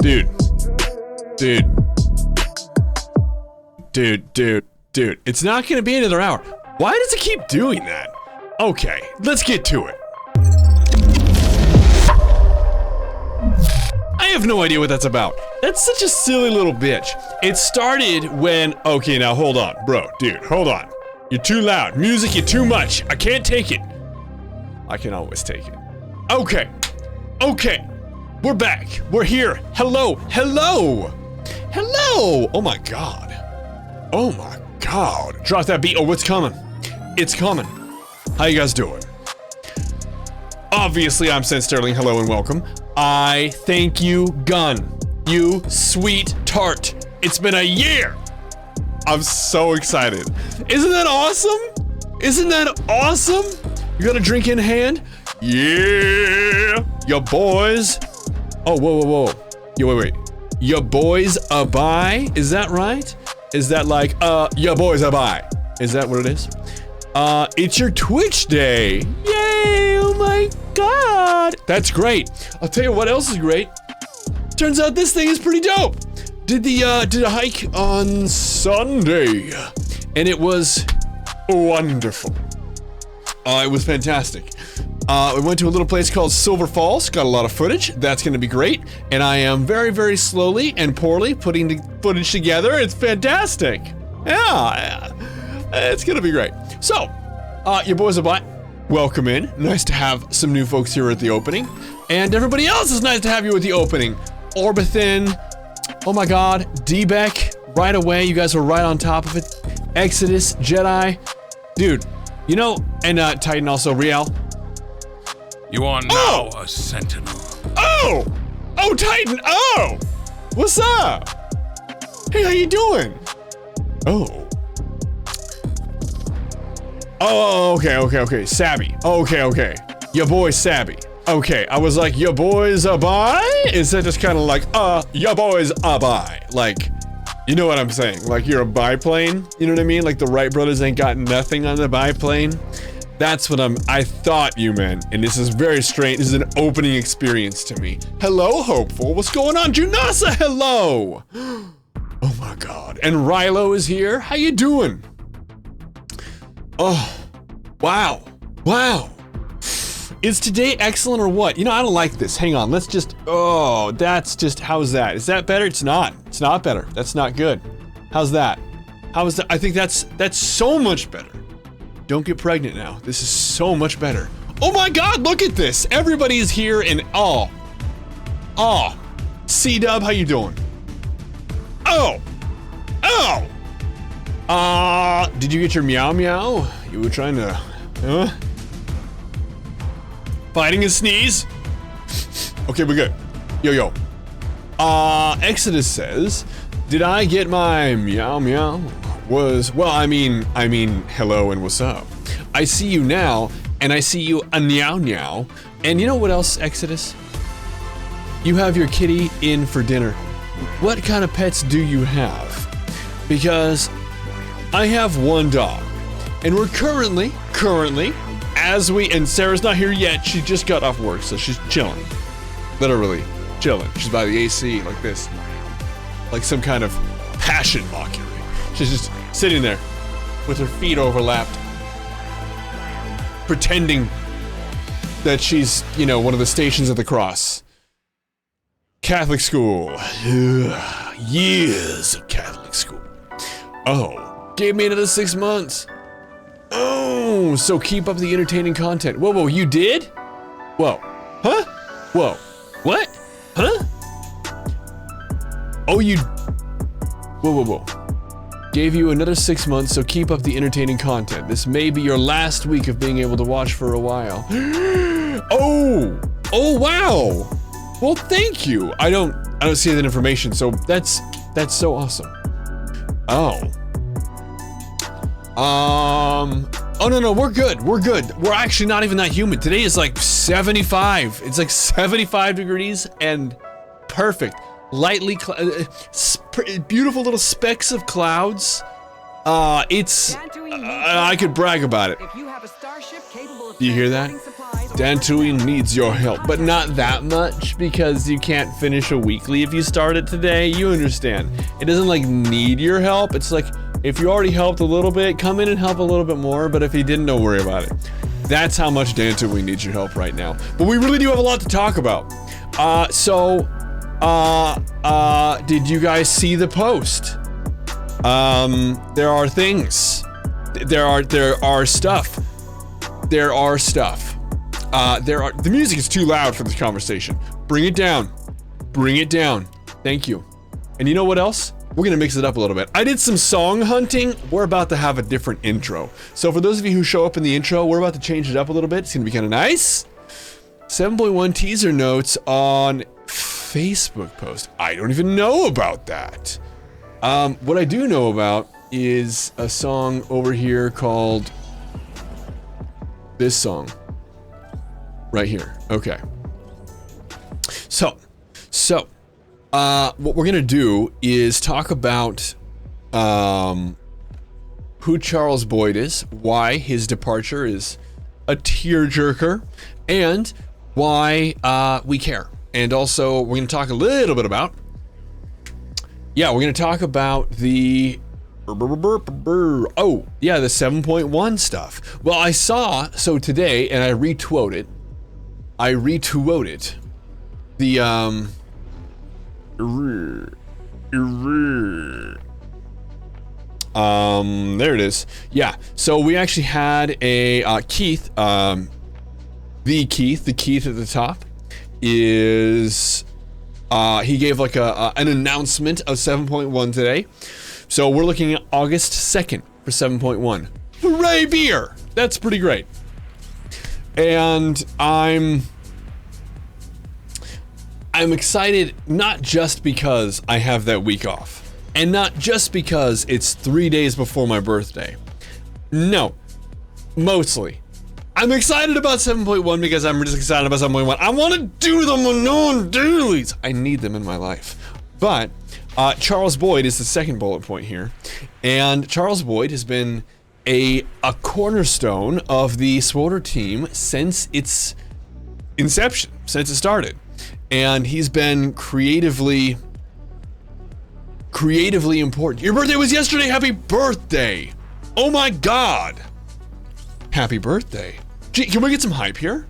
Dude. It's not gonna be another hour. Why does it keep doing that? Okay, let's get to it. I have no idea what that's about. That's such a silly little bitch. It started when, okay, now hold on, bro, dude, hold on. You're too loud. Music, you're too much. I can't take it. I can always take it. Okay. We're back. We're here. Hello. Oh my god. Drop that beat. Oh, what's coming? It's coming. How you guys doing? Obviously, I'm Sen Sterling. Hello and welcome. I thank you, Gun. You sweet tart. It's been a year. I'm so excited. Isn't that awesome? You got a drink in hand? Yeah. Your boys. Oh, whoa. Yo, wait. Your boys a buy? Is that right? Is that like, your boys a buy? Is that what it is? It's your Twitch day. Yay, oh my god. That's great. I'll tell you what else is great. Turns out this thing is pretty dope. Did a hike on Sunday, and it was wonderful. It was fantastic. We went to a little place called Silver Falls, got a lot of footage. That's gonna be great. And I am very, very slowly and poorly putting the footage together. It's fantastic. Yeah, it's gonna be great. So, your boys are back. Welcome in. Nice to have some new folks here at the opening. And everybody else is nice to have you at the opening. Orbithin, oh my god, D-Beck, right away, you guys are right on top of it. Exodus, Jedi, dude, you know, and Titan also, Riel. You are now a sentinel. Oh, Titan, what's up? Hey, how you doing? Okay, Sabby, okay, your boy Sabby. Okay, I was like, your boys a buy? Is that just kind of like, your boys a buy? Like, you know what I'm saying? Like you're a biplane, you know what I mean? Like the Wright brothers ain't got nothing on the biplane. That's what I thought you meant, and this is very strange. This is an opening experience to me. Hello, Hopeful, what's going on? Junasa, hello! Oh my god, and Rilo is here, how you doing? Oh, wow. Is today excellent or what? You know, I don't like this. Hang on, let's just, that's just, how's that? Is that better? It's not better. That's not good. How's that? How is that? I think that's so much better. Don't get pregnant now. This is so much better. Oh my god, look at this. Everybody is here and C-Dub, how you doing? Did you get your meow? You were trying to, Fighting a sneeze? Okay, we're good. Yo. Exodus says, did I get my meow? Well, I mean, hello and what's up? I see you now, and I see you a meow. And you know what else, Exodus? You have your kitty in for dinner. What kind of pets do you have? Because I have one dog, and we're currently, and Sarah's not here yet, she just got off work, so she's chilling. Literally chilling. She's by the AC like this. Like some kind of passion mockery. She's just sitting there with her feet overlapped, pretending that she's, you know, one of the Stations of the Cross. Catholic school. Years of Catholic school. Gave me another 6 months. So keep up the entertaining content. Whoa, you did? Whoa. Huh? Whoa. What? Huh? You... Whoa. Gave you another 6 months, so keep up the entertaining content. This may be your last week of being able to watch for a while. Oh, wow. Well, thank you. I don't see that information, so that's so awesome. No, we're good. We're actually not even that humid. Today is like 75. It's like 75 degrees and perfect. Lightly, beautiful little specks of clouds. I could brag about it. Do you hear that? Dan Tui needs your help, but not that much because you can't finish a weekly if you start it today. You understand. It doesn't like need your help. It's like if you already helped a little bit, come in and help a little bit more, but if you didn't, don't worry about it. That's how much Dan Tui needs your help right now. But we really do have a lot to talk about. Did you guys see the post? There are things. There are stuff. The music is too loud for this conversation. Bring it down. Bring it down. Thank you. And you know what else? We're gonna mix it up a little bit. I did some song hunting. We're about to have a different intro. So for those of you who show up in the intro, we're about to change it up a little bit. It's gonna be kind of nice. 7.1 teaser notes on Facebook post. I don't even know about that. What I do know about is a song over here called this song right here. Okay. So, what we're gonna do is talk about who Charles Boyd is, why his departure is a tearjerker, and why we care. And also, we're gonna talk a little bit about, we're gonna talk about the the 7.1 stuff. Well, I saw, so today, and I retweeted the there it is. Yeah, so we actually had a Keith, the Keith at the top is he gave like an announcement of 7.1 today. So we're looking at August 2nd for 7.1. Hooray beer! That's pretty great. And I'm excited not just because I have that week off, and not just because it's 3 days before my birthday. No, mostly. I'm excited about 7.1 because I'm just excited about 7.1. I want to do them on known dailies. I need them in my life. But Charles Boyd is the second bullet point here. And Charles Boyd has been a cornerstone of the SWTOR team since its inception, since it started. And he's been creatively important. Your birthday was yesterday. Happy birthday. Oh my God. Happy birthday. Gee, can we get some hype here?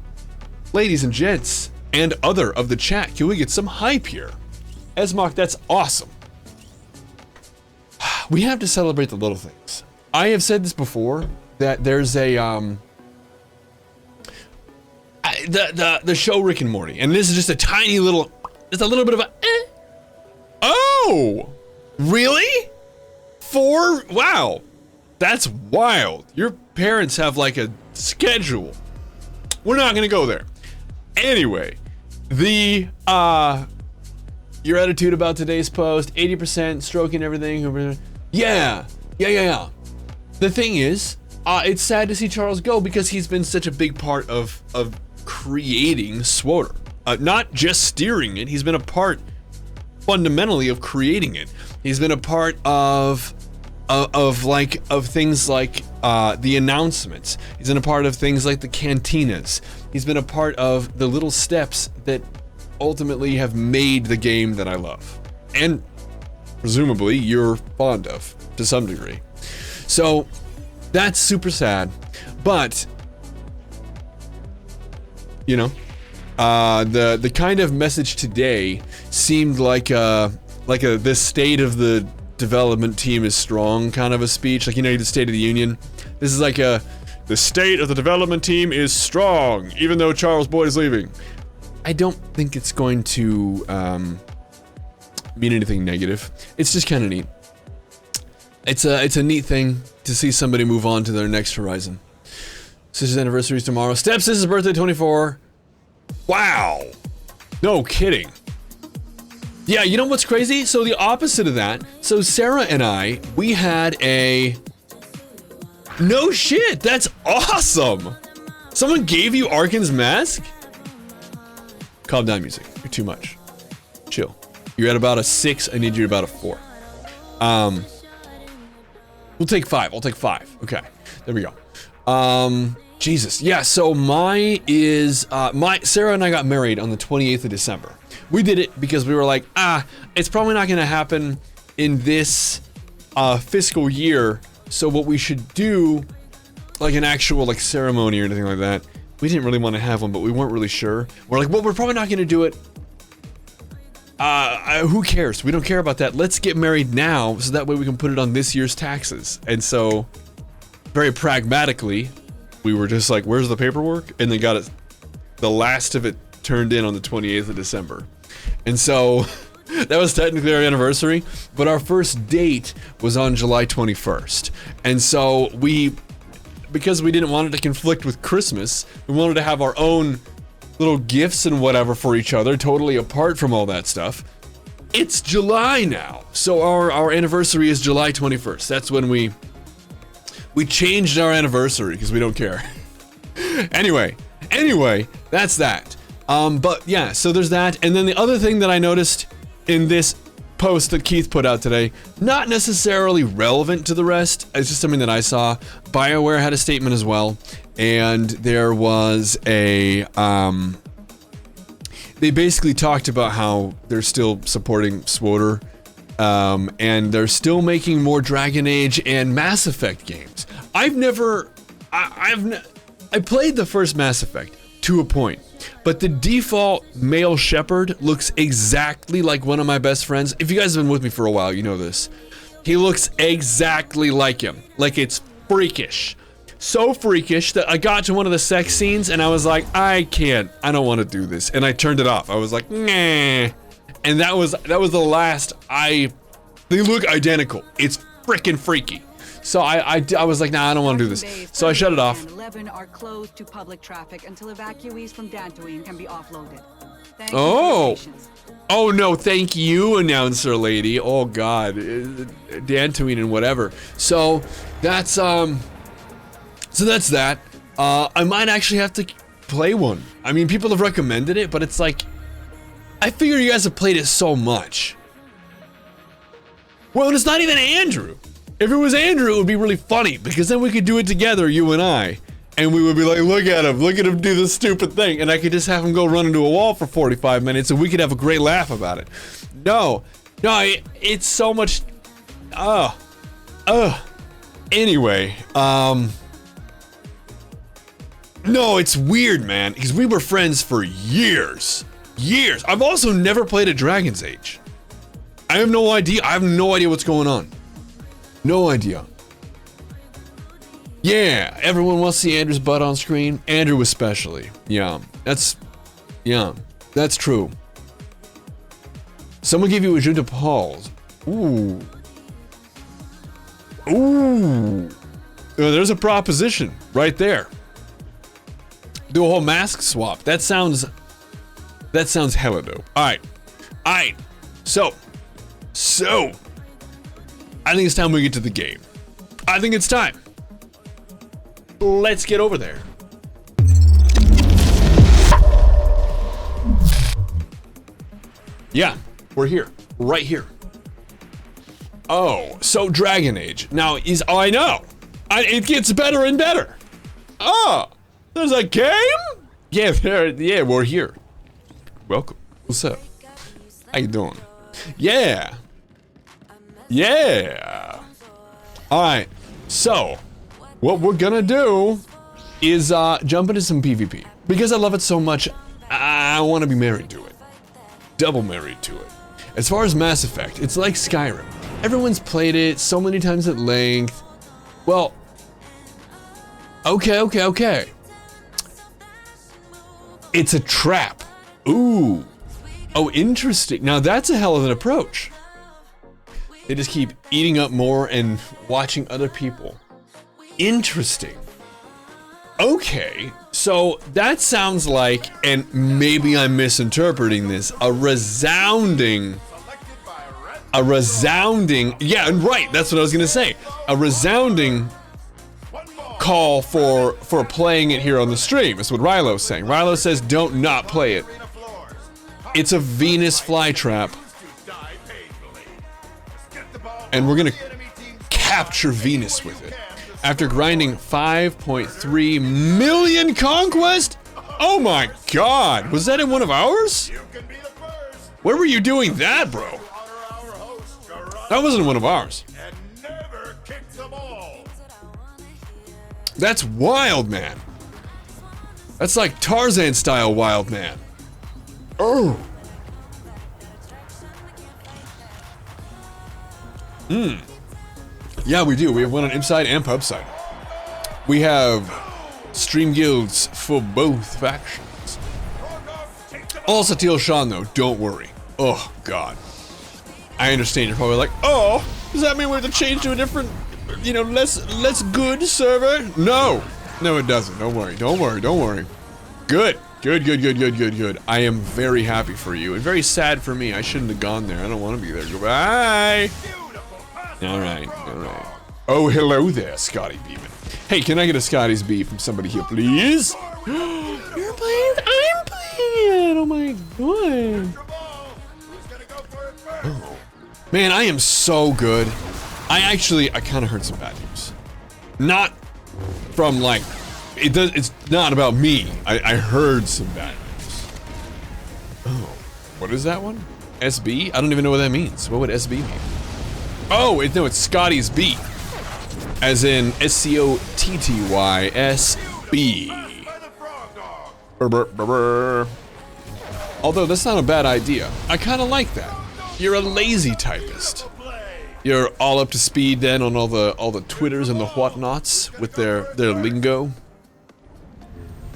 Ladies and gents, and other of the chat, can we get some hype here? Esmok, that's awesome. We have to celebrate the little things. I have said this before, that there's a, the show Rick and Morty, and this is just a tiny little, just a little bit of a, Oh! Really? 4? Wow. That's wild. Your parents have like a schedule. We're not gonna go there. Anyway, your attitude about today's post, 80% stroking everything. Yeah. The thing is, it's sad to see Charles go because he's been such a big part of creating SWTOR. Not just steering it, he's been a part fundamentally of creating it. He's been a part of things like the announcements. He's been a part of things like the cantinas. He's been a part of the little steps that ultimately have made the game that I love, and presumably you're fond of to some degree. So that's super sad, but you know, the kind of message today seemed like the state of the development team is strong kind of a speech, like, you know, the State of the Union. This is like the state of the development team is strong, even though Charles Boyd is leaving. I don't think it's going to mean anything negative. It's just kind of neat. It's a neat thing to see somebody move on to their next horizon. Sister's anniversary is tomorrow. Stepsister's birthday, 24. Wow. No kidding. Yeah, you know what's crazy? So the opposite of that. So Sarah and I, we had a... No shit, that's awesome. Someone gave you Arkan's mask? Calm down, music. You're too much. Chill. You're at about a 6. I need you at about a 4. We'll take 5. I'll take 5. Okay. There we go. Jesus. Yeah, so my is, Sarah and I got married on the 28th of December. We did it because we were like, it's probably not gonna happen in this fiscal year. So what we should do, like an actual like ceremony or anything like that, we didn't really want to have one, but we weren't really sure. We're like, well, we're probably not gonna do it. Who cares? We don't care about that. Let's get married now, so that way we can put it on this year's taxes. And so, very pragmatically, we were just like, where's the paperwork? And then got it, the last of it turned in on the 28th of December. And so, that was technically our anniversary, but our first date was on July 21st. And so because we didn't want it to conflict with Christmas, we wanted to have our own little gifts and whatever for each other, totally apart from all that stuff. It's July now, so our anniversary is July 21st. That's when we changed our anniversary because we don't care. Anyway, that's that. But yeah, so there's that. And then the other thing that I noticed in this post that Keith put out today, not necessarily relevant to the rest, it's just something that I saw. BioWare had a statement as well, and there was a, they basically talked about how they're still supporting SWTOR, and they're still making more Dragon Age and Mass Effect games. I played the first Mass Effect to a point, but the default male Shepard looks exactly like one of my best friends. If you guys have been with me for a while, you know this. He looks exactly like him. Like, it's freakish. So freakish that I got to one of the sex scenes and I was like, I don't want to do this. And I turned it off. I was like, nah. And that was the last they look identical. It's freaking freaky. So I was like, nah, I don't want to do this. So I shut it off. 11 are closed to public traffic until evacuees from Dantooine can be offloaded. Oh no, thank you, announcer lady. Oh god, Dantooine and whatever. So that's that. I might actually have to play one. I mean, people have recommended it, but it's like, I figure you guys have played it so much. Well, and it's not even Andrew. If it was Andrew, it would be really funny, because then we could do it together, you and I. And we would be like, look at him do this stupid thing. And I could just have him go run into a wall for 45 minutes and we could have a great laugh about it. No, it's so much, anyway, no, it's weird, man, because we were friends for years. I've also never played a Dragon's Age. I have no idea what's going on. No idea. Yeah, everyone wants to see Andrew's butt on screen. Andrew especially. Yeah, that's true. Someone gave you a Junta Paul's. Ooh. Oh, there's a proposition right there. Do a whole mask swap. That sounds hella dope. Alright. So I think it's time we get to the game. I think it's time. Let's get over there. Yeah, we're here. Right here. Oh, so Dragon Age. Now, I know. It gets better and better. Oh, there's a game? Yeah, we're here. Welcome. What's up? How you doing? Yeah. Alright, so what we're gonna do is jump into some PvP. Because I love it so much, I want to be married to it. Double married to it. As far as Mass Effect, it's like Skyrim. Everyone's played it so many times at length. Well, okay. It's a trap. Ooh. Oh, interesting. Now that's a hell of an approach. They just keep eating up more and watching other people. Interesting. Okay, so that sounds like, and maybe I'm misinterpreting this, a resounding, yeah, and right, that's what I was gonna say. A resounding call for playing it here on the stream. That's what Rylo's saying. Rylo says don't not play it. It's a Venus flytrap. And we're gonna capture Venus with it. After grinding 5.3 million conquest? Oh my god! Was that in one of ours? Where were you doing that, bro? That wasn't one of ours. That's wild, man. That's like Tarzan style wild, man. Oh. Yeah, we do. We have one on Inside and Pub side. We have stream guilds for both factions. All Satil Sean, though, don't worry. Oh, God. I understand you're probably like, oh, does that mean we have to change to a different, you know, less good server? No. No, it doesn't. Don't worry. Don't worry. Don't worry. Good. Good. I am very happy for you and very sad for me. I shouldn't have gone there. I don't want to be there. Goodbye. All right. Oh, hello there, Scotty Beeman. Hey, can I get a Scotty's B from somebody here, please? You're playing? I'm playing it. Oh my god. Oh. Man, I am so good. I kind of heard some bad news. Not from like, it's not about me. I heard some bad news. Oh, what is that one? SB? I don't even know what that means. What would SB mean? Oh, no, it's Scotty's B. As in SCOTTYSB. Although that's not a bad idea. I kind of like that. You're a lazy typist. You're all up to speed then on all the Twitters and the whatnots with their lingo.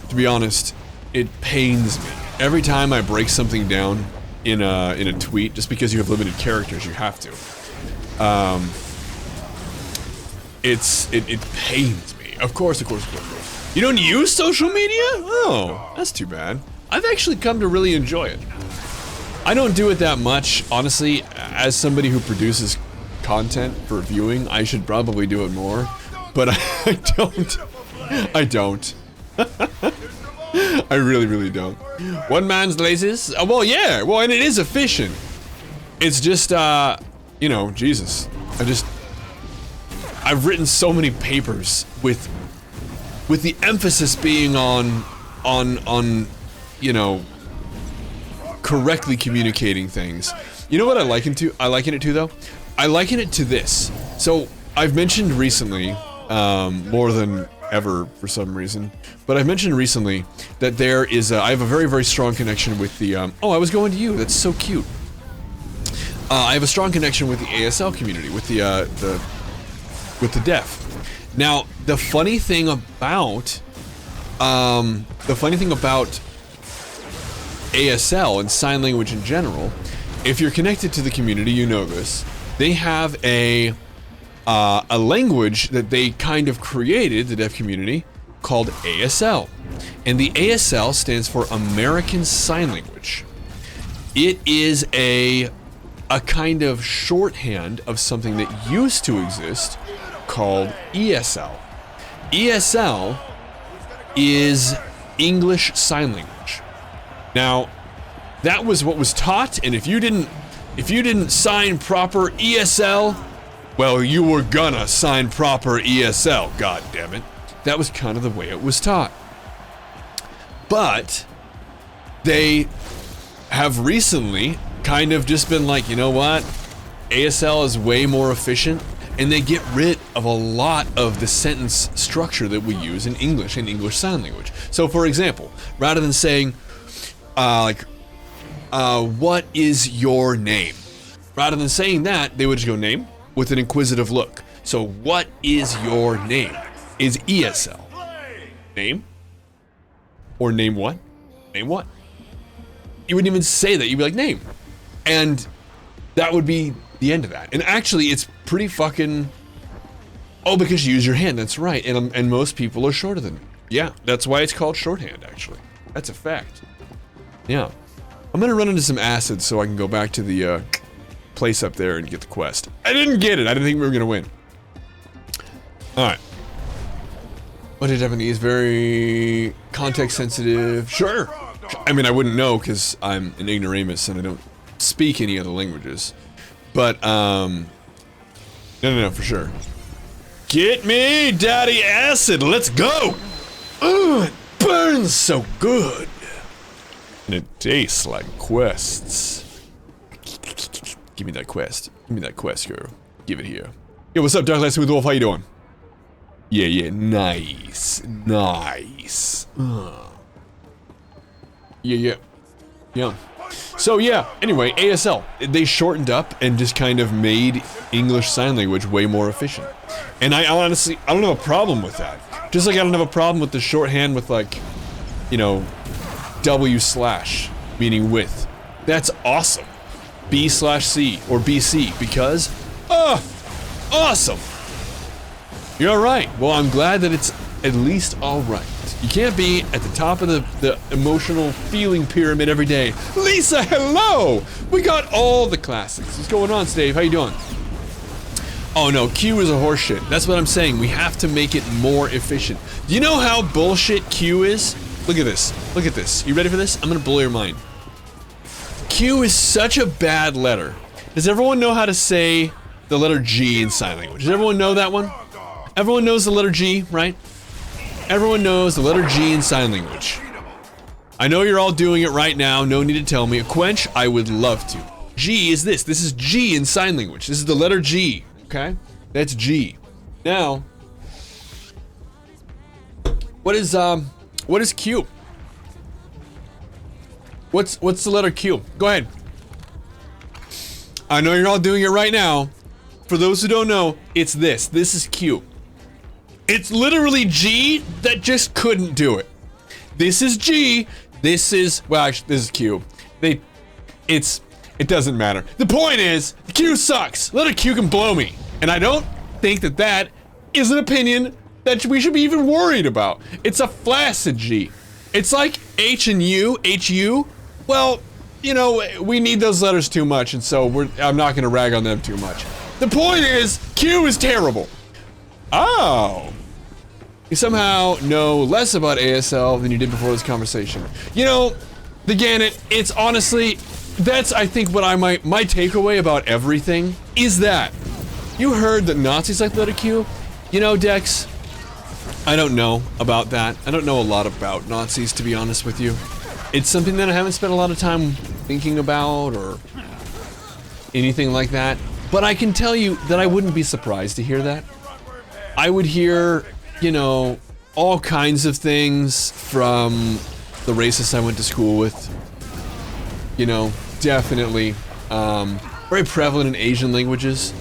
To be honest, it pains me every time I break something down in a tweet. Just because you have limited characters, you have to. It pains me. Of course. You don't use social media? Oh, that's too bad. I've actually come to really enjoy it. I don't do it that much, honestly. As somebody who produces content for viewing, I should probably do it more, but I don't. I really don't. One man's laziest? Well, yeah. Well, and it is efficient. It's just, you know, Jesus. I've written so many papers with the emphasis being on, you know, correctly communicating things. You know what I liken it to though? I liken it to this. So I've mentioned recently, more than ever for some reason, but I've mentioned recently that there is I have a very strong connection with the, oh, I was going to you, that's so cute. I have a strong connection with the ASL community, with the deaf. Now, the funny thing about ASL and sign language in general, if you're connected to the community, you know this. They have a language that they kind of created, the deaf community, called ASL. And the ASL stands for American Sign Language. It is a kind of shorthand of something that used to exist called ESL. ESL is English Sign Language. Now, that was what was taught, and if you didn't sign proper ESL, well, you were gonna sign proper ESL, god damn it. That was kind of the way it was taught. But they have recently kind of just been like, you know what? ASL is way more efficient, and they get rid of a lot of the sentence structure that we use in English and English Sign Language. So, for example, rather than saying, what is your name? Rather than saying that, they would just go name with an inquisitive look. So, what is your name? Is ESL. Name? Or name what? Name what? You wouldn't even say that. You'd be like, name. And that would be the end of that. And actually, it's pretty fucking... Oh, because you use your hand. That's right. And most people are shorter than me. Yeah, that's why it's called shorthand, actually. That's a fact. Yeah. I'm gonna run into some acid so I can go back to the place up there and get the quest. I didn't get it. I didn't think we were gonna win. Alright. What did Japanese is very context sensitive? Sure. I mean, I wouldn't know because I'm an ignoramus and I don't speak any other languages. But, no, for sure. Get me, Daddy Acid. Let's go. Ugh, it burns so good. And it tastes like quests. Give me that quest. Give me that quest, girl. Give it here. Yo, what's up, Dark Light Smooth Wolf? How you doing? Yeah, nice. Nice. Yeah. So yeah, anyway, ASL. They shortened up and just kind of made English Sign Language way more efficient. And I honestly, I don't have a problem with that. Just like I don't have a problem with the shorthand with like, you know, W/, meaning with. That's awesome. B/C or BC because, awesome. You're alright. Well, I'm glad that it's at least alright. You can't be at the top of the emotional feeling pyramid every day. Lisa, hello! We got all the classics. What's going on, Steve? How you doing? Oh no, Q is a horseshit. That's what I'm saying. We have to make it more efficient. Do you know how bullshit Q is? Look at this. Look at this. You ready for this? I'm gonna blow your mind. Q is such a bad letter. Does everyone know how to say the letter G in sign language? Does everyone know that one? Everyone knows the letter G, right? Everyone knows the letter G in sign language. I know you're all doing it right now. No need to tell me. A quench, I would love to. G is this. This is G in sign language. This is the letter G, okay? That's G. Now, what is Q? What's the letter Q? Go ahead. I know you're all doing it right now. For those who don't know, it's this. This is Q. It's literally G that just couldn't do it. This is G. This is, well, actually, this is Q. It doesn't matter. The point is, Q sucks. Letter Q can blow me. And I don't think that that is an opinion that we should be even worried about. It's a flaccid G. It's like H and U, HU. Well, you know, we need those letters too much, and so I'm not gonna rag on them too much. The point is, Q is terrible. Oh. You somehow know less about ASL than you did before this conversation. You know, the Gannett, it's honestly, that's I think what my takeaway about everything is that. You heard that Nazis like the letter Q? You know, Dex, I don't know about that. I don't know a lot about Nazis, to be honest with you. It's something that I haven't spent a lot of time thinking about or anything like that. But I can tell you that I wouldn't be surprised to hear that. I would hear, you know, all kinds of things from the racists I went to school with. You know, definitely. Very prevalent in Asian languages.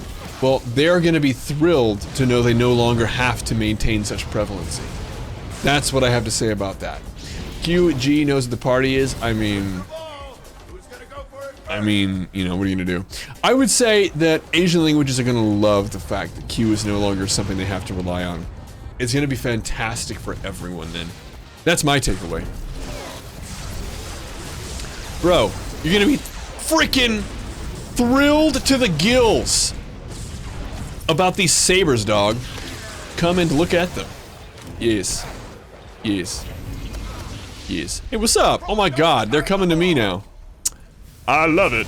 Well, they're gonna be thrilled to know they no longer have to maintain such prevalency. That's what I have to say about that. QG knows what the party is. I mean, you know, what are you gonna do? I would say that Asian languages are gonna love the fact that Q is no longer something they have to rely on. It's gonna be fantastic for everyone then. That's my takeaway. Bro, you're gonna be freaking thrilled to the gills about these sabers, dog. Come and look at them. Yes. Yes. Yes. Hey, what's up? Oh my god, they're coming to me now. I love it.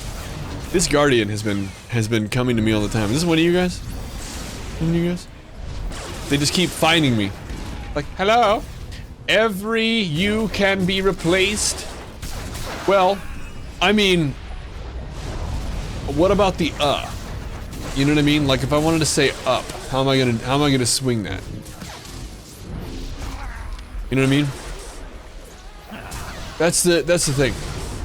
This Guardian has been coming to me all the time. Is this one of you guys? One of you guys? They just keep finding me. Like, hello? Every you can be replaced? Well, I mean, what about the You know what I mean? Like if I wanted to say up, how am I gonna swing that? You know what I mean? That's the thing.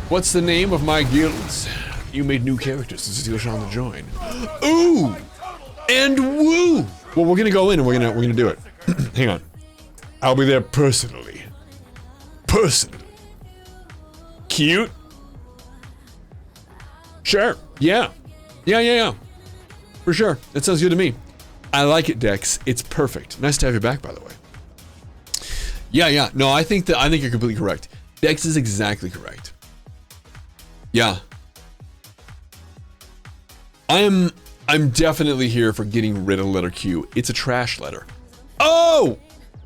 What's the name of my guilds? You made new characters to steal Sean to join. Ooh! And woo! Well, we're gonna go in and we're gonna do it. Hang on. I'll be there personally. Personally. Cute? Sure. Yeah. Yeah. For sure. That sounds good to me. I like it, Dex. It's perfect. Nice to have you back, by the way. Yeah. No, I think you're completely correct. Dex is exactly correct. Yeah. I'm definitely here for getting rid of letter Q. It's a trash letter. Oh!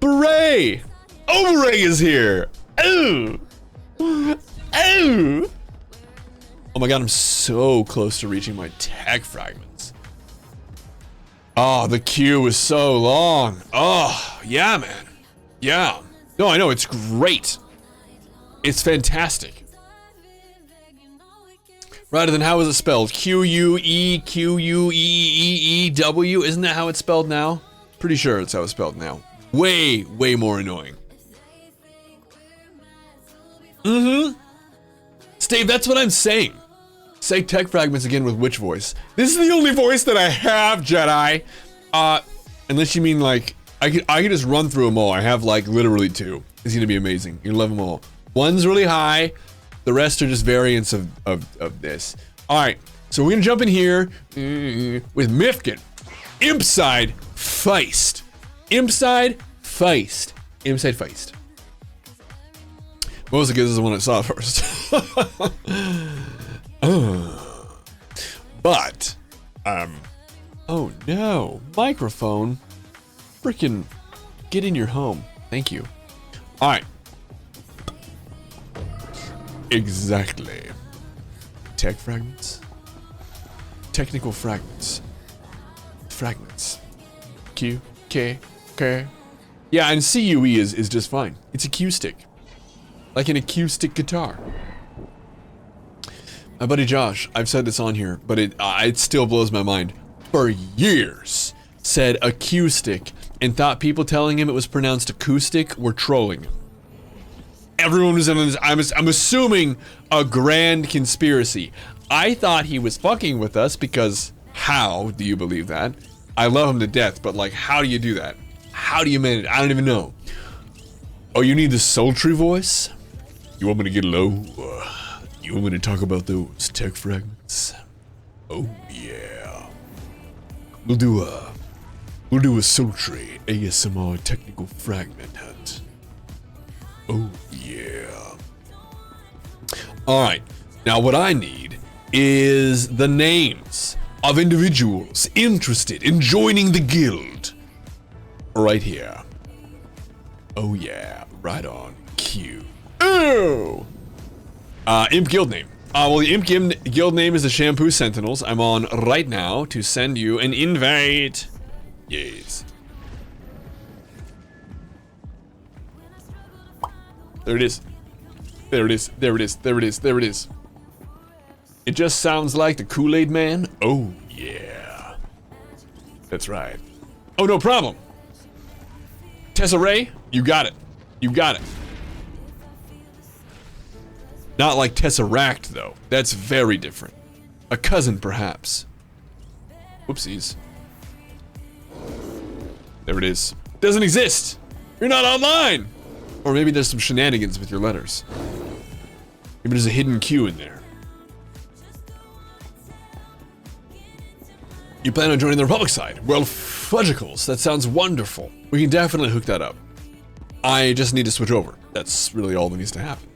Beret! Oh, Beret is here! Oh! Oh! Oh my god, I'm so close to reaching my tag fragments. Oh, the queue is so long. Oh, yeah, man. Yeah. No, I know, it's great. It's fantastic. Rather than how is it spelled? Q-U-E-Q-U-E-E-E-W? Isn't that how it's spelled now? Pretty sure it's how it's spelled now. Way, way more annoying. Steve, that's what I'm saying. Say tech fragments again with which voice? This is the only voice that I have, Jedi. Unless you mean like, I could just run through them all. I have like literally 2. It's gonna be amazing. You're gonna love them all. One's really high. The rest are just variants of this. All right, so we're gonna jump in here with Mifkin. Impside Feist. Impside Feist. Impside Feist. Mostly because this is the one I saw first. But, oh no, microphone. Freaking get in your home. Thank you. All right. Exactly. Tech fragments. Technical fragments. Fragments. Q, K, K. Yeah, and CUE is just fine. It's a Q stick. Like an acoustic guitar. My buddy Josh, I've said this on here, but it still blows my mind. For years, said acoustic and thought people telling him it was pronounced acoustic were trolling. Everyone was in this, I'm assuming a grand conspiracy. I thought he was fucking with us because how do you believe that? I love him to death, but like, how do you do that? How do you manage? I don't even know. Oh, you need the sultry voice? You want me to get low? You want me to talk about those tech fragments? Oh yeah. We'll do a sultry ASMR technical fragment hunt. Oh yeah. Alright, now what I need is the names of individuals interested in joining the guild. Right here. Oh yeah, right on cue. Oh! Imp guild name. Well, the Imp guild name is the Shampoo Sentinels. I'm on right now to send you an invite. Yes. There it is. There it is. There it is. There it is. There it is. It just sounds like the Kool-Aid Man. Oh, yeah. That's right. Oh, no problem. Tessa Ray, you got it. You got it. Not like Tesseract, though. That's very different. A cousin, perhaps. Whoopsies. There it is. Doesn't exist. You're not online. Or maybe there's some shenanigans with your letters. Maybe there's a hidden Q in there. You plan on joining the Republic side? Well, fudgicles. That sounds wonderful. We can definitely hook that up. I just need to switch over. That's really all that needs to happen.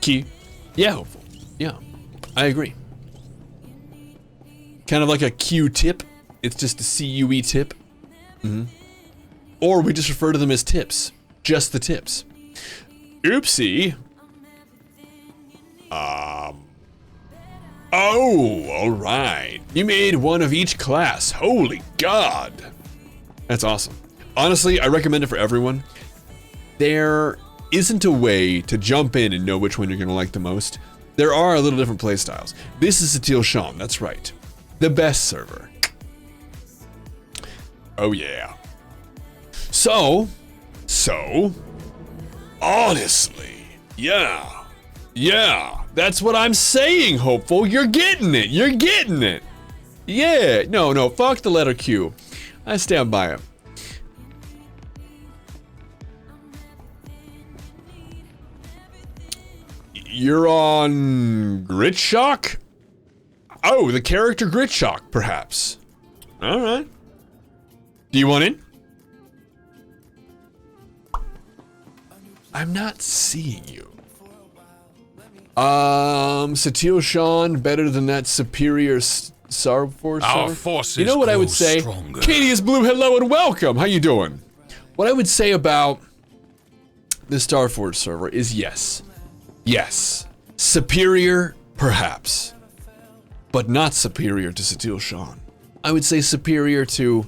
Key? Yeah, hopeful. Yeah, I agree. Kind of like a Q-tip. It's just a CUE tip. Or we just refer to them as tips. Just the tips. Oopsie. Oh, alright. You made one of each class. Holy God. That's awesome. Honestly, I recommend it for everyone. There isn't a way to jump in and know which one you're going to like the most. There are a little different playstyles. This is Satil Sham, that's right. The best server. Oh yeah. So, honestly, yeah, that's what I'm saying, hopeful. You're getting it, Yeah, no, fuck the letter Q. I stand by it. You're on Gritshock? Oh, the character Gritshock, perhaps. Alright. Do you want in? I'm not seeing you. Satil Sean, better than that superior Star Force. Our forces You know what I would grow say? stronger. Cadius Blue, hello and welcome. How you doing? What I would say about the Star Force server is yes. Yes. Superior, perhaps. But not superior to Satil Sean. I would say superior to,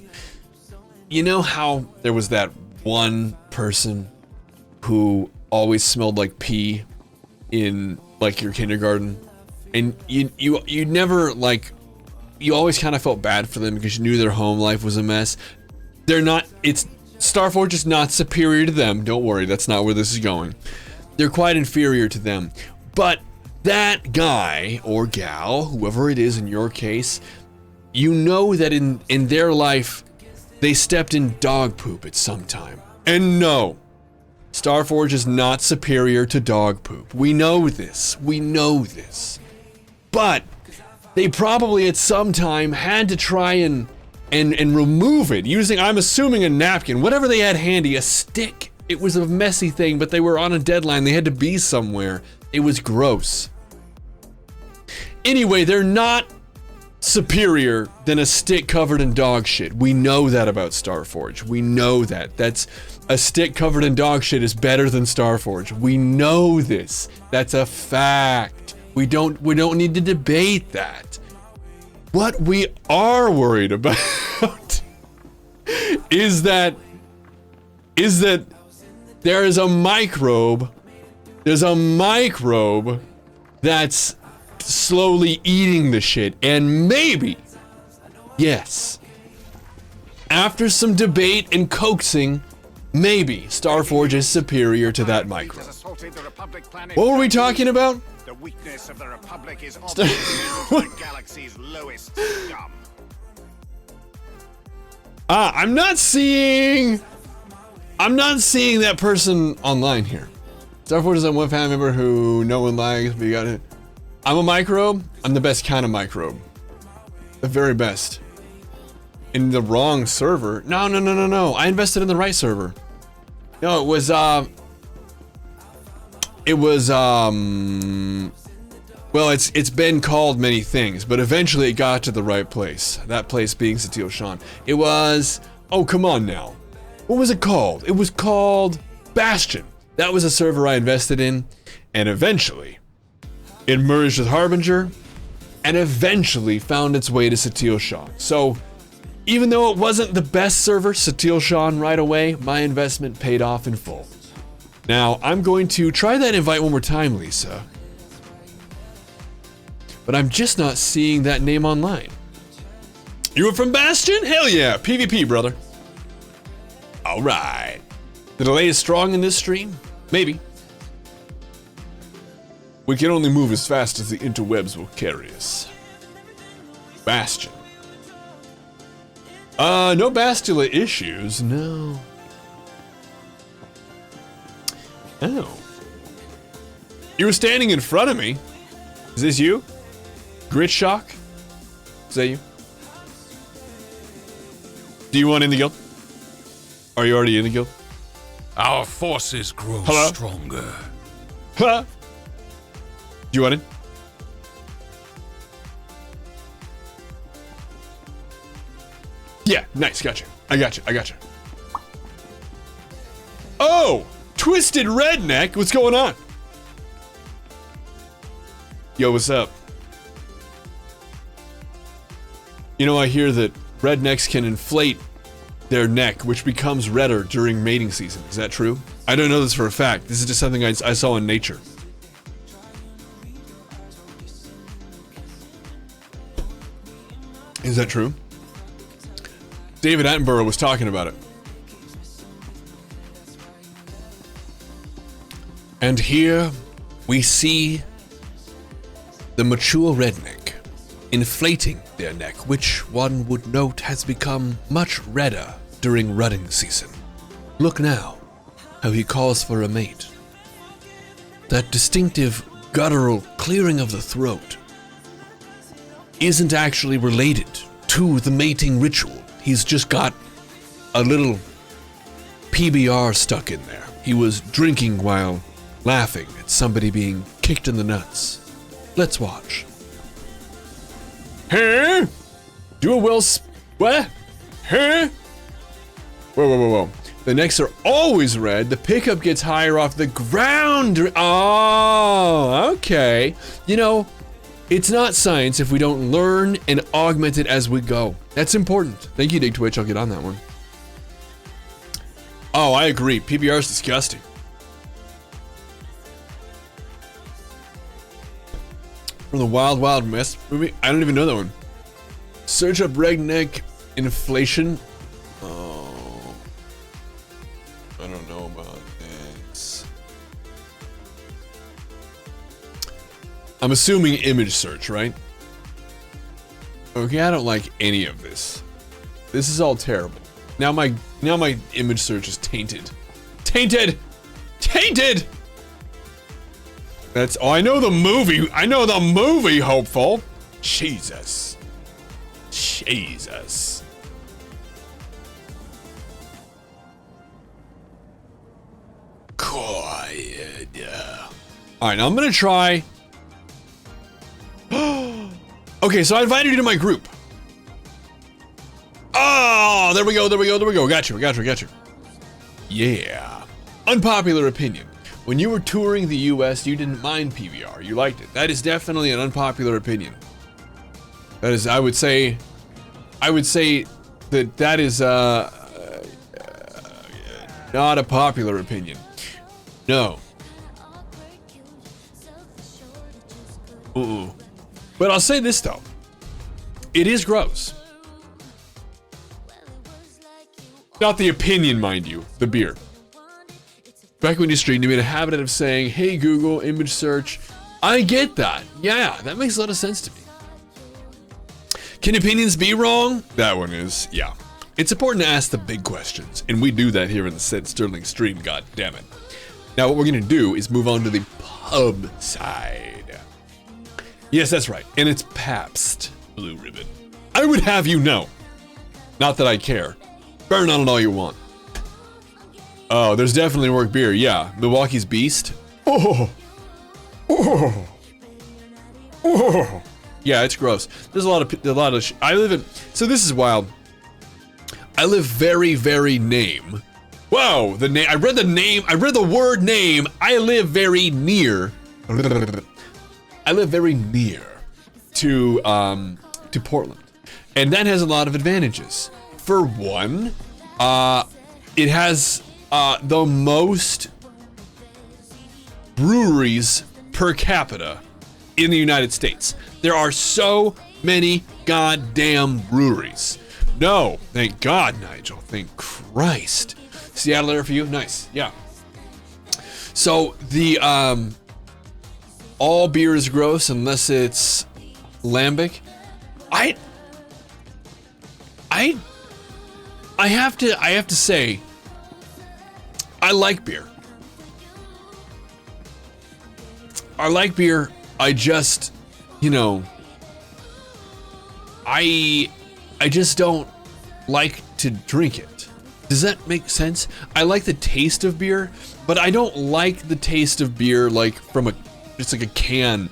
you know how there was that one person who always smelled like pee in like your kindergarten, and you never like, you always kind of felt bad for them because you knew their home life was a mess. They're not, it's, Starforge is not superior to them, don't worry, that's not where this is going. They're quite inferior to them, but that guy or gal, whoever it is in your case, you know that in their life, they stepped in dog poop at some time. And no, Starforge is not superior to dog poop. We know this. We know this. But they probably at some time had to try and remove it using, I'm assuming, a napkin, whatever they had handy, a stick. It was a messy thing, but they were on a deadline. They had to be somewhere. It was gross. Anyway, they're not superior than a stick covered in dog shit. We know that about Starforge. We know that. That's a stick covered in dog shit is better than Starforge. We know this. That's a fact. We don't need to debate that. What we are worried about is that there is a microbe. There's a microbe that's slowly eating the shit, and maybe, yes, after some debate and coaxing, maybe Starforge is superior to that microbe. What were we talking about? The weakness of the Republic is the galaxy's lowest scum. I'm not seeing that person online here. Starforge is that one family member who no one likes, but you got it. I'm a microbe. I'm the best kind of microbe. The very best. In the wrong server? No. I invested in the right server. No, it was well, it's been called many things, but eventually it got to the right place. That place being Satele Shan. It was, oh, come on now. What was it called? It was called Bastion. That was a server I invested in, and eventually it merged with Harbinger, and eventually found its way to Satele Shan. So, even though it wasn't the best server, Satele Shan right away, my investment paid off in full. Now, I'm going to try that invite one more time, Lisa. But I'm just not seeing that name online. You were from Bastion? Hell yeah, PvP, brother. Alright. The delay is strong in this stream? Maybe. We can only move as fast as the interwebs will carry us. Bastion. No Bastila issues, no. Oh. You were standing in front of me. Is this you? Grit Shock? Is that you? Do you want in the guild? Are you already in the guild? Our forces grow Hello? stronger. Huh? Do you want in? Yeah, nice, gotcha. I gotcha. Oh! Twisted Redneck, what's going on? Yo, what's up? You know, I hear that rednecks can inflate their neck, which becomes redder during mating season. Is that true? I don't know this for a fact. This is just something I saw in nature. Is that true? David Attenborough was talking about it. And here we see the mature redneck inflating their neck, which one would note has become much redder during rutting season. Look now, how he calls for a mate. That distinctive guttural clearing of the throat isn't actually related to the mating ritual. He's just got a little PBR stuck in there. He was drinking while laughing at somebody being kicked in the nuts. Let's watch. Huh? Do a what? Huh? Whoa. The necks are always red. The pickup gets higher off the ground. Oh, okay. You know, It's not science if we don't learn and augment it as we go. That's important. Thank you, Dig Twitch. I'll get on that one. Oh, I agree. PBR is disgusting. From the Wild Wild West movie? I don't even know that one. Search up redneck inflation. Oh, I don't know about this. I'm assuming image search, right? Okay, I don't like any of this. This is all terrible. Now my image search is tainted. Tainted! Tainted! That's, oh, I know the movie. I know the movie, Hopeful. Jesus. Jesus. Quiet. All right, now I'm gonna try. Okay, so I invited you to my group. Oh, there we go, there we go, there we go. Got you, got you, got you. Yeah. Unpopular opinion. When you were touring the US, you didn't mind PBR. You liked it. That is definitely an unpopular opinion. That is, I would say that is not a popular opinion. No. But I'll say this though. It is gross. Not the opinion, mind you, the beer. Back when you streamed, you made a habit of saying, hey Google, image search. I get that. Yeah, that makes a lot of sense to me. Can opinions be wrong? That one is, yeah. It's important to ask the big questions, and we do that here in the Sid Sterling stream, god damn it. Now what we're gonna do is move on to the pub side. Yes, that's right, and it's Pabst Blue Ribbon. I would have you know. Not that I care. Burn on it all you want. Oh, there's definitely work beer, yeah. Milwaukee's Beast. Oh. Yeah, it's gross. There's a lot of I live in, so this is wild. I live very, very name. Whoa, the name, I read the word name. I live very near. I live very near to Portland. And that has a lot of advantages. For one, it has the most breweries per capita in the United States. There are so many goddamn breweries. No, thank God, Nigel. Thank Christ. Seattle area for you? Nice, yeah. So the all beer is gross unless it's lambic. I have to say, I like beer. I like beer. I just, you know, I just don't like to drink it. Does that make sense? I like the taste of beer, but I don't like the taste of beer like from just like a can.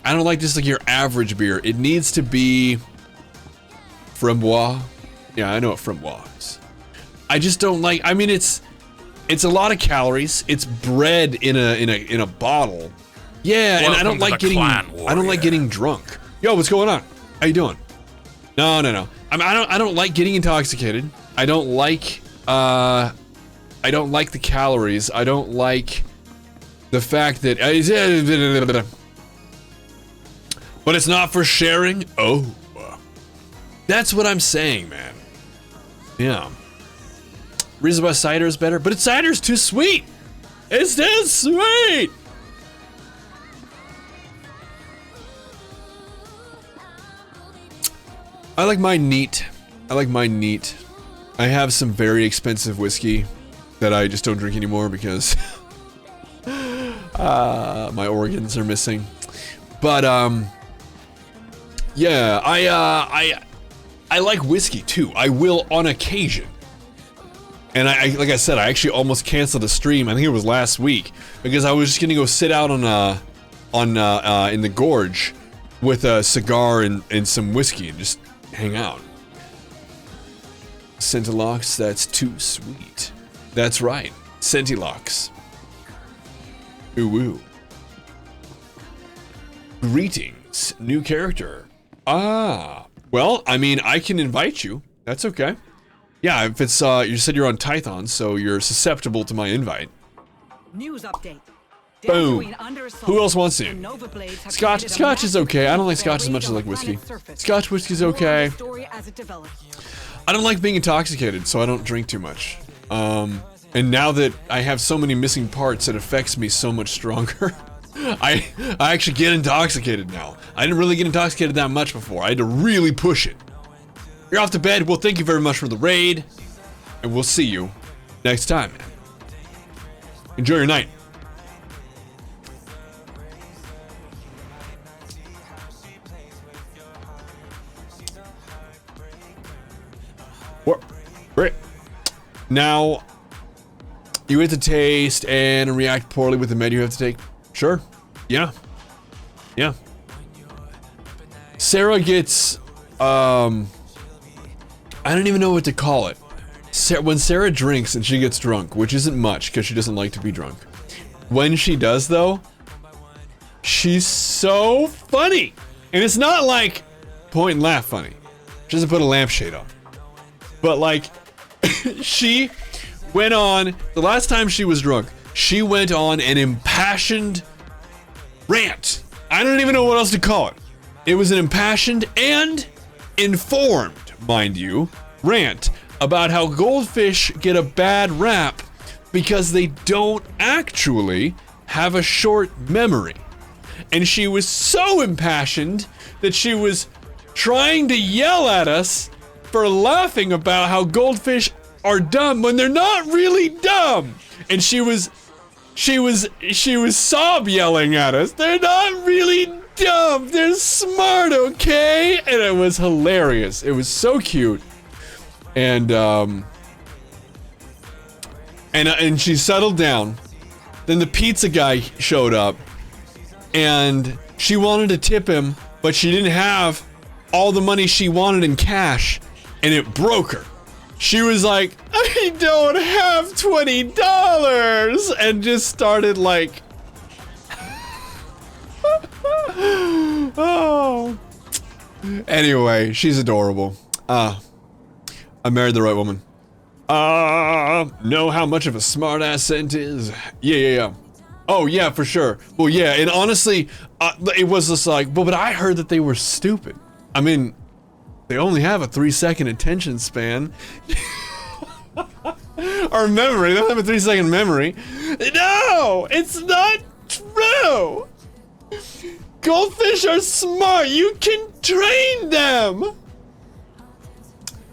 I don't like just like your average beer. It needs to be Framboise. Yeah, I know what Framboise is. I just don't like, I mean, it's a lot of calories. It's bread in a bottle. Yeah, and I don't like getting drunk. Yo, what's going on? How you doing? No. I don't like getting intoxicated. I don't like the calories. I don't like the fact that but it's not for sharing. Oh. That's what I'm saying, man. Yeah. Reason why cider is better, but cider's too sweet. It's too sweet. I like mine neat. I have some very expensive whiskey that I just don't drink anymore because my organs are missing. But yeah, I like whiskey too. I will on occasion. And I like I said, I actually almost canceled a stream. I think it was last week because I was just gonna go sit out in the gorge with a cigar and some whiskey and just hang out. Sentilox, that's too sweet. That's right, Sentilox. Ooh woo. Greetings New character. Ah. Well, I mean, I can invite you. That's okay. Yeah, if it's, you said you're on Tython, so you're susceptible to my invite. News update. Boom. Dantooine under assault. Who else wants The to? Nova Blades have Scotch. created a Scotch is massive okay. I don't like their Scotch as much as I rage like on the whiskey. planet's surface. Scotch whiskey's More on the okay. story as it develops. I don't like being intoxicated, so I don't drink too much. And now that I have so many missing parts, it affects me so much stronger. I actually get intoxicated now. I didn't really get intoxicated that much before. I had to really push it. You're off to bed. Well, thank you very much for the raid. And we'll see you next time, man. Enjoy your night. Great. Now, you get to taste and react poorly with the med you have to take. Sure. Yeah. Yeah. Sarah gets, I don't even know what to call it. When Sarah drinks and she gets drunk, which isn't much because she doesn't like to be drunk. When she does though, she's so funny. And it's not like point and laugh funny. She doesn't put a lampshade on. But like, she went on, the last time she was drunk, she went on an impassioned rant. I don't even know what else to call it. It was an impassioned and informed, mind you, rant about how goldfish get a bad rap because they don't actually have a short memory. And she was so impassioned that she was trying to yell at us for laughing about how goldfish are dumb when they're not really dumb. And she was sob yelling at us. They're not really dumb. They're smart, okay? And it was hilarious. It was so cute. And she settled down. Then the pizza guy showed up and she wanted to tip him, but she didn't have all the money she wanted in cash, and it broke her. She was like, I don't have $20, and just started like, oh. Anyway, she's adorable. I married the right woman. Know how much of a smartass Scent is? Yeah. Oh yeah, for sure. Well, yeah, and honestly, it was just like, well, but I heard that they were stupid. I mean, they only have a 3-second attention span. Or memory, they don't have a 3-second memory. No, it's not true. Goldfish are smart, you can train them.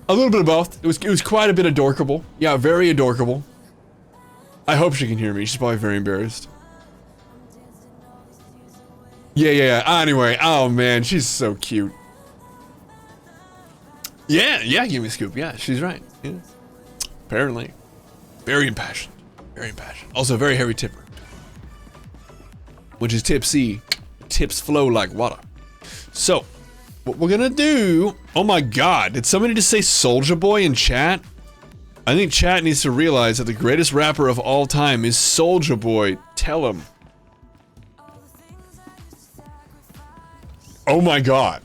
A little bit of both. It was quite a bit adorkable. Yeah, very adorkable. I hope she can hear me. She's probably very embarrassed. Yeah. Anyway, oh man, she's so cute. Yeah, give me a scoop. Yeah, she's right. Yeah. Apparently. Very impassioned. Also very heavy tipper. Which is tipsy. Tips flow like water. So, what we're gonna do... Oh my god, did somebody just say Soulja Boy in chat? I think chat needs to realize that the greatest rapper of all time is Soulja Boy. Tell him. Oh my god.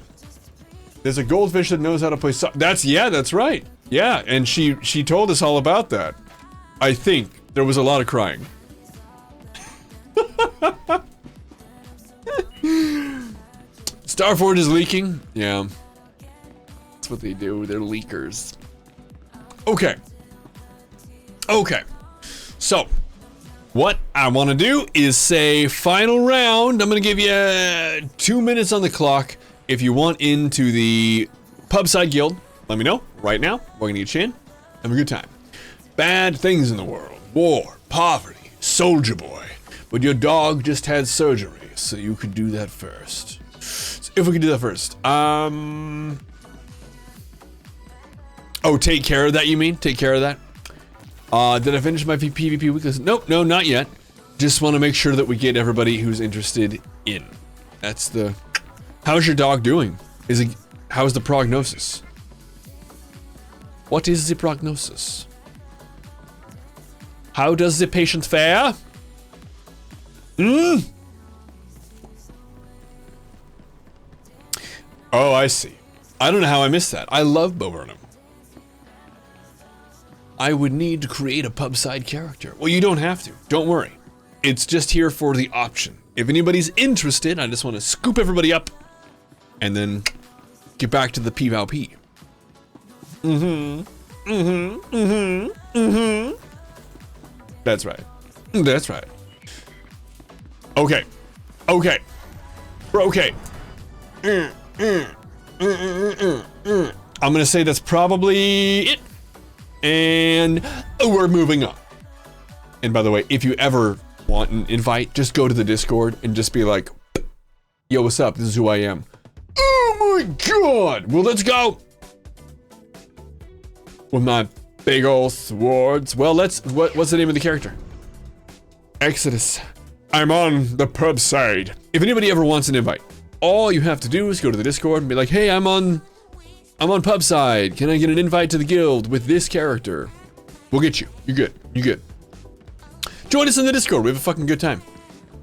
There's a goldfish that knows how to play that's right. Yeah, and she told us all about that. I think there was a lot of crying. Starforge is leaking. Yeah. That's what they do. They're leakers. Okay. So, what I want to do is say final round. I'm going to give you 2 minutes on the clock. If you want into the Pubside Guild, let me know right now. We're going to get you in. Have a good time. Bad things in the world. War, poverty, Soulja Boy. But your dog just had surgery, so you could do that first. So if we could do that first. Oh, take care of that, you mean? Take care of that? Did I finish my PvP weekly? Nope, no, not yet. Just want to make sure that we get everybody who's interested in. That's the... How's your dog doing? How's the prognosis? What is the prognosis? How does the patient fare? Oh, I see. I don't know how I missed that. I love Bo Burnham. I would need to create a pub-side character. Well, you don't have to. Don't worry. It's just here for the option. If anybody's interested, I just want to scoop everybody up and then get back to the PvP. That's right. That's right. Okay. Okay. Okay. I'm gonna say that's probably it. And we're moving on. And by the way, if you ever want an invite, just go to the Discord and just be like, yo, what's up? This is who I am. Oh my God. Well, let's go. With my big old swords. Well, what's the name of the character? Exodus. I'm on the pub side. If anybody ever wants an invite, all you have to do is go to the Discord and be like, hey, I'm on pub side. Can I get an invite to the guild with this character? We'll get you. You're good. You're good. Join us in the Discord. We have a fucking good time.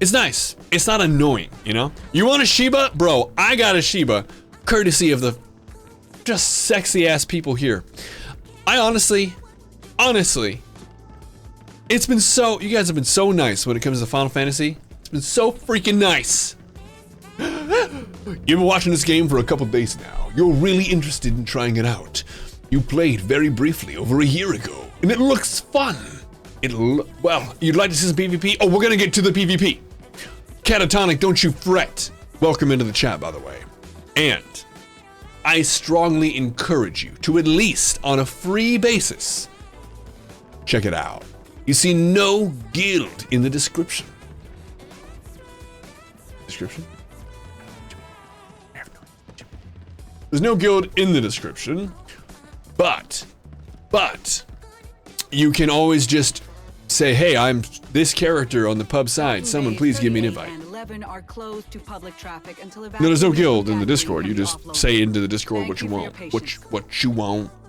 It's nice. It's not annoying, you know? You want a Shiba? Bro, I got a Shiba. Courtesy of the just sexy ass people here. I honestly, it's been so, you guys have been so nice when it comes to Final Fantasy. It's been so freaking nice. You've been watching this game for a couple days now. You're really interested in trying it out. You played very briefly over a year ago, and it looks fun. Well, you'd like to see some PvP? Oh, we're gonna get to the PvP. Catatonic, don't you fret. Welcome into the chat, by the way. And I strongly encourage you to, at least on a free basis, check it out. You see no guild in the description. Description? There's no guild in the description, but you can always just say, hey, I'm this character on the pub side. Someone please give me an invite. No, there's no guild in the Discord. You just say into the Discord what you want.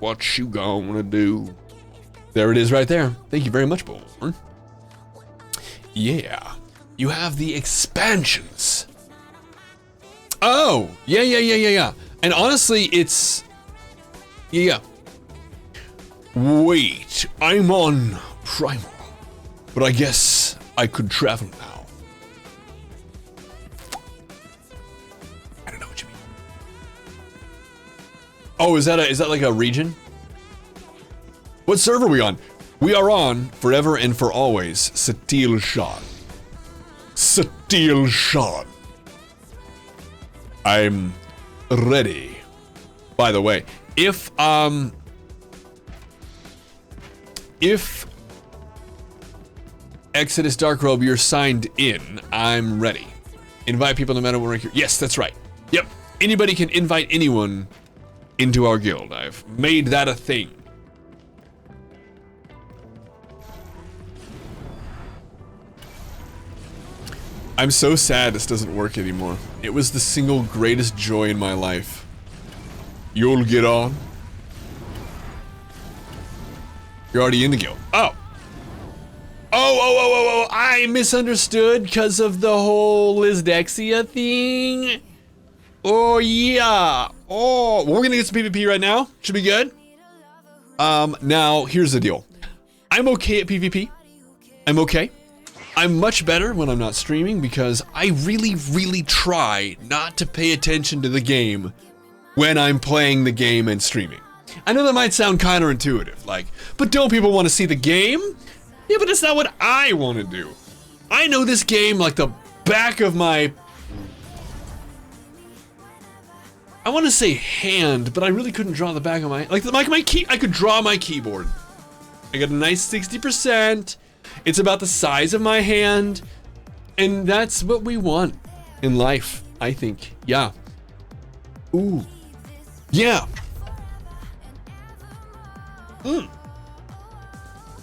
What you gonna do. There it is right there. Thank you very much, Bullhorn. Yeah. You have the expansions. Oh, yeah. And honestly, it's... Yeah. Wait, I'm on Primal. But I guess I could travel now. I don't know what you mean. Oh, is that like a region? What server are we on? We are on, forever and for always, Satil Shan. Satil Shan. I'm ready. By the way, if Exodus Darkrobe, you're signed in, I'm ready. Invite people no matter what rank you're. Yes, that's right. Yep. Anybody can invite anyone into our guild. I've made that a thing. I'm so sad this doesn't work anymore. It was the single greatest joy in my life. You'll get on. You're already in the guild. Oh. Oh, I misunderstood because of the whole Lizdexia thing. Oh, yeah. Oh, well, we're gonna get some PvP right now. Should be good. Now, here's the deal. I'm okay at PvP. I'm okay. I'm much better when I'm not streaming because I really try not to pay attention to the game when I'm playing the game and streaming. I know that might sound counterintuitive, like, but don't people want to see the game? Yeah, but that's not what I want to do. I know this game like the back of my... I want to say hand, but I really couldn't draw the back of my... Like my key... I could draw my keyboard. I got a nice 60%. It's about the size of my hand. And that's what we want in life, I think. Yeah. Ooh. Yeah.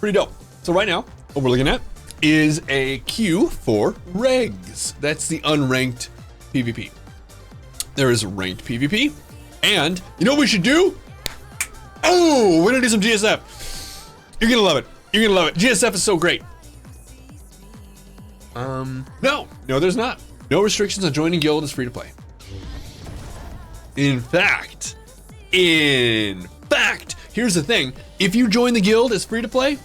Pretty dope. So right now, what we're looking at is a queue for regs. That's the unranked PvP. There is ranked PvP. And you know what we should do? Oh, we're gonna do some GSF. You're gonna love it. You're gonna love it. GSF is so great. No, there's not. No restrictions on joining guild. Is free to play. In fact, here's the thing. If you join the guild as free to play,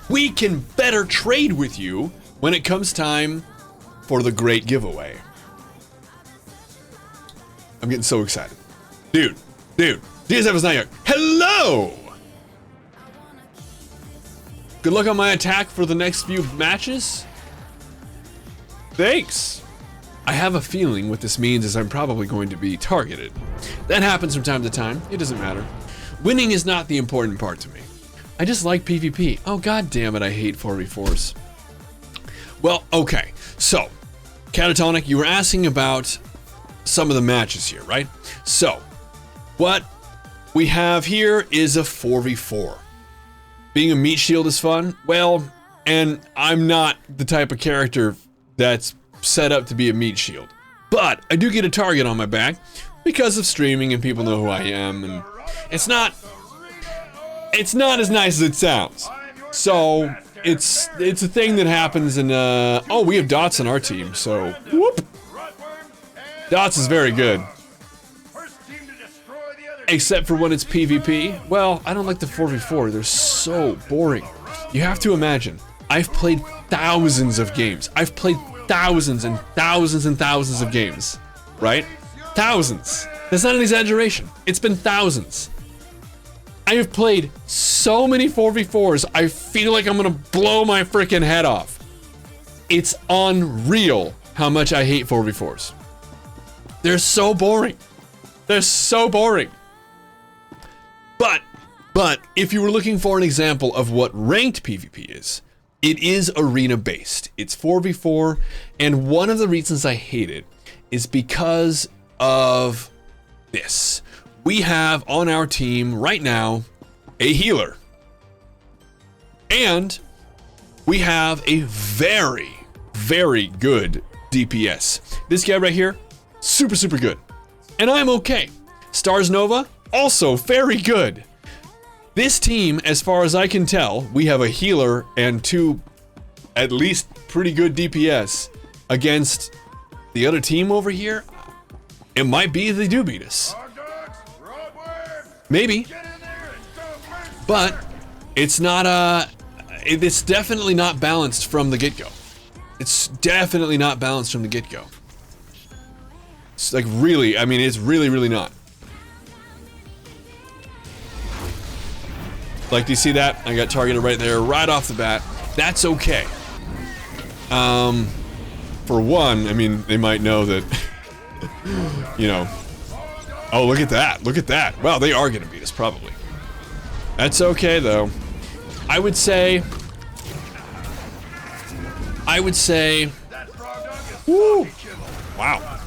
we can better trade with you when it comes time for the great giveaway. I'm getting so excited. Dude, DSF not here. Hello! Good luck on my attack for the next few matches. Thanks. I have a feeling what this means is I'm probably going to be targeted. That happens from time to time. It doesn't matter. Winning is not the important part to me. I just like PvP. Oh, god damn it, I hate 4v4s. Well, okay. So, Catatonic, you were asking about some of the matches here, right? So, what we have here is a 4v4. Being a meat shield is fun. Well, and I'm not the type of character that's set up to be a meat shield. But I do get a target on my back because of streaming and people know who I am, and it's not as nice as it sounds. So it's a thing that happens, and oh, we have Dots on our team, so whoop. Dots is very good. Except for when it's PvP. Well, I don't like the 4v4. They're so boring. You have to imagine, I've played thousands of games. I've played thousands and thousands and thousands of games, right? Thousands. That's not an exaggeration. It's been thousands. I have played so many 4v4s, I feel like I'm gonna blow my freaking head off. It's unreal how much I hate 4v4s. They're so boring. They're so boring. But if you were looking for an example of what ranked PvP is, it is arena based. It's 4v4, and one of the reasons I hate it is because of this. We have on our team right now a healer. And we have a very, very good DPS. This guy right here, super, super good. And I'm okay. Stars Nova, also very good. This team, as far as I can tell, we have a healer and two at least pretty good DPS against the other team over here. It might be they do beat us. Maybe. But it's not it's definitely not balanced from the get-go. It's definitely not balanced from the get-go. It's like really, I mean, it's really, really not. Like, do you see that? I got targeted right there, right off the bat. That's okay. For one, I mean, they might know that, you know, oh, look at that, look at that. Well, they are gonna beat us, probably. That's okay, though. I would say, woo, wow.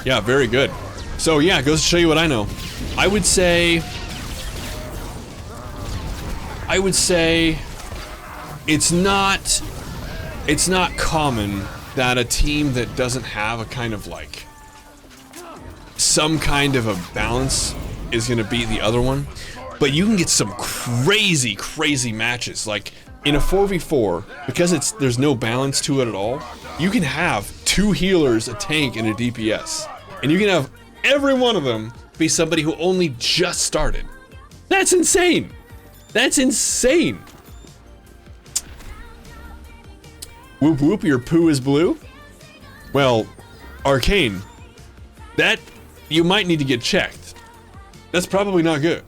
Yeah, very good. So yeah, it goes to show you what I know. I would say it's not common that a team that doesn't have a kind of like some kind of a balance is gonna beat the other one. But you can get some crazy, crazy matches. Like in a 4v4, because there's no balance to it at all, you can have two healers, a tank, and a DPS. And you can have every one of them be somebody who only just started. That's insane. That's insane. Whoop whoop, your poo is blue? Well, Arcane, that you might need to get checked. That's probably not good.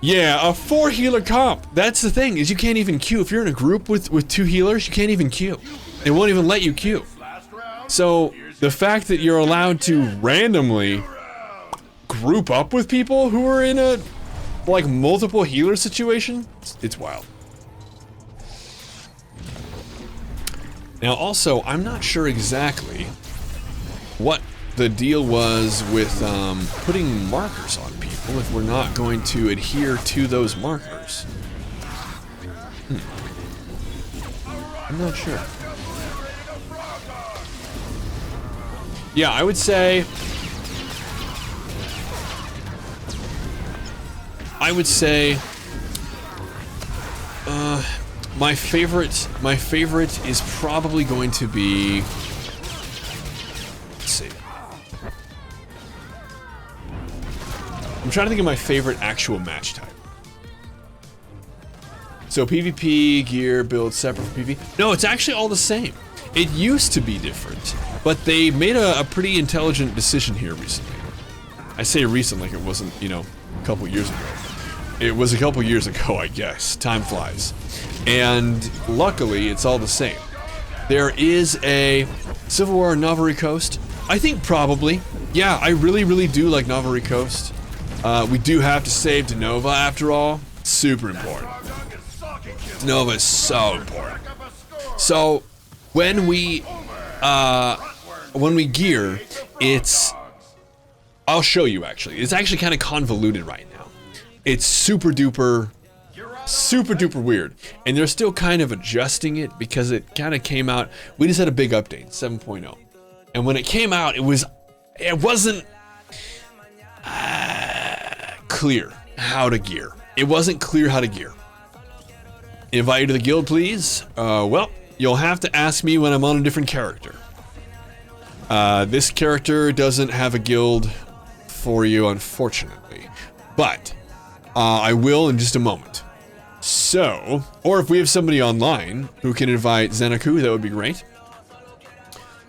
Yeah, a 4 healer comp. That's the thing, is you can't even queue. If you're in a group with 2 healers, you can't even queue. They won't even let you queue. So, the fact that you're allowed to randomly group up with people who are in a, like, multiple healer situation, it's wild. Now, also, I'm not sure exactly what the deal was with putting markers on people if we're not going to adhere to those markers. I'm not sure. Yeah, I would say my favorite is probably going to be, let's see. I'm trying to think of my favorite actual match type. So PvP gear build separate from PvP. No, it's actually all the same. It used to be different, but they made a pretty intelligent decision here recently. I say recent like it wasn't, you know, a couple years ago. It was a couple years ago, I guess. Time flies. And luckily, it's all the same. There is a Civil War on Navarre Coast. I think probably. Yeah, I really, really do like Navarre Coast. We do have to save Denova after all. Super important. Denova is so important. So when we gear, it's, I'll show you actually. It's actually kind of convoluted right now. It's super duper weird. And they're still kind of adjusting it because it kind of came out, we just had a big update, 7.0. And when it came out, it wasn't clear how to gear. It wasn't clear how to gear. Invite you to the guild, please? Well, you'll have to ask me when I'm on a different character. This character doesn't have a guild for you, unfortunately. But I will in just a moment. So, or if we have somebody online who can invite Xenaku, that would be great.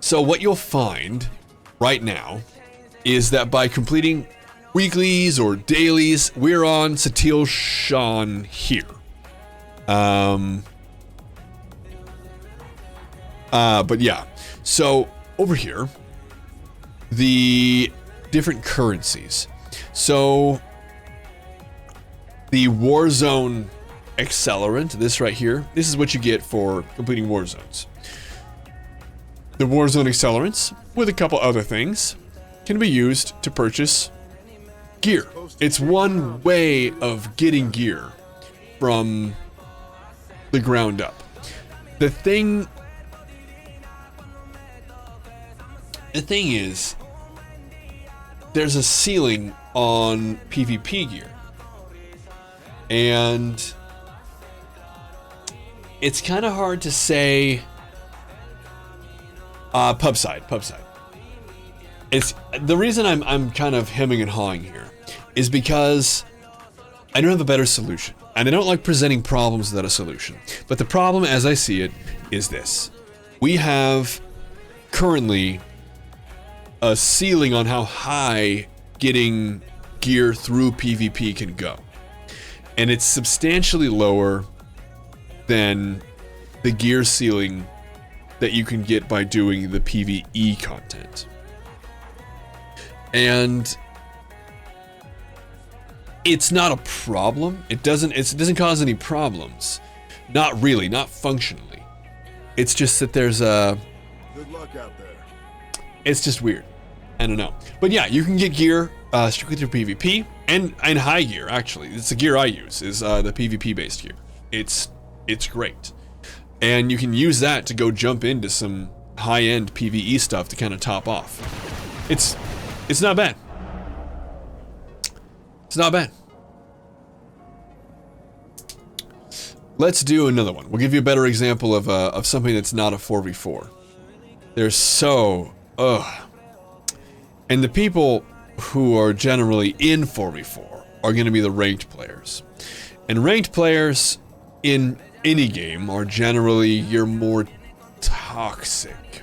So what you'll find right now is that by completing weeklies or dailies, we're on Satil Shan here. But yeah, so over here, the different currencies. So the Warzone Accelerant, this right here, this is what you get for completing war zones. The Warzone Accelerants, with a couple other things, can be used to purchase gear. It's one way of getting gear from the ground up. The thing is, there's a ceiling on PvP gear. And it's kind of hard to say. Pub side. It's the reason I'm kind of hemming and hawing here is because I don't have a better solution, and I don't like presenting problems without a solution. But the problem, as I see it, is this: we have currently a ceiling on how high getting gear through PvP can go, and it's substantially lower than the gear ceiling that you can get by doing the PvE content. And it's not a problem. It doesn't cause any problems. Not really, not functionally. It's just that there's a... Good luck out there. It's just weird. I don't know. But yeah, you can get gear strictly through PvP and high gear, actually. It's the gear I use, is the PvP based gear. It's great. And you can use that to go jump into some high-end PvE stuff to kind of top off. It's not bad. It's not bad. Let's do another one. We'll give you a better example of something that's not a 4v4. There's so... And the people who are generally in 4v4 are going to be the ranked players. And ranked players in any game are generally your more toxic.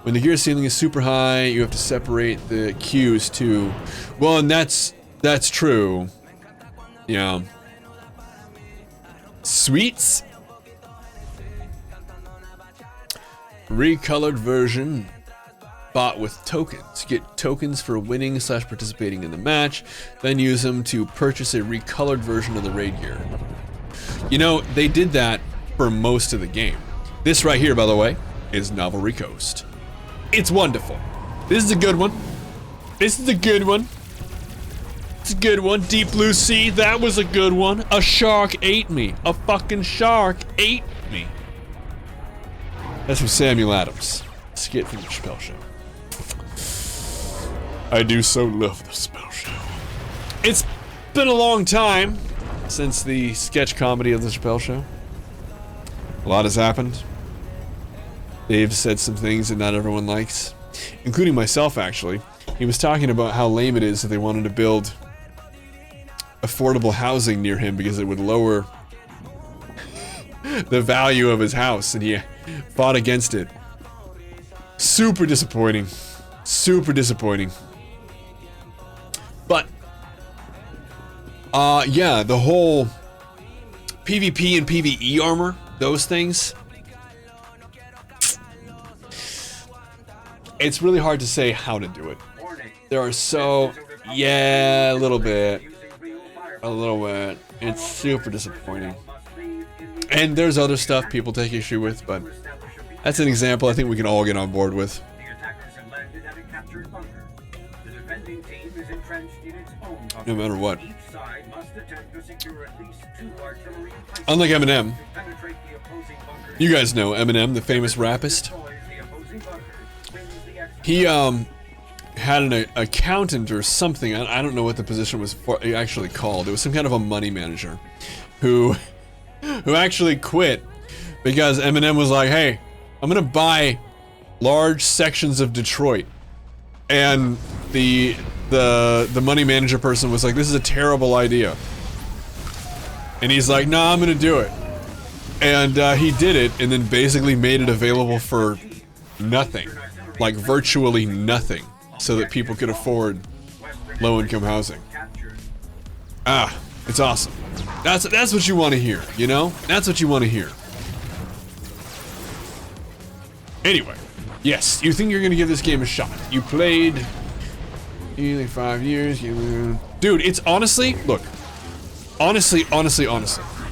When the gear ceiling is super high, you have to separate the queues too. Well, and that's true. Yeah. Sweets. Recolored version bought with tokens. Get tokens for winning / participating in the match, then use them to purchase a recolored version of the raid gear. You know, they did that for most of the game. This right here, by the way, is Navarre Coast. It's wonderful. This is a good one. This is a good one. It's a good one. Deep Blue Sea, that was a good one. A shark ate me. A fucking shark ate me. That's from Samuel Adams. Skit from the Chappelle Show. I do so love the Chappelle Show. It's been a long time since the sketch comedy of the Chappelle Show. A lot has happened. They've said some things that not everyone likes, including myself, actually. He was talking about how lame it is that they wanted to build affordable housing near him because it would lower the value of his house, and he fought against it. Super disappointing. Super disappointing. But, yeah, the whole PvP and PvE armor, those things, it's really hard to say how to do it. There are so, yeah, a little bit. It's super disappointing. And there's other stuff people take issue with, but that's an example I think we can all get on board with. No matter what. Unlike Eminem, you guys know Eminem, the famous rapist. He had an accountant or something. I don't know what the position was actually called. It was some kind of a money manager who actually quit because Eminem was like, "Hey, I'm gonna buy large sections of Detroit," and the money manager person was like, "This is a terrible idea," and he's like, "Nah, I'm gonna do it," and he did it, and then basically made it available for nothing, like virtually nothing, so that people could afford low-income housing. Ah, it's awesome. That's what you want to hear, you know? That's what you want to hear. Anyway, yes, you think you're gonna give this game a shot. You played nearly 5 years. Dude, it's honestly, look, honestly,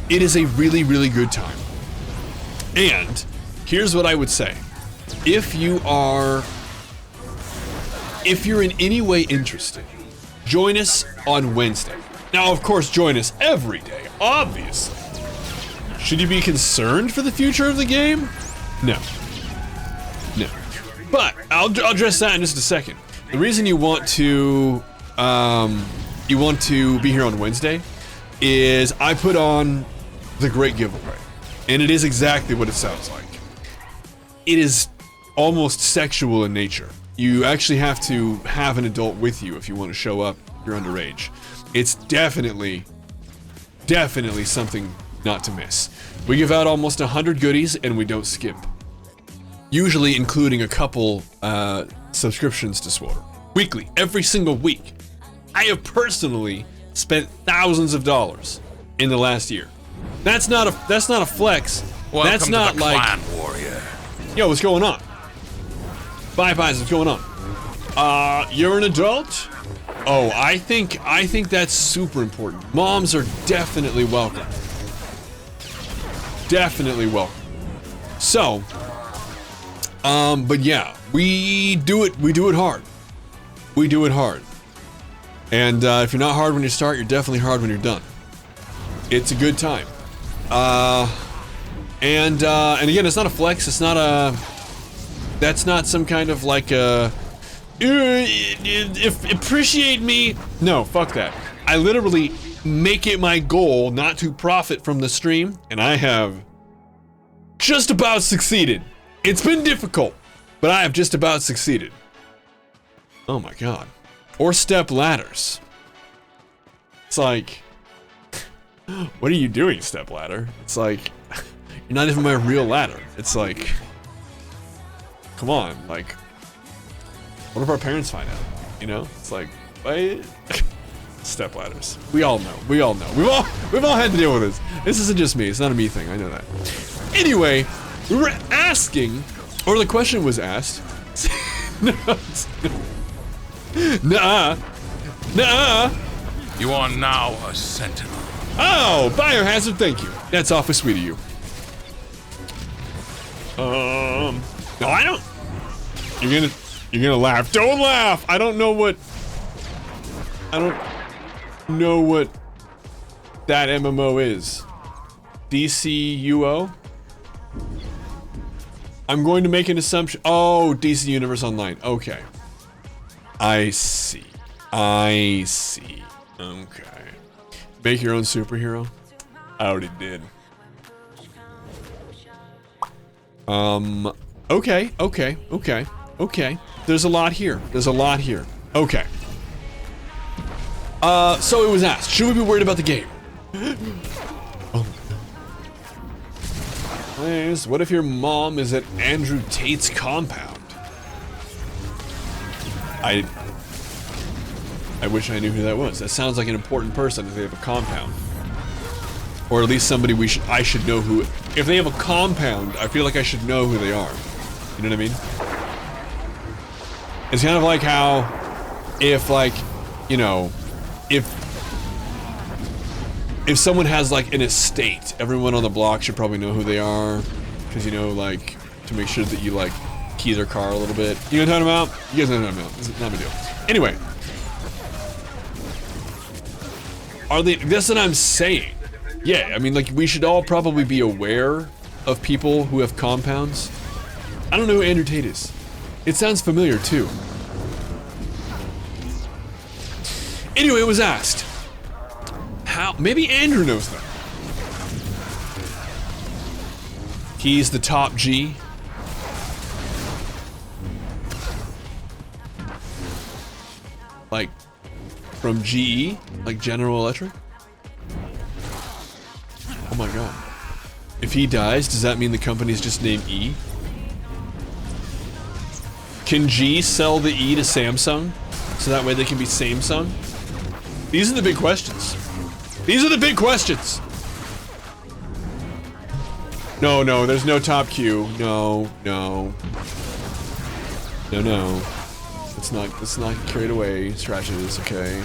it is a really, really good time. And here's what I would say. If you're in any way interested, join us on Wednesday. Now, of course, join us every day, obviously. Should you be concerned for the future of the game? No. No. But I'll address that in just a second. The reason you want to be here on Wednesday is I put on the Great Giveaway, and it is exactly what it sounds like. It is almost sexual in nature. You actually have to have an adult with you if you want to show up. You're underage. It's definitely something not to miss. We give out almost 100 goodies, and we don't skimp. Usually including a couple subscriptions to SWTOR. Weekly, every single week. I have personally spent thousands of dollars in the last year. That's not a flex. Welcome That's not to the like, Clan Warrior. yo, what's going on? Bye, what's going on? You're an adult? Oh, I think that's super important. Moms are definitely welcome. Definitely welcome. So, but yeah, we do it hard. We do it hard. And if you're not hard when you start, you're definitely hard when you're done. It's a good time. And again, it's not a flex. It's not that's not some kind of like if appreciate me. No, fuck that. I literally make it my goal not to profit from the stream, and I have just about succeeded. It's been difficult, but I have just about succeeded. Oh my god. Or step ladders. It's like, what are you doing, step ladder? It's like, you're not even my real ladder. It's like, come on, like, what if our parents find out? You know? It's like, wait. Step ladders. We all know. We've all had to deal with this. This isn't just me. It's not a me thing. I know that. Anyway, we were asking, or the question was asked. Nuh-uh. You are now a sentinel. Oh, Biohazard, thank you. That's awfully sweet of you. No, I don't. You're gonna laugh. Don't laugh. I don't know what that MMO is. DCUO? I'm going to make an assumption. Oh, DC Universe Online. Okay. I see. Okay. Make your own superhero? I already did. Okay. There's a lot here. Okay. So it was asked, should we be worried about the game? Oh. Please, what if your mom is at Andrew Tate's compound? I wish I knew who that was. That sounds like an important person if they have a compound. Or at least somebody I should know who. If they have a compound, I feel like I should know who they are. You know what I mean? It's kind of like how, if like, you know, if someone has like an estate, everyone on the block should probably know who they are, because you know, like, to make sure that you like key their car a little bit. You know what I'm talking about? You guys know what I'm talking about. It's not a big deal. Anyway, that's what I'm saying. Yeah, I mean, like, we should all probably be aware of people who have compounds. I don't know who Andrew Tate is. It sounds familiar, too. Anyway, it was asked. How? Maybe Andrew knows that. He's the top G. Like, from GE? Like General Electric? Oh my god. If he dies, does that mean the company's just named E? Can G sell the E to Samsung? So that way they can be Samsung? These are the big questions. These are the big questions! No, no, there's no top Q. No, no. No, no. Let's not get carried away. Scratches, okay.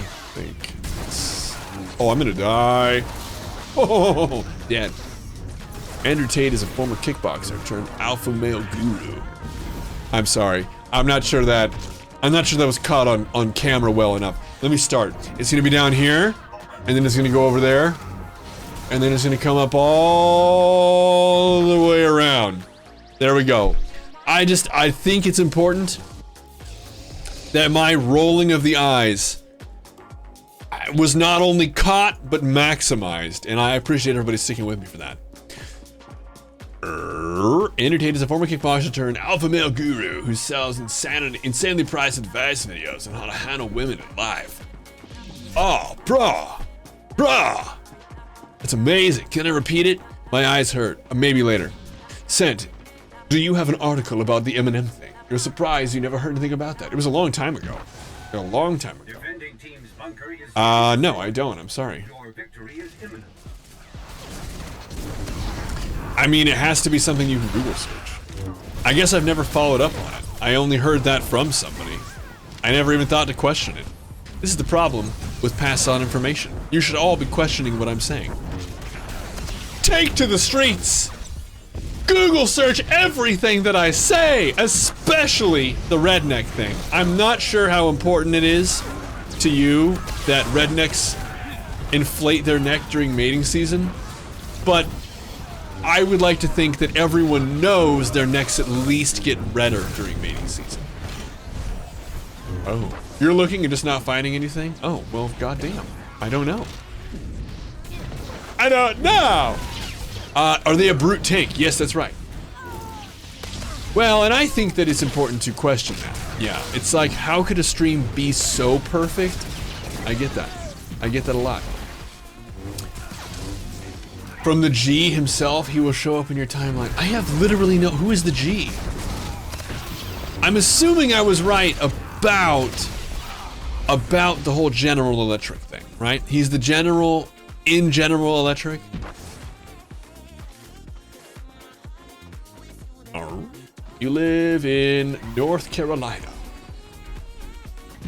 Oh, I'm gonna die. Oh, dead. Andrew Tate is a former kickboxer turned alpha male guru. I'm sorry. I'm not sure that was caught on camera well enough. Let me start. It's gonna be down here, and then it's gonna go over there, and then it's gonna come up all the way around. There we go. I think it's important that my rolling of the eyes was not only caught, but maximized, and I appreciate everybody sticking with me for that. Andrew Tate is a former kickboxer turned alpha male guru who sells insanely priced advice videos on how to handle women in life. Oh, bruh. That's amazing. Can I repeat it? My eyes hurt. Maybe later. Sent, do you have an article about the Eminem thing? You're surprised you never heard anything about that. It was a long time ago. A long time ago. No, I don't. I'm sorry. I mean, it has to be something you can Google search. I guess I've never followed up on it. I only heard that from somebody. I never even thought to question it. This is the problem with passed on information. You should all be questioning what I'm saying. Take to the streets! Google search everything that I say, especially the redneck thing. I'm not sure how important it is to you that rednecks inflate their neck during mating season, but I would like to think that everyone knows their necks at least get redder during mating season. Oh, you're looking and just not finding anything? Oh, well, goddamn. I don't know. I don't know! Are they a brute tank? Yes, that's right. Well, and I think that it's important to question that. Yeah, it's like, how could a stream be so perfect? I get that. I get that a lot. From the G himself, he will show up in your timeline. I have literally no... Who is the G? I'm assuming I was right about the whole General Electric thing, right? He's the general in General Electric. You live in North Carolina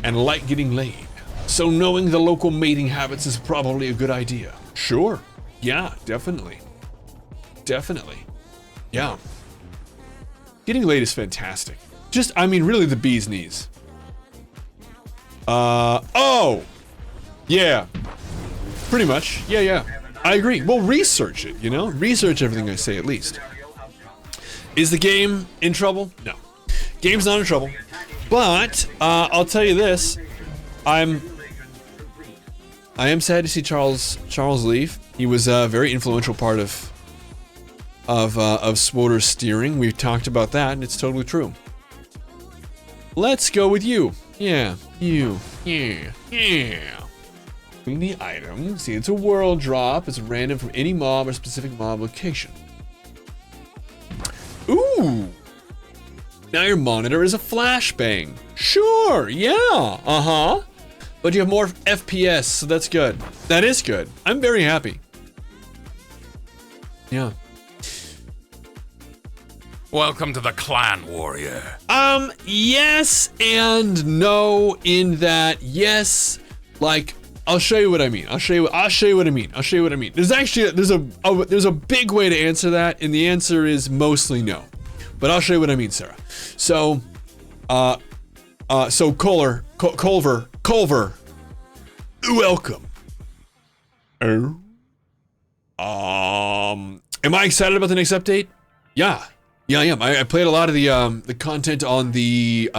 and like getting laid, so knowing the local mating habits is probably a good idea. Sure. Yeah, definitely. Definitely. Yeah. Getting laid is fantastic. Just, I mean, really the bee's knees. Oh! Yeah. Pretty much. Yeah. I agree. Well, research it, you know? Research everything I say, at least. Is the game in trouble? No. Game's not in trouble. But, I'll tell you this. I am sad to see Charles leave. He was a very influential part of Swoter's steering. We've talked about that, and it's totally true. Let's go with you. Yeah, you. Yeah. the item. See, it's a world drop. It's random from any mob or specific mob location. Ooh. Now your monitor is a flashbang. Sure, yeah, uh-huh. But you have more FPS, so that's good. That is good. I'm very happy. Yeah. Welcome to the clan, warrior. Yes and no in that, yes, like, I'll show you what I mean. I'll show you what I mean. There's actually, there's a big way to answer that, and the answer is mostly no. But I'll show you what I mean, Sarah. So, Culver, welcome. Am I excited about the next update? Yeah, I am. I played a lot of the content on the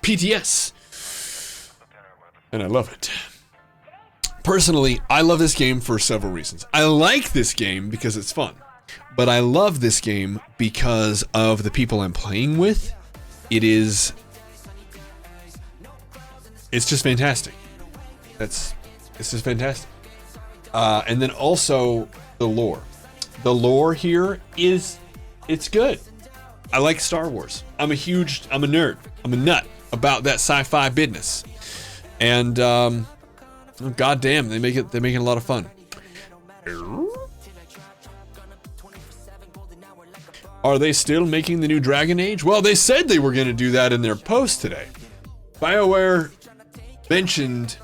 PTS, and I love it. Personally, I love this game for several reasons. I like this game because it's fun, but I love this game because of the people I'm playing with. It's just fantastic. It's just fantastic. And then also the lore. The lore here it's good. I like Star Wars. I'm a nerd. I'm a nut about that sci-fi business. And goddamn, they're making a lot of fun. Are they still making the new Dragon Age? Well, they said they were going to do that in their post today. BioWare mentioned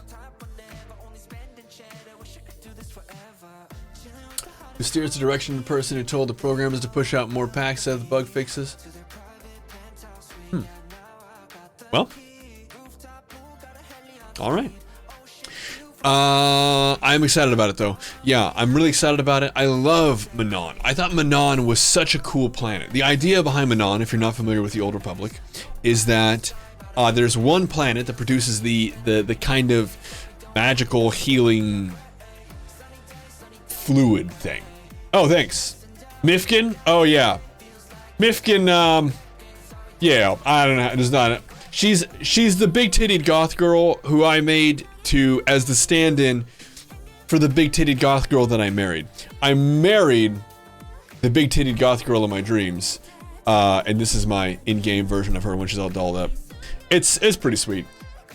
who steers the direction of the person who told the programmers to push out more packs of the bug fixes. Well, all right. I'm excited about it though. Yeah, I'm really excited about it. I love Manon. I thought Manon was such a cool planet. The idea behind Manon, if you're not familiar with the Old Republic, is that there's one planet that produces the kind of magical healing fluid thing. Oh, thanks. Mifkin? Oh yeah. Mifkin, yeah, I don't know. There's not. She's the big-titted goth girl who I made as the stand-in for the big-titted goth girl that I married. I married the big-titted goth girl of my dreams, and this is my in-game version of her when she's all dolled up. It's pretty sweet.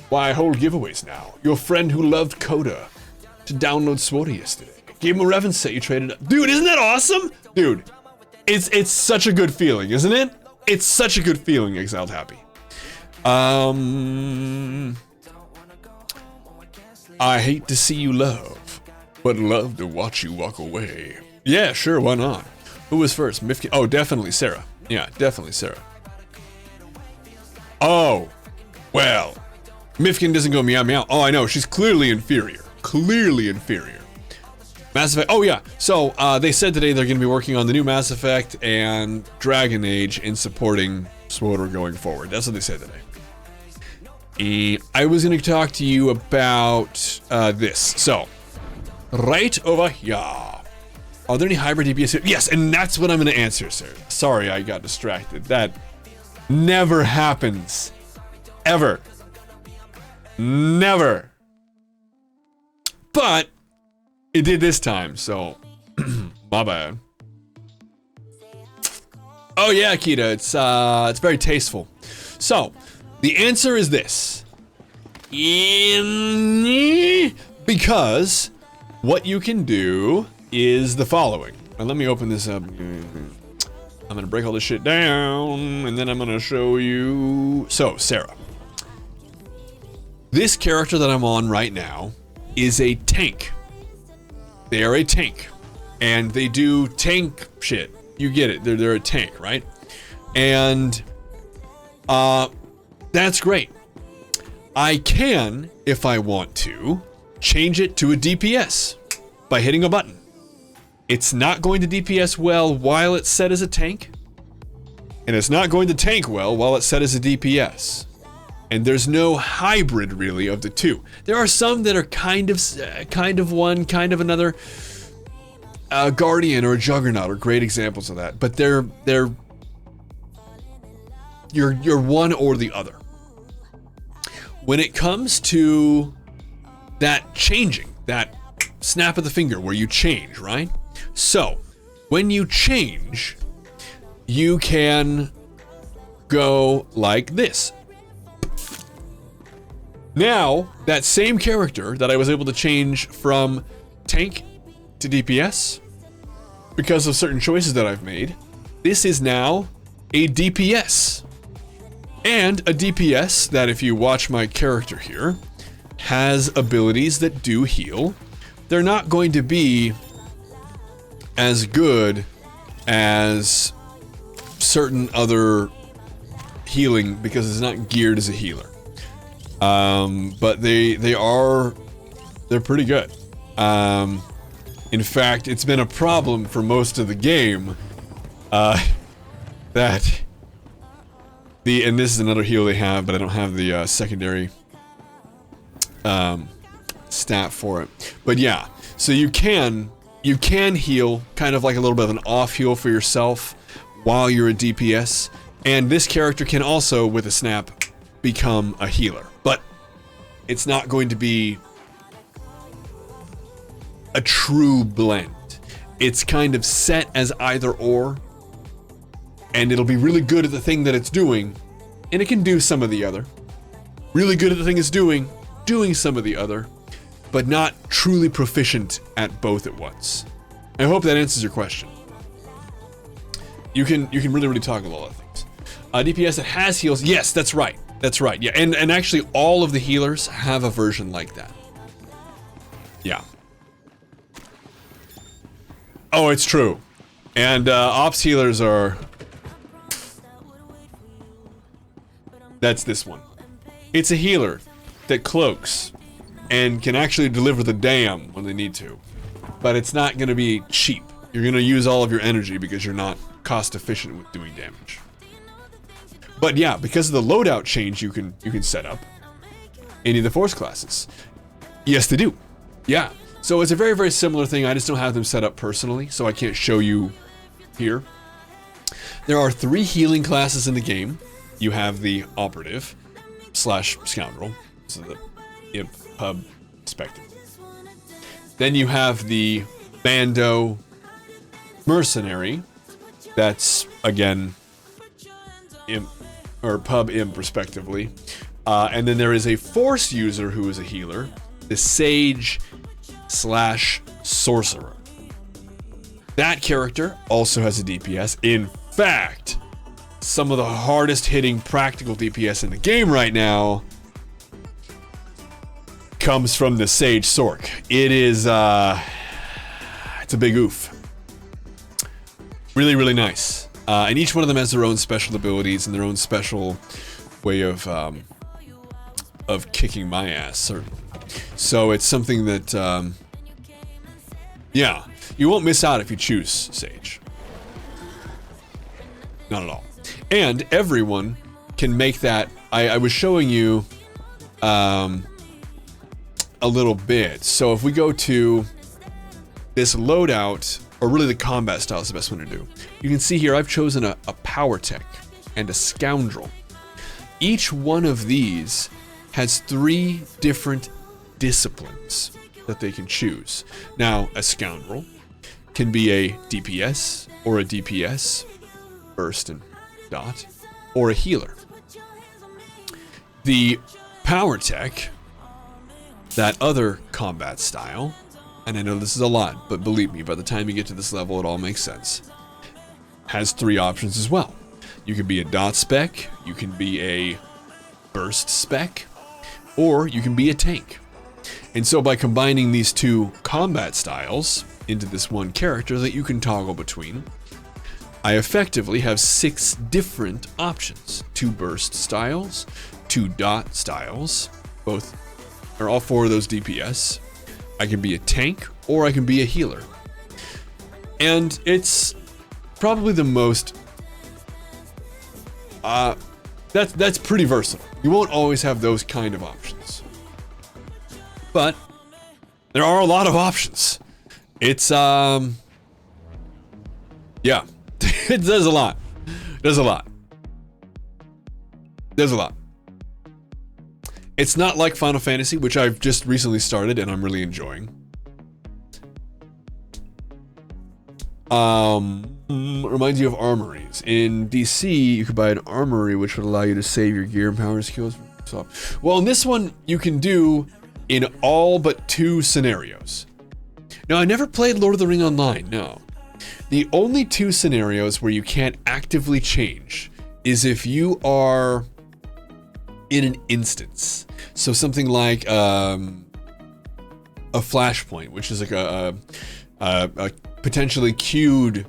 Why hold giveaways now? Your friend who loved Coda to download SWOTA yesterday. Gave him a Revan set you traded up. Dude, isn't that awesome? Dude, it's such a good feeling, isn't it? It's such a good feeling, Exiled Happy. I hate to see you love, but love to watch you walk away. Yeah, sure, why not? Who was first? Mifkin? Oh, definitely Sarah. Yeah, definitely Sarah. Oh, well, Mifkin doesn't go meow meow. Oh, I know, she's clearly inferior. Clearly inferior. Mass Effect, oh yeah, so they said today they're going to be working on the new Mass Effect and Dragon Age in supporting SWOTA going forward. That's what they said today. I was going to talk to you about this. So, right over here. Are there any hybrid DPS here? Yes, and that's what I'm going to answer, sir. Sorry, I got distracted. That never happens. Ever. Never. But it did this time, so my bad. Oh yeah, Akita, it's very tasteful. So, the answer is this. Because what you can do is the following. And let me open this up. I'm gonna break all this shit down, and then I'm gonna show you. So, Sarah. This character that I'm on right now is a tank. They are a tank. And they do tank shit. You get it. They're a tank, right? And that's great. I can, if I want to, change it to a DPS by hitting a button. It's not going to DPS well while it's set as a tank, and it's not going to tank well while it's set as a DPS. And there's no hybrid really of the two. There are some that are kind of one, kind of another. Guardian or Juggernaut are great examples of that, but you're one or the other. When it comes to that changing, that snap of the finger where you change, right? So, when you change, you can go like this. Now, that same character that I was able to change from tank to DPS, because of certain choices that I've made, this is now a DPS. And a DPS that, if you watch my character here, has abilities that do heal. They're not going to be as good as certain other healing because it's not geared as a healer. But they're pretty good. In fact, it's been a problem for most of the game, that and this is another heal they have, but I don't have the secondary stat for it. But yeah, so you can heal kind of like a little bit of an off heal for yourself while you're a DPS, and this character can also, with a snap, become a healer. But it's not going to be a true blend. It's kind of set as either or, and it'll be really good at the thing that it's doing, and it can do some of the other. Really good at the thing it's doing some of the other, but not truly proficient at both at once. I hope that answers your question. You can really toggle all of things. DPS that has heals, yes, that's right. That's right, yeah, and actually all of the healers have a version like that. Yeah. Oh, it's true. And ops healers are... That's this one. It's a healer that cloaks and can actually deliver the damn when they need to. But it's not going to be cheap. You're going to use all of your energy because you're not cost efficient with doing damage. But yeah, because of the loadout change you can set up any of the force classes. Yes, they do. Yeah. So it's a very, very similar thing. I just don't have them set up personally, so I can't show you here. There are 3 healing classes in the game. You have the operative / scoundrel, so the imp, pub, spectre. Then you have the bando mercenary. That's again imp or pub imp respectively. And then there is a force user who is a healer, the sage / sorcerer. That character also has a DPS. In fact, some of the hardest hitting practical DPS in the game right now comes from the Sage Sorc. It is, it's a big oof. Really, really nice. And each one of them has their own special abilities and their own special way of kicking my ass, certainly. So it's something that, yeah, you won't miss out if you choose Sage. Not at all. And everyone can make that. I was showing you a little bit. So if we go to this loadout, or really the combat style is the best one to do. You can see here I've chosen a power tech and a scoundrel. Each one of these has 3 different disciplines that they can choose. Now, a scoundrel can be a DPS or a DPS, burst and dot, or a healer. The power tech, that other combat style, and I know this is a lot, but believe me, by the time you get to this level, it all makes sense, has 3 options as well. You can be a dot spec, you can be a burst spec, or you can be a tank. And so by combining these 2 combat styles into this one character that you can toggle between, I effectively have 6 different options. 2 burst styles, 2 dot styles, both, or all 4 of those DPS. I can be a tank, or I can be a healer. And it's probably the most, that's pretty versatile. You won't always have those kind of options. But there are a lot of options. It's, yeah. It does a lot. There's a lot. It's not like Final Fantasy, which I've just recently started and I'm really enjoying. Reminds you of armories. In DC, you could buy an armory, which would allow you to save your gear and power skills. Well, in this one, you can do in all but 2 scenarios. Now, I never played Lord of the Ring Online, no. The only 2 scenarios where you can't actively change is if you are in an instance. So something like a flashpoint, which is like a potentially queued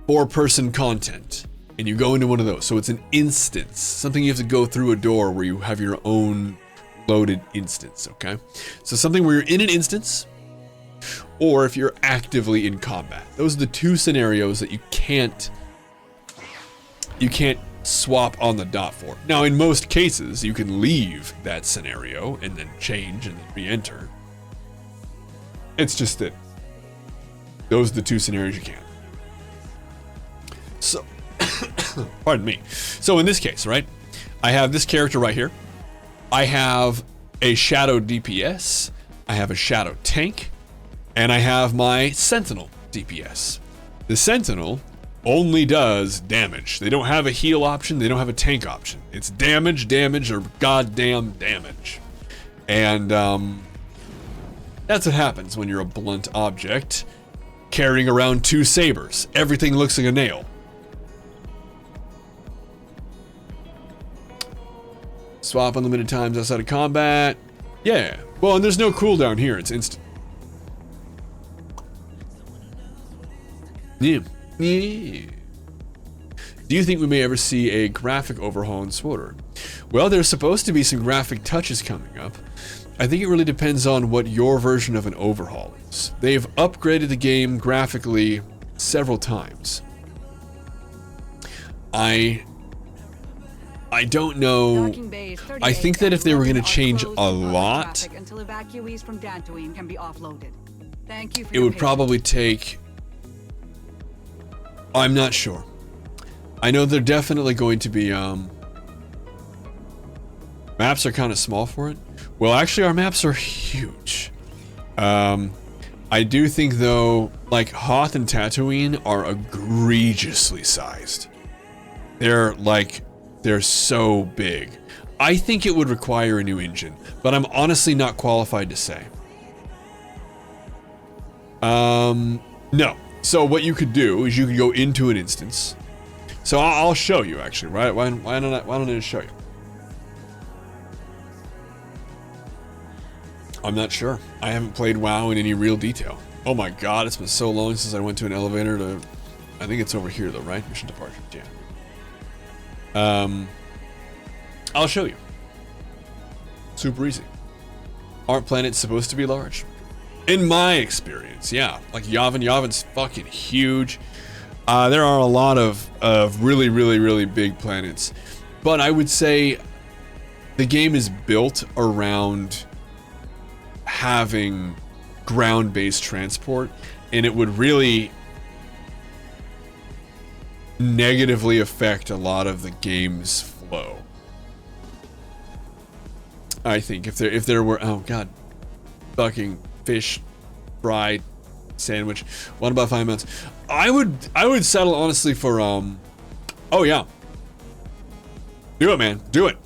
4-person content, and you go into one of those. So it's an instance, something you have to go through a door where you have your own loaded instance, okay? So something where you're in an instance, or if you're actively in combat. Those are the 2 scenarios that you can't swap on the dot for. Now, in most cases, you can leave that scenario and then change and then re-enter. It's just that those are the 2 scenarios you can. So, pardon me. So in this case, right, I have this character right here. I have a Shadow DPS. I have a Shadow Tank. And I have my Sentinel DPS. The Sentinel only does damage. They don't have a heal option. They don't have a tank option. It's damage, or goddamn damage. And that's what happens when you're a blunt object carrying around 2 sabers. Everything looks like a nail. Swap unlimited times outside of combat. Yeah. Well, and there's no cooldown here. It's instant. Yeah. Yeah. Do you think we may ever see a graphic overhaul in SWTOR? Well, there's supposed to be some graphic touches coming up. I think it really depends on what your version of an overhaul is. They've upgraded the game graphically several times. I don't know. I think that if they were going to change a lot, until evacuees from Dantooine can be offloaded. Thank you for it would probably take. I'm not sure. I know they're definitely going to be. Maps are kind of small for it. Well, actually, our maps are huge. I do think, though, like Hoth and Tatooine are egregiously sized. They're so big. I think it would require a new engine, but I'm honestly not qualified to say. No. So what you could do is you could go into an instance. So I'll show you actually, right? Why don't I just show you? I'm not sure. I haven't played WoW in any real detail. Oh my god, it's been so long since I went to an elevator to... I think it's over here though, right? Mission departure, yeah. I'll show you. Super easy. Aren't planets supposed to be large? In my experience, yeah. Like Yavin's fucking huge. There are a lot of really, really, really big planets. But I would say the game is built around having ground-based transport, and it would really negatively affect a lot of the game's flow. I think if there were, oh god, fucking fish fried sandwich, 1 about 5 months. I would settle honestly for oh yeah, do it, man, do it.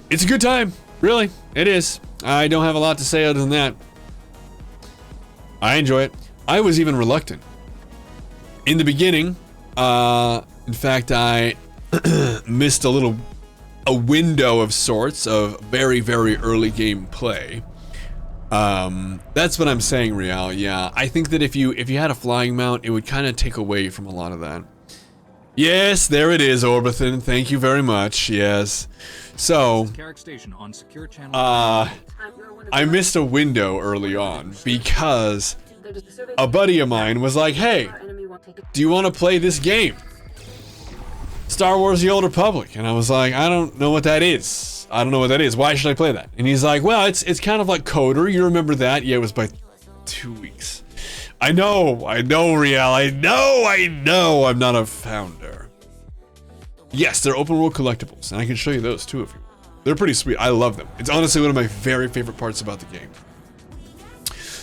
It's a good time, really, it is. I don't have a lot to say other than that. I enjoy it. I was even reluctant in the beginning. In fact, I missed a window of sorts of very, very early game play. That's what I'm saying, Real. Yeah, I think that if you had a flying mount, it would kind of take away from a lot of that. Yes, there it is, Orbithan. Thank you very much. Yes. So, I missed a window early on because a buddy of mine was like, hey, do you want to play this game? Star Wars The Old Republic. And I was like, I don't know what that is. Why should I play that? And he's like, well, it's kind of like Coder. You remember that? Yeah, it was by 2 weeks. I know, Real. I know. I'm not a founder. Yes, they're open world collectibles, and I can show you those too if you want. They're pretty sweet. I love them. It's honestly one of my very favorite parts about the game.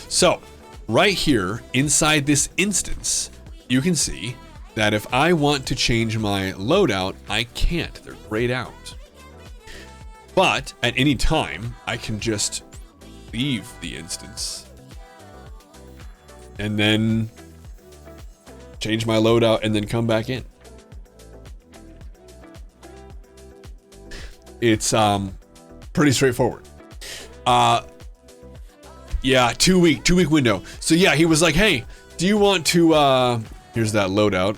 So, right here, inside this instance, you can see that if I want to change my loadout, I can't. They're grayed out. But at any time, I can just leave the instance and then change my loadout and then come back in. It's pretty straightforward. Yeah, two week window. So yeah, he was like, hey, do you want to here's that loadout.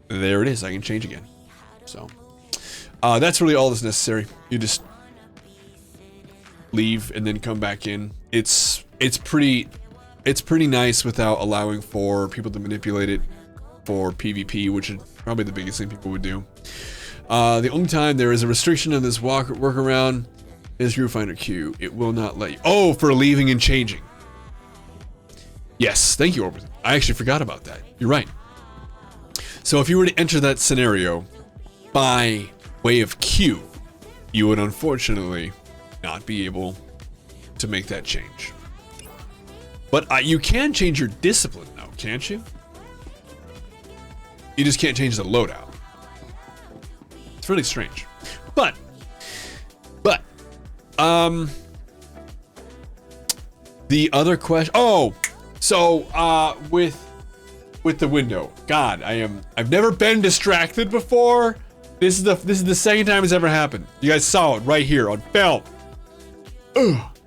There it is. I can change again. So that's really all that's necessary. You just leave and then come back in. It's pretty nice without allowing for people to manipulate it for PvP, which is probably the biggest thing people would do. The only time there is a restriction on this workaround is viewfinder queue. It will not let you. Oh, for leaving and changing. Yes, thank you, Orbiton. I actually forgot about that. You're right. So if you were to enter that scenario by way of queue, you would unfortunately not be able to make that change. But you can change your discipline though, can't you? You just can't change the loadout. It's really strange. But the other question, so with the window, God, I've never been distracted before. This is the second time it's ever happened. You guys saw it right here on film. Ugh.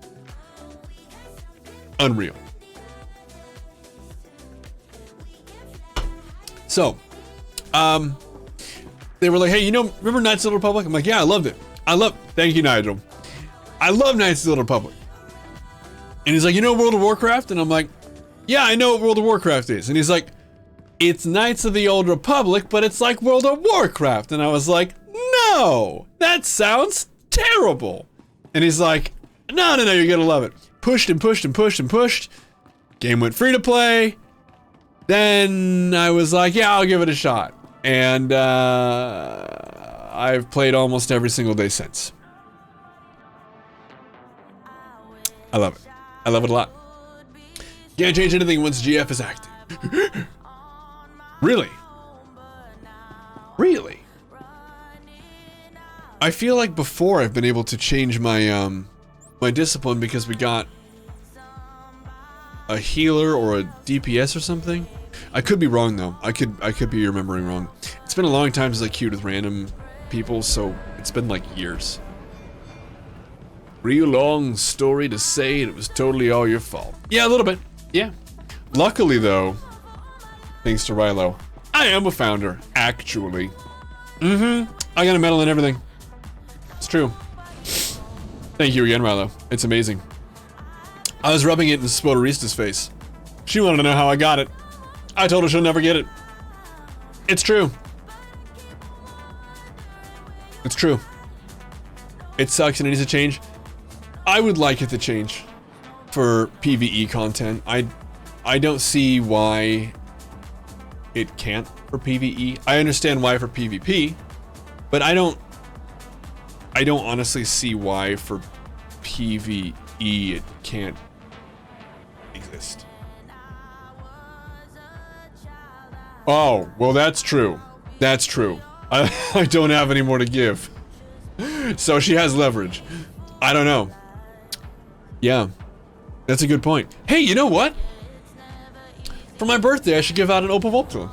Unreal. So, they were like, hey, remember Knights of the Republic? I'm like, yeah, I loved it. Thank you, Nigel. I love Knights of the Republic. And he's like, World of Warcraft? And I'm like, yeah, I know what World of Warcraft is. And he's like, it's Knights of the Old Republic, but it's like World of Warcraft. And I was like, no, that sounds terrible. And he's like, no, you're gonna love it. Pushed and pushed and pushed and pushed. Game went free to play. Then I was like, yeah, I'll give it a shot. And I've played almost every single day since. I love it. I love it a lot. Can't change anything once GF is active. Really? Really? I feel like before I've been able to change my my discipline because we got a healer or a DPS or something. I could be wrong though. I could be remembering wrong. It's been a long time since I queued with random people, so it's been like years. Real long story to say it was totally all your fault. Yeah, a little bit. Yeah. Luckily though, thanks to Rilo, I am a founder, actually. I got a medal and everything. It's true. Thank you again, Rilo. It's amazing. I was rubbing it in Spodorista's face. She wanted to know how I got it. I told her she'll never get it. It's true. It's true. It sucks and it needs to change. I would like it to change for PvE content. I don't see why it can't for PvE. I understand why for PvP, but I don't honestly see why for PvE it can't exist. Oh, well that's true. That's true. I don't have any more to give. So she has leverage. I don't know. Yeah, that's a good point. Hey, you know what? For my birthday, I should give out an Opal Voltron.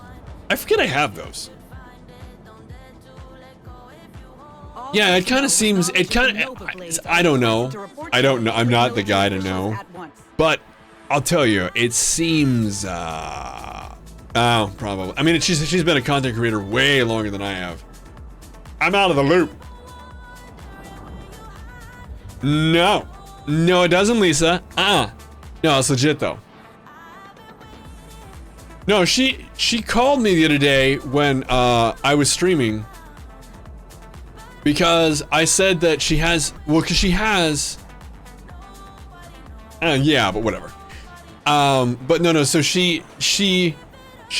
I forget I have those. Yeah, it kind of seems, I don't know. I'm not the guy to know. But I'll tell you, it seems, oh, probably. I mean, she's been a content creator way longer than I have. I'm out of the loop. No, it doesn't, Lisa. No, it's legit though. No, she called me the other day when I was streaming because I said that she has, well, because she has, yeah, but whatever. But no, so she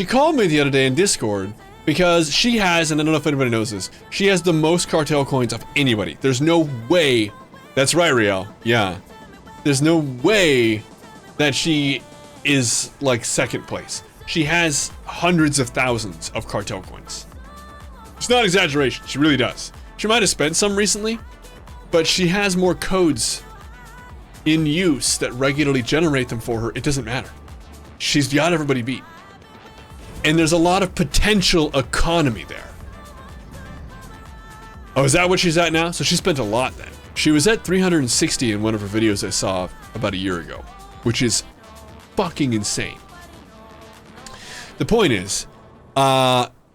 called me the other day in Discord Because she has, and I don't know if anybody knows this, she has the most cartel coins of anybody. There's no way, that's right, Riel, yeah. There's no way that she is like second place. She has hundreds of thousands of cartel coins. It's not exaggeration, she really does. She might have spent some recently, but she has more codes in use that regularly generate them for her. It doesn't matter. She's got everybody beat. And there's a lot of potential economy there. Oh, is that what she's at now? So she spent a lot then. She was at 360 in one of her videos I saw about a year ago, which is fucking insane. The point is,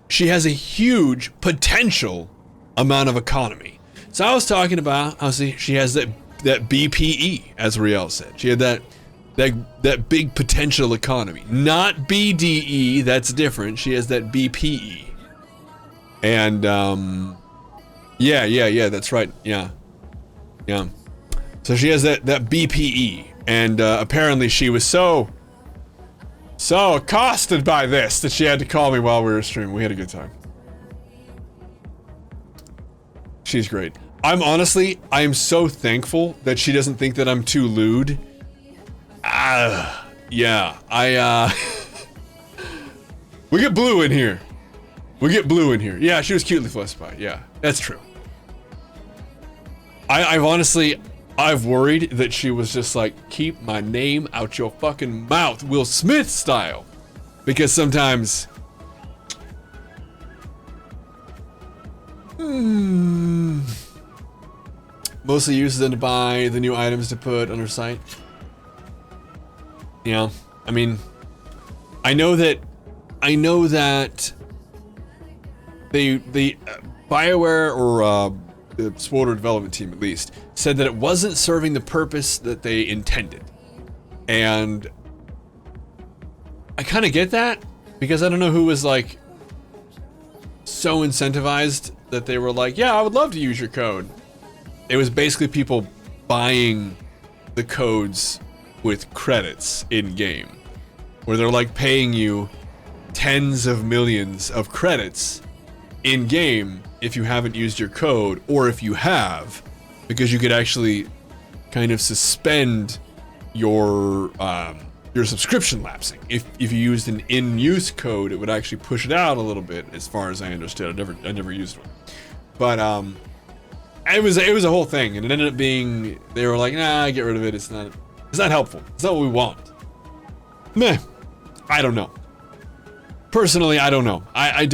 she has a huge potential amount of economy. So I was talking about how she has that BPE, as Riel said. She had that big potential economy. Not BDE, that's different. She has that BPE. And, yeah, that's right. Yeah. So she has that BPE. And, apparently she was so accosted by this that she had to call me while we were streaming. We had a good time. She's great. I'm so thankful that she doesn't think that I'm too lewd. Yeah, we get blue in here. Yeah, she was cutely flustered by it. Yeah, that's true. I've worried that she was just like, keep my name out your fucking mouth, Will Smith style. Because sometimes... mostly uses them to buy the new items to put on her site. Yeah, I mean, I know that the BioWare or the SWTOR development team at least said that it wasn't serving the purpose that they intended, and I kind of get that because I don't know who was like so incentivized that they were like, yeah, I would love to use your code. It was basically people buying the codes with credits in game, where they're like paying you tens of millions of credits in game if you haven't used your code, or if you have, because you could actually kind of suspend your subscription lapsing. If you used an in-use code, it would actually push it out a little bit, as far as I understood. I never used one, but it was a whole thing, and it ended up being, they were like, nah, get rid of it. It's not helpful. It's not what we want. Meh. I don't know. Personally, I don't know. I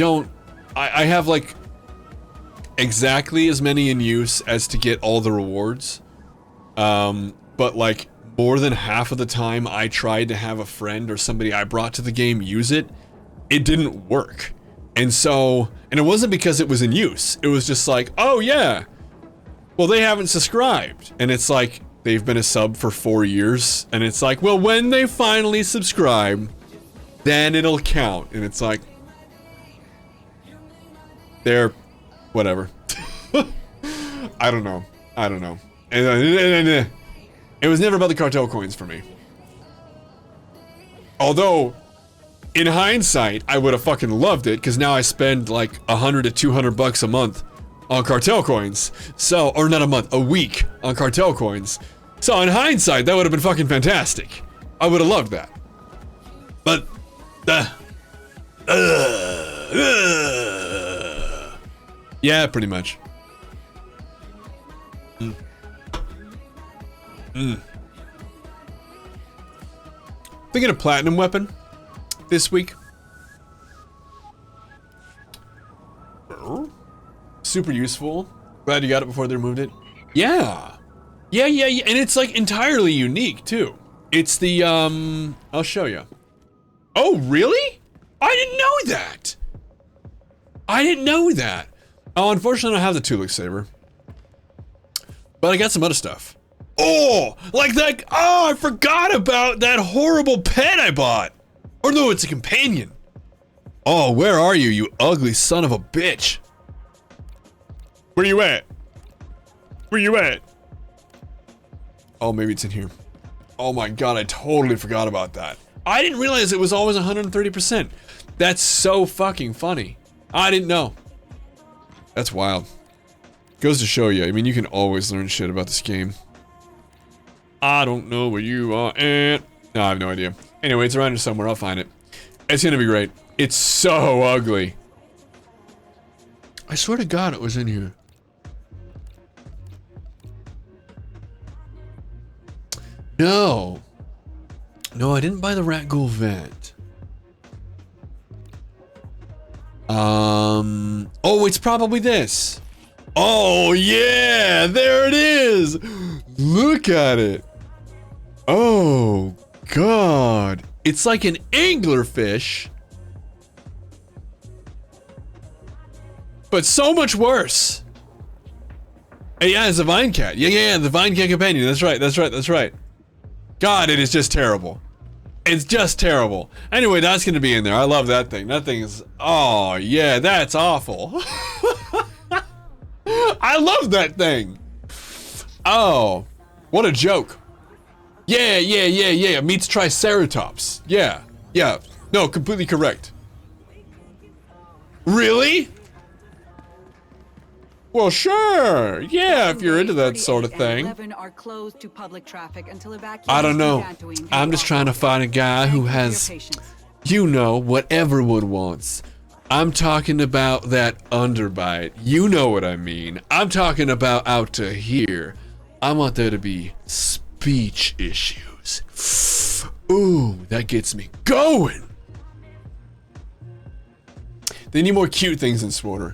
have like exactly as many in use as to get all the rewards. But like more than half of the time I tried to have a friend or somebody I brought to the game use it, it didn't work. And it wasn't because it was in use. It was just like, oh yeah, well they haven't subscribed. And it's like, they've been a sub for 4 years. And it's like, well, when they finally subscribe, then it'll count. And it's like, they're whatever. I don't know. And it was never about the cartel coins for me. Although, in hindsight, I would have fucking loved it, because now I spend like $100 to $200 a month on cartel coins. So, or not a month, a week on cartel coins. So in hindsight, that would have been fucking fantastic. I would have loved that. But, yeah, pretty much. Thinking of platinum weapon this week. Super useful. Glad you got it before they removed it. Yeah. Yeah, and it's like entirely unique too. It's the, I'll show you. Oh, really? I didn't know that. Oh, unfortunately I don't have the Tulip Saber. But I got some other stuff. Oh, like that, oh, I forgot about that horrible pet I bought. Or no, it's a companion. Oh, where are you, you ugly son of a bitch? Where you at? Oh, maybe it's in here. Oh my god, I totally forgot about that. I didn't realize it was always 130%. That's so fucking funny. I didn't know. That's wild. Goes to show you. I mean, you can always learn shit about this game. I don't know where you are at. No, I have no idea. Anyway, it's around here somewhere. I'll find it. It's gonna be great. It's so ugly. I swear to God it was in here. No. No, I didn't buy the Rat Ghoul vent. Oh, it's probably this. Oh, yeah, there it is. Look at it. Oh, God. It's like an anglerfish. But so much worse. And yeah, it's a Vine Cat. Yeah, the Vine Cat companion. That's right. God, it is just terrible. It's just terrible. Anyway, that's gonna be in there. I love that thing. That thing is, oh yeah, that's awful. I love that thing. Oh, what a joke. Yeah. Meets Triceratops. Yeah. No, completely correct. Really? Well, sure. Yeah, if you're into that sort of thing. Are closed to public traffic until evacuees I don't know. from Dantooine can I'm be just trying to authorized. find a guy who Thank you for your has, patience. you know, what everyone wants. I'm talking about that underbite. You know what I mean. I'm talking about out to here. I want there to be speech issues. Ooh, that gets me going. They need more cute things in Sworder.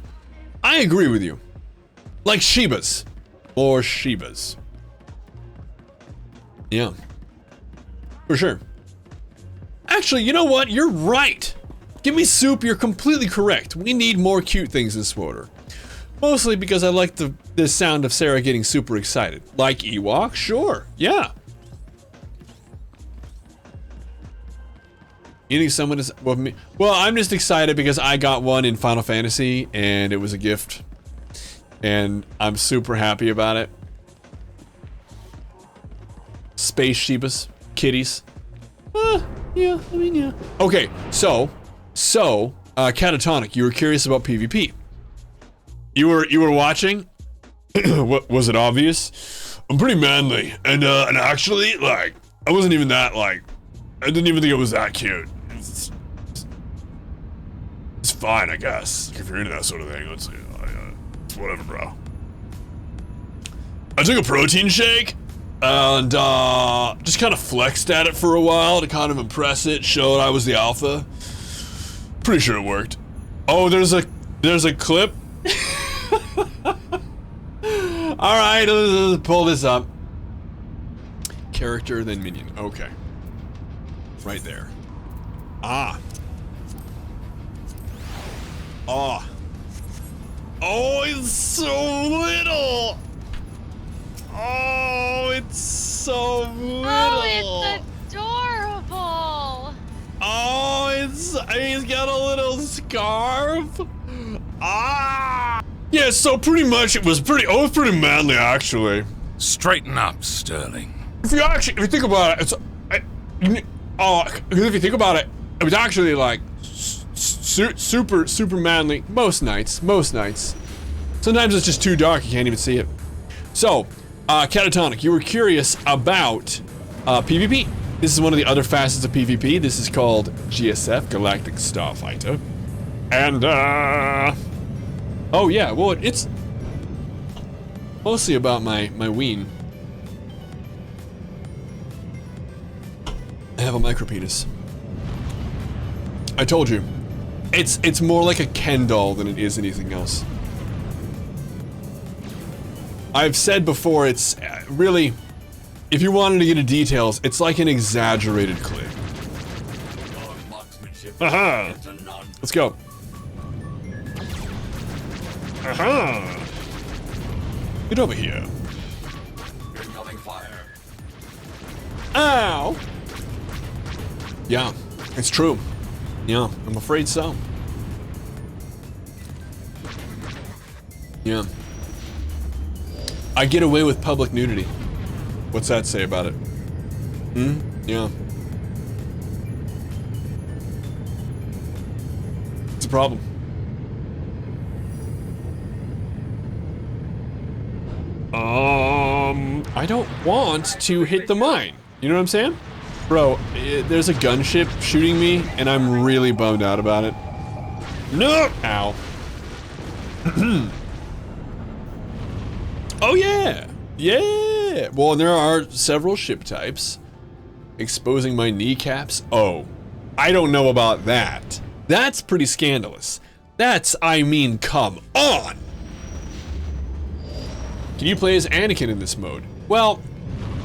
I agree with you. Like Shebas. Or Shebas. Yeah. For sure. Actually, you know what? You're right. Give me soup, you're completely correct. We need more cute things in Sworder. Mostly because I like the sound of Sarah getting super excited. Like Ewok? Sure. Yeah. You think someone is... Well, I'm just excited because I got one in Final Fantasy and it was a gift. And I'm super happy about it. Space Shebas. Kitties. Yeah, I mean, yeah. Okay, so, Catatonic, you were curious about PvP. You were watching? What, was it obvious? I'm pretty manly, and actually, like, I wasn't even that, like, I didn't even think it was that cute. It's fine, I guess, if you're into that sort of thing. Let's see, it's whatever, bro. I took a protein shake, and just kind of flexed at it for a while to kind of impress it, show it I was the alpha. Pretty sure it worked. Oh, there's a clip. All right, let's pull this up. Character, then minion. Okay. Right there. Ah. Oh. Oh, it's so little. Oh, it's so little. Oh, it's adorable. Oh, he's got a little scarf. Ah. Yeah, so pretty much it was pretty manly actually. Straighten up, Sterling. If you think about it, if you think about it, it was actually like super manly most nights. Sometimes it's just too dark, you can't even see it. So, Catatonic, you were curious about PvP. This is one of the other facets of PvP. This is called GSF, Galactic Starfighter. And, oh yeah, well, it's mostly about my ween. I have a micropenis. I told you. It's more like a Ken doll than it is anything else. I've said before, it's really, if you wanted to get into details, it's like an exaggerated clit. Aha! Let's go. Aha! Get over here. Incoming fire. Ow! Yeah, it's true. Yeah, I'm afraid so. Yeah. I get away with public nudity. What's that say about it? Yeah. It's a problem. I don't want to hit the mine. You know what I'm saying? Bro, there's a gunship shooting me, and I'm really bummed out about it. No! Ow. Oh yeah! Yeah! Well, there are several ship types. Exposing my kneecaps? Oh, I don't know about that. That's pretty scandalous. That's, I mean, come on! Can you play as Anakin in this mode? Well,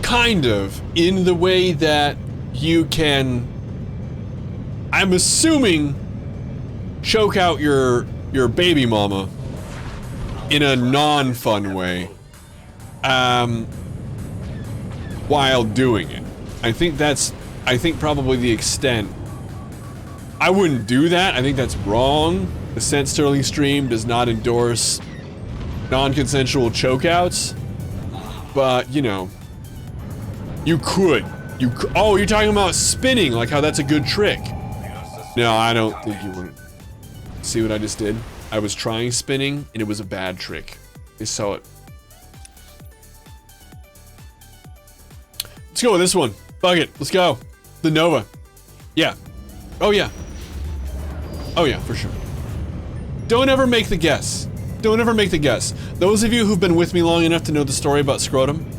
kind of, in the way that you can, I'm assuming, choke out your baby mama in a non-fun way, while doing it. I think probably the extent. I wouldn't do that. I think that's wrong. The Sent Sterling stream does not endorse non-consensual chokeouts, but you know, you could. Oh, you're talking about spinning, like how that's a good trick. No, I don't think you would. See what I just did? I was trying spinning, and it was a bad trick. I saw it. Let's go with this one. Fuck it. Let's go. The Nova. Yeah. Oh, yeah. Oh, yeah, for sure. Don't ever make the guess. Don't ever make the guess. Those of you who've been with me long enough to know the story about Scrotum,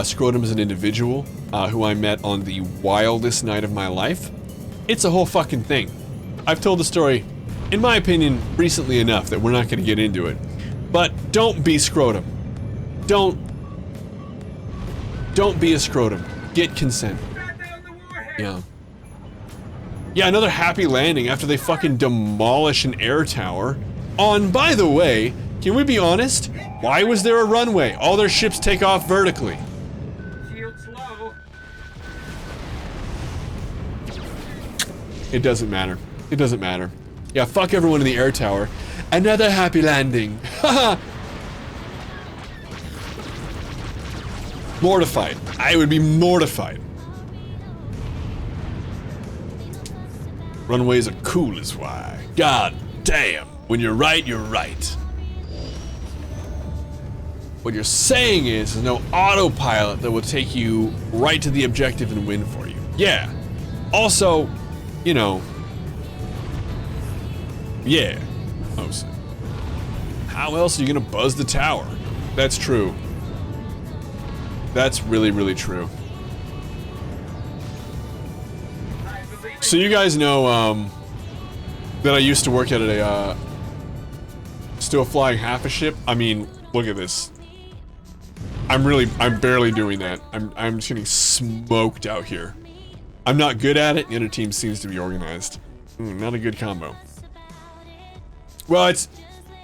Scrotum is an individual who I met on the wildest night of my life. It's a whole fucking thing. I've told the story, in my opinion, recently enough that we're not going to get into it. But don't be Scrotum. Don't be a Scrotum. Get consent. Yeah. Yeah, another happy landing after they fucking demolish an air tower. On, by the way, can we be honest? Why was there a runway? All their ships take off vertically. It doesn't matter. It doesn't matter. Yeah, fuck everyone in the air tower. Another happy landing. Haha. Mortified. I would be mortified. Runways are cool is why. God damn. When you're right, you're right. What you're saying is there's no autopilot that will take you right to the objective and win for you. Yeah. Also, you know. Yeah. Mostly. How else are you gonna buzz the tower? That's true. That's really, really true. So you guys know, that I used to work at a, still flying half a ship. I mean, look at this. I'm barely doing that. I'm just getting smoked out here. I'm not good at it, the other team seems to be organized. Not a good combo. Well, it's,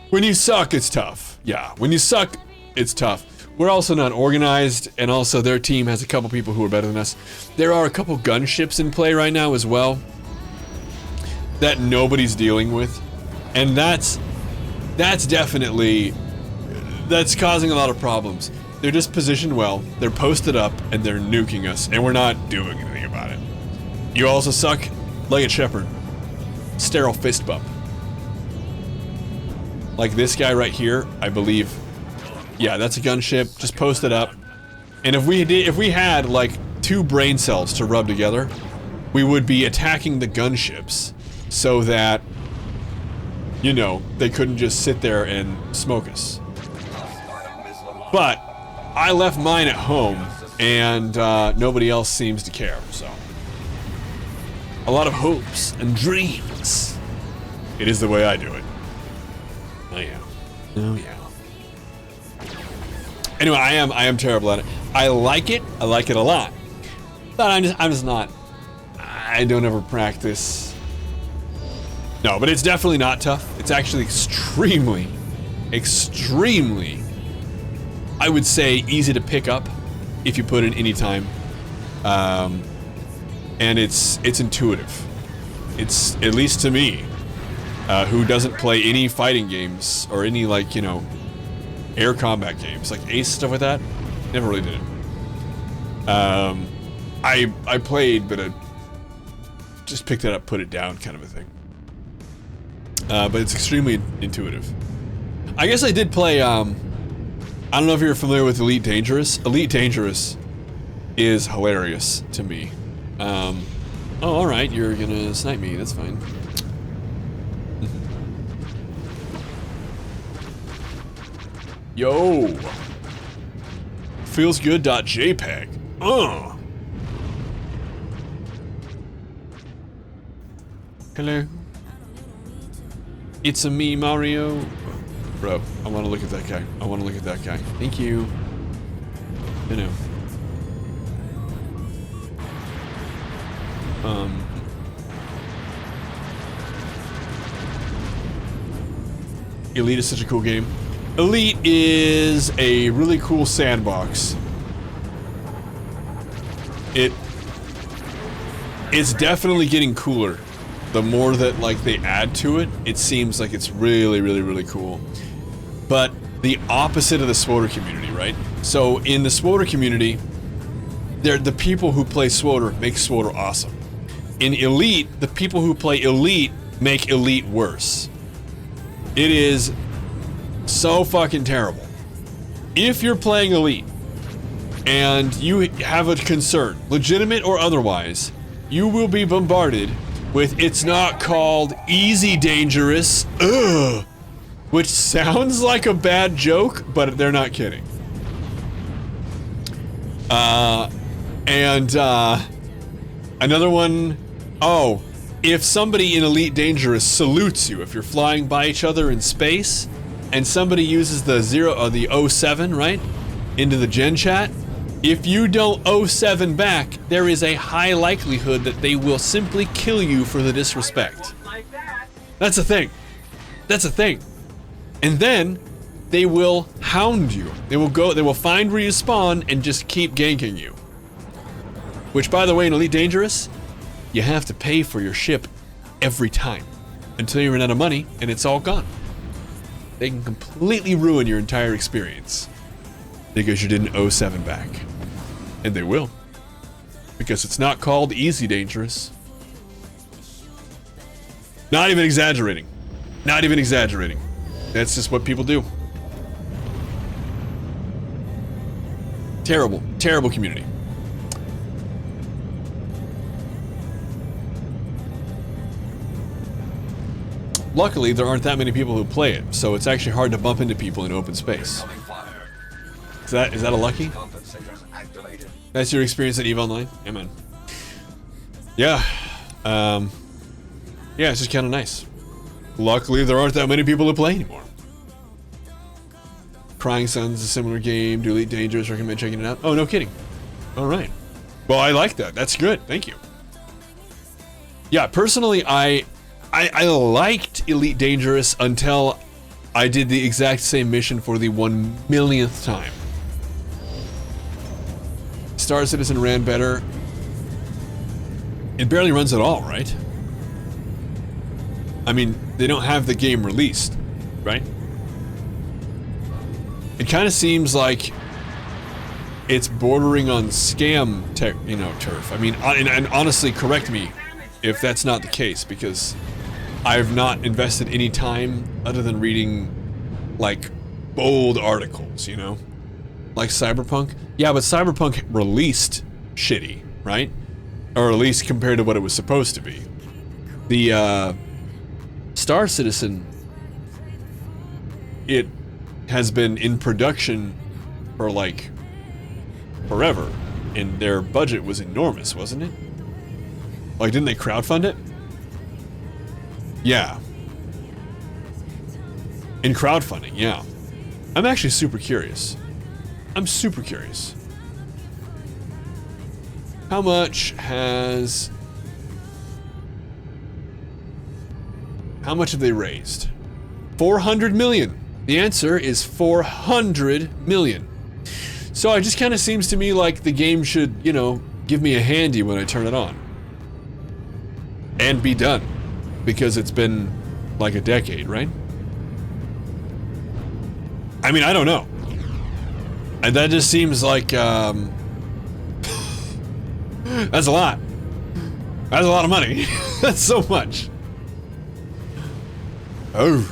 when you suck, it's tough. Yeah, when you suck, it's tough. We're also not organized, and also their team has a couple people who are better than us. There are a couple gunships in play right now as well that nobody's dealing with, and that's definitely, that's causing a lot of problems. They're just positioned well, they're posted up, and they're nuking us, and we're not doing anything about it. You also suck, Legged Shepherd. Sterile fist bump. Like this guy right here, I believe. Yeah, that's a gunship, just posted up. And if we had like 2 brain cells to rub together, we would be attacking the gunships so that, you know, they couldn't just sit there and smoke us. But I left mine at home, and nobody else seems to care, so. A lot of hopes and dreams. It is the way I do it. Oh yeah. Oh yeah. Anyway, I am terrible at it. I like it a lot. But I'm just not. I don't ever practice. No, but it's definitely not tough. It's actually extremely, I would say, easy to pick up if you put in any time. And it's intuitive. It's, at least to me, who doesn't play any fighting games or any, like, you know, air combat games, like Ace, stuff like that. Never really did it. I played, but I just picked it up, put it down, kind of a thing. But it's extremely intuitive. I guess I did play, I I don't know if you're familiar with Elite Dangerous. Elite Dangerous is hilarious to me. Oh, alright, you're gonna snipe me, that's fine. Yo! Feelsgood.jpg. Hello. It's a me, Mario. Bro, I want to look at that guy. I want to look at that guy. Thank you. I know. Elite is such a cool game. Elite is a really cool sandbox. It's definitely getting cooler. The more that like they add to it, it seems like it's really, really, really cool. But the opposite of the SWTOR community, right? So in the SWTOR community, the people who play SWTOR make SWTOR awesome. In Elite, the people who play Elite make Elite worse. It is so fucking terrible. If you're playing Elite and you have a concern, legitimate or otherwise, you will be bombarded with "it's not called easy dangerous," which sounds like a bad joke, but they're not kidding. Another one, oh, if somebody in Elite Dangerous salutes you, if you're flying by each other in space, and somebody uses the 07, right, into the gen chat, if you don't 07 back, there is a high likelihood that they will simply kill you for the disrespect. That's a thing. That's a thing. And then they will hound you. They will find where you spawn and just keep ganking you. Which, by the way, in Elite Dangerous, you have to pay for your ship every time until you run out of money and it's all gone. They can completely ruin your entire experience because you didn't 07 back. And they will. Because it's not called easy dangerous. Not even exaggerating. Not even exaggerating. That's just what people do. Terrible, terrible community. Luckily, there aren't that many people who play it, so it's actually hard to bump into people in open space. Is that a lucky? That's your experience at EVE Online? Amen. Yeah. Yeah, it's just kind of nice. Luckily, there aren't that many people who play anymore. Crying Sun's a similar game. Do Elite Dangerous, recommend checking it out. Oh, no kidding. All right. Well, I like that. That's good. Thank you. Yeah, personally, I liked Elite Dangerous until I did the exact same mission for the 1,000,000th time. Star Citizen ran better. It barely runs at all, right? I mean, they don't have the game released, right? It kind of seems like it's bordering on scam turf. I mean, and honestly, correct me if that's not the case, because I've not invested any time other than reading, like, bold articles, you know? Like Cyberpunk? Yeah, but Cyberpunk released shitty, right? Or at least compared to what it was supposed to be. The, Star Citizen, it has been in production for, like, forever. And their budget was enormous, wasn't it? Like, didn't they crowdfund it? Yeah. In crowdfunding, yeah. I'm actually super curious. I'm super curious. How much have they raised? 400 million. The answer is 400 million. So it just kind of seems to me like the game should, you know, give me a handy when I turn it on. And be done. Because it's been like a decade, right? I mean, I don't know. And that just seems like, that's a lot. That's a lot of money. That's so much. Oh.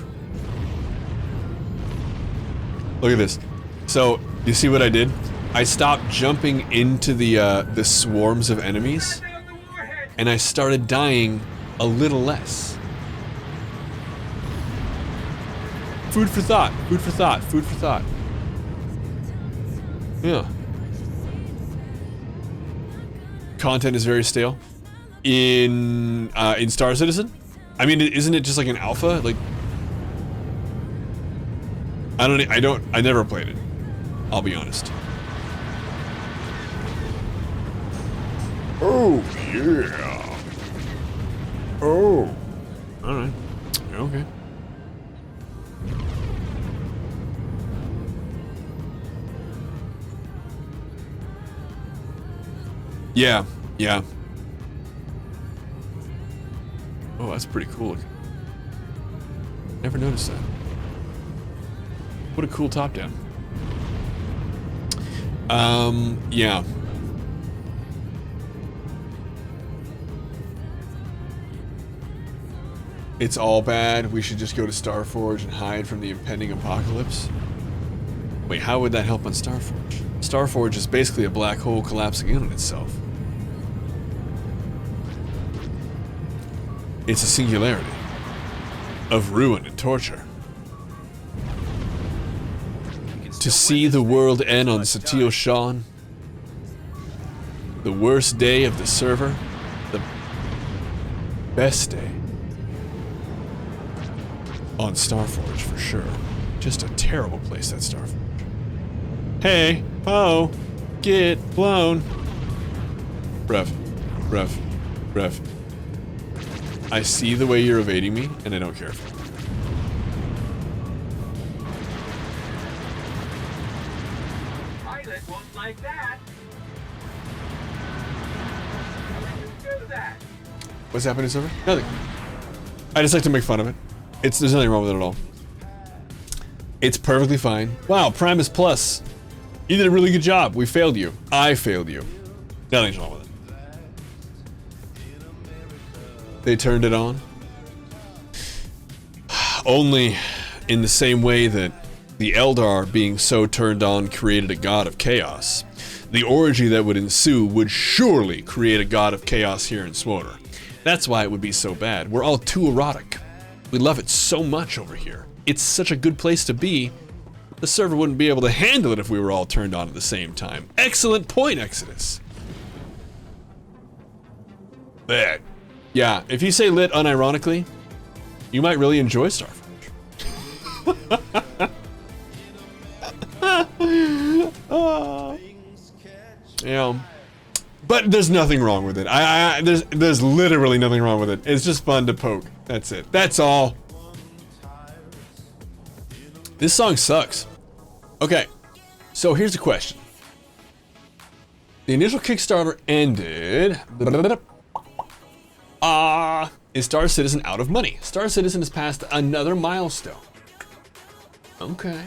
Look at this. So, you see what I did? I stopped jumping into the swarms of enemies, and I started dying a little less. Food for thought, food for thought, food for thought. Yeah. Content is very stale. In Star Citizen? I mean, isn't it just like an alpha? Like, I never played it. I'll be honest. Oh, yeah. Oh. Alright. Okay. Yeah, yeah. Oh, that's pretty cool. Never noticed that. What a cool top down. Yeah. It's all bad. We should just go to Starforge and hide from the impending apocalypse. Wait, how would that help on Starforge? Starforge is basically a black hole collapsing in on itself. It's a singularity of ruin and torture. To see the world end on Satele Shan, the worst day of the server, the best day on Starforge for sure. Just a terrible place, that Starforge. Hey, oh, get blown. Brev, brev, brev. I see the way you're evading me, and I don't care for it. Pilot won't like that. Do that. What's happening, server? Nothing. I just like to make fun of it. There's nothing wrong with it at all. It's perfectly fine. Wow, Primus Plus. You did a really good job. We failed you. I failed you. Nothing's wrong with it. They turned it on. Only in the same way that the Eldar being so turned on created a god of chaos. The orgy that would ensue would surely create a god of chaos here in SWTOR. That's why it would be so bad. We're all too erotic. We love it so much over here. It's such a good place to be. The server wouldn't be able to handle it if we were all turned on at the same time. Excellent point, Exodus. Lit. Yeah, if you say lit unironically, you might really enjoy Starforge. Yeah. But there's nothing wrong with it. There's literally nothing wrong with it. It's just fun to poke. That's it. That's all. This song sucks. Okay, so here's the question. The initial Kickstarter ended. Is Star Citizen out of money? Star Citizen has passed another milestone. Okay.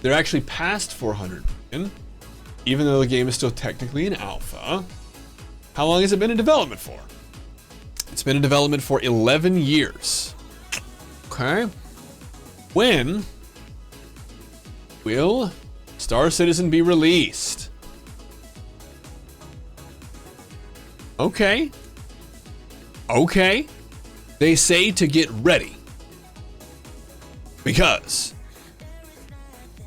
They're actually past 400 million, even though the game is still technically in alpha. How long has it been in development for? It's been in development for 11 years. Okay. When will Star Citizen be released? Okay. They say to get ready. Because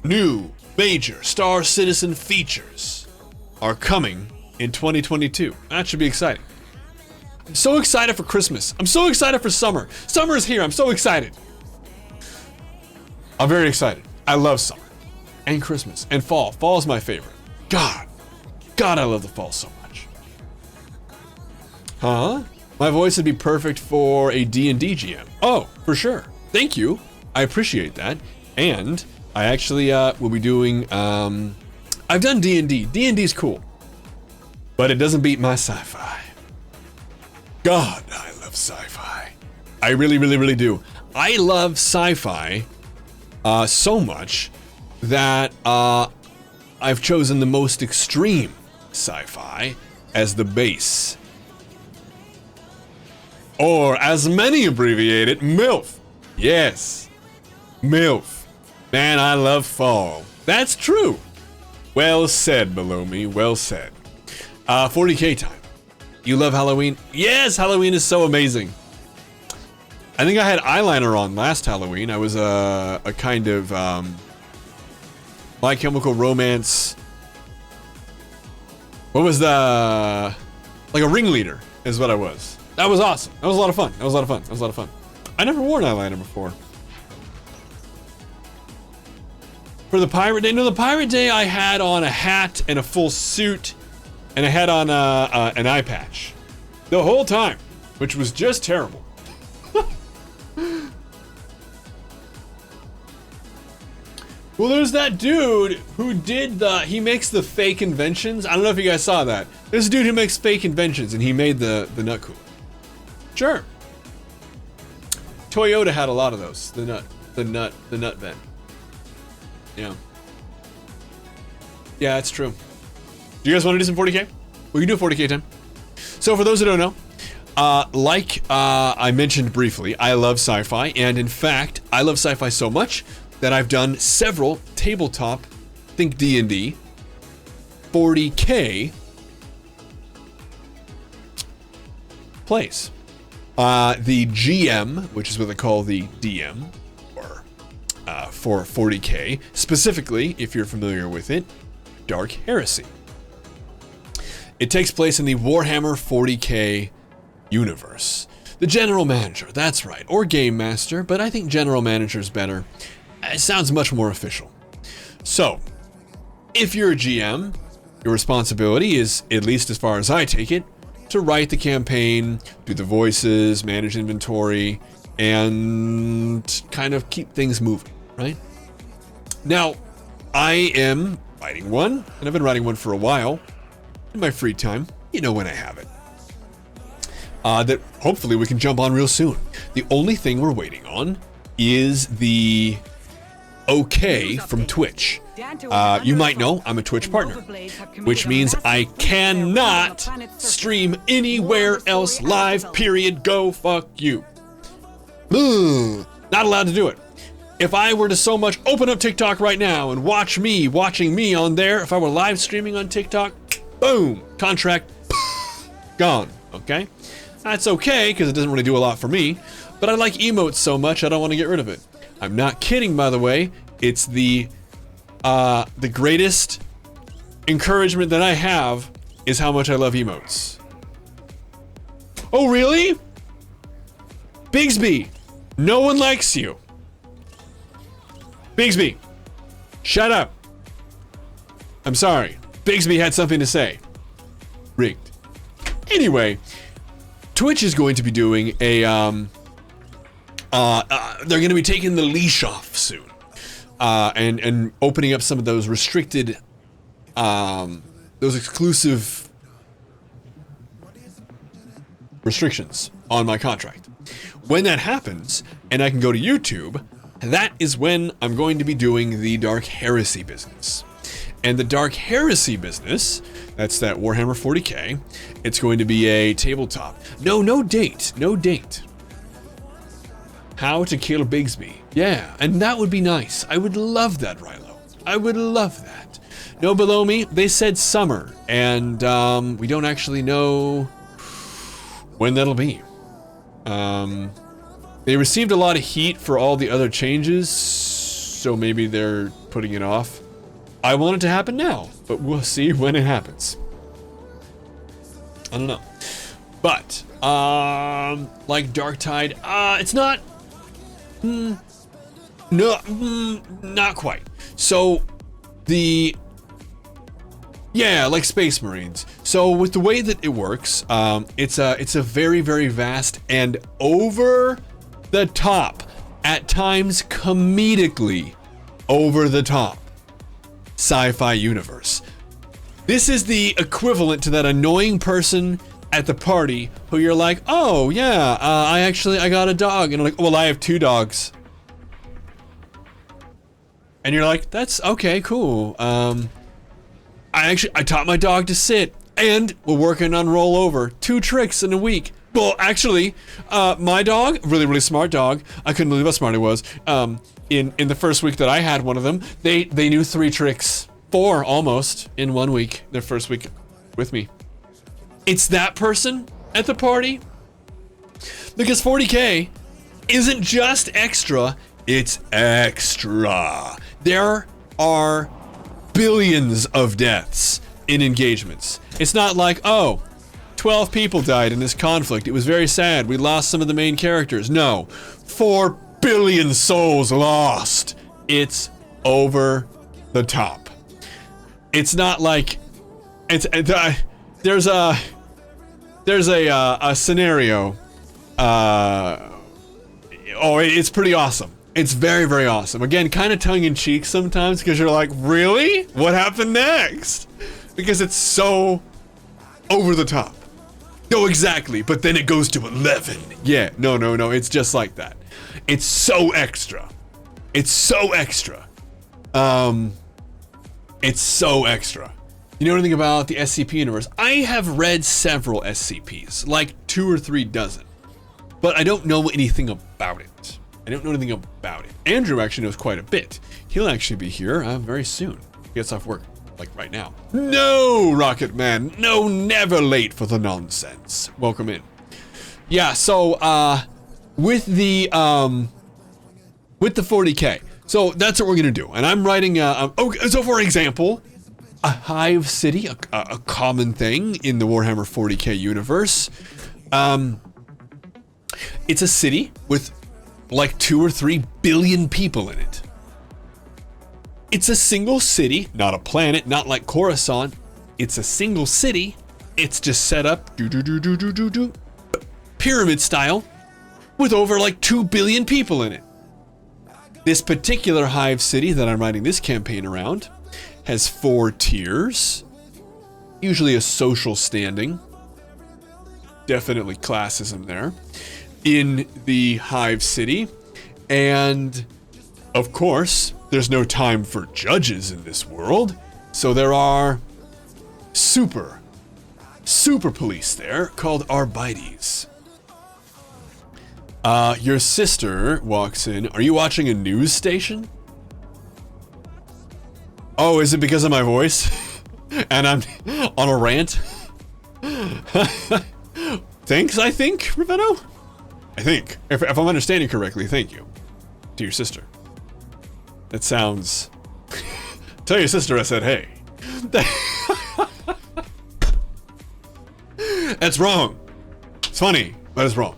new major Star Citizen features are coming in 2022. That should be exciting. I'm so excited for Christmas. I'm so excited for summer. Summer is here. I'm so excited. I'm very excited. I love summer and Christmas and fall. Fall is my favorite. God, I love the fall so much. Huh? My voice would be perfect for a D&D GM. Oh, for sure. Thank you. I appreciate that. And I actually will be doing, I've done D&D. D&D's cool. But it doesn't beat my sci-fi. God, I love sci-fi. I really, really, really do. I love sci-fi so much that I've chosen the most extreme sci-fi as the base. Or, as many abbreviate it, MILF. Yes. MILF. Man, I love fall. That's true. Well said, below me. Well said. 40K time. You love Halloween? Yes, Halloween is so amazing. I think I had eyeliner on last Halloween. I was a kind of My Chemical Romance. What was the, like a ringleader is what I was. That was awesome. That was a lot of fun. That was a lot of fun. That was a lot of fun. I never wore an eyeliner before. For the Pirate Day, no, the Pirate Day I had on a hat and a full suit, and I had on an eye patch the whole time, which was just terrible. Well, there's that dude who did he makes the fake inventions. I don't know if you guys saw that. There's a dude who makes fake inventions, and he made the nut cooler. Sure. Toyota had a lot of those. The nut vent. Yeah. Yeah, that's true. Do you guys want to do some 40K? We can do a 40K time. So for those who don't know, I mentioned briefly, I love sci-fi, and in fact, I love sci-fi so much that I've done several tabletop, think D&D, 40K plays. The GM, which is what they call the DM, or for 40K, specifically, if you're familiar with it, Dark Heresy. It takes place in the Warhammer 40K universe. The General Manager, that's right, or Game Master, but I think General Manager is better. It sounds much more official. So, if you're a GM, your responsibility is, at least as far as I take it, to write the campaign, do the voices, manage inventory, and kind of keep things moving, right? Now, I am writing one, and I've been writing one for a while, in my free time, you know when I have it. That hopefully we can jump on real soon. The only thing we're waiting on is the okay from Twitch. You might know I'm a Twitch partner, which means I cannot stream anywhere else live, period. Go fuck you. Not allowed to do it. If I were to so much open up TikTok right now and watch me watching me on there, if I were live streaming on TikTok, boom, contract gone, okay? That's okay, because it doesn't really do a lot for me, but I like emotes so much I don't want to get rid of it. I'm not kidding, by the way. It's the greatest encouragement that I have is how much I love emotes. Oh, really? Bigsby, no one likes you. Bigsby, shut up. I'm sorry. Bigsby had something to say. Rigged. Anyway, Twitch is going to be doing a, they're going to be taking the leash off soon. And opening up some of those restricted, those exclusive restrictions on my contract. When that happens, and I can go to YouTube, that is when I'm going to be doing the Dark Heresy business. And the Dark Heresy business, that's that Warhammer 40K, it's going to be a tabletop. No date. How to Kill Bigsby. Yeah, and that would be nice. I would love that, Rilo. I would love that. No, below me, they said summer, and we don't actually know when that'll be. They received a lot of heat for all the other changes, so maybe they're putting it off. I want it to happen now, but we'll see when it happens. I don't know. But, like Darktide, it's not... not quite. So, yeah, like Space Marines. So with the way that it works, it's a very, very vast and over the top, at times comedically over the top sci-fi universe. This is the equivalent to that annoying person at the party who you're like, oh yeah, I got a dog, and I'm like, well, I have 2 dogs. And you're like, that's okay, cool. I taught my dog to sit, and we're working on rollover. 2 tricks in a week. Well, actually, my dog, really, really smart dog. I couldn't believe how smart he was. in the first week that I had one of them, they knew 3 tricks, 4 almost in 1 week, their first week with me. It's that person at the party, because 40K isn't just extra, it's extra. There are billions of deaths in engagements. It's not like, oh, 12 people died in this conflict. It was very sad. We lost some of the main characters. No, 4 billion souls lost. It's over the top. It's not like there's a scenario. It's pretty awesome. It's very, very awesome. Again, kind of tongue-in-cheek sometimes, because you're like, really? What happened next? Because it's so over the top. No, exactly, but then it goes to 11. Yeah, no, it's just like that. It's so extra. It's so extra. It's so extra. You know anything about the SCP universe? I have read several SCPs, like 2 or 3 dozen, but I don't know anything about it. Andrew actually knows quite a bit. He'll actually be here very soon. He gets off work, like right now. No, Rocket Man, no, never late for the nonsense. Welcome in. Yeah, so with the 40K, so that's what we're gonna do. And I'm writing. So for example, a hive city, a common thing in the Warhammer 40K universe. It's a city with like 2 or 3 billion people in it. It's a single city, not a planet, not like Coruscant. It's a single city. It's just set up pyramid style with over like 2 billion people in it. This particular hive city that I'm writing this campaign around has 4 tiers, usually a social standing. Definitely classism there in the hive city. And of course, there's no time for judges in this world. So there are super police there called Arbites. Your sister walks in. Are you watching a news station? Oh, is it because of my voice? And I'm on a rant? Thanks, I think, Ravenno? I think. If I'm understanding correctly, thank you. To your sister. That sounds... Tell your sister I said hey. That's wrong. It's funny, but it's wrong.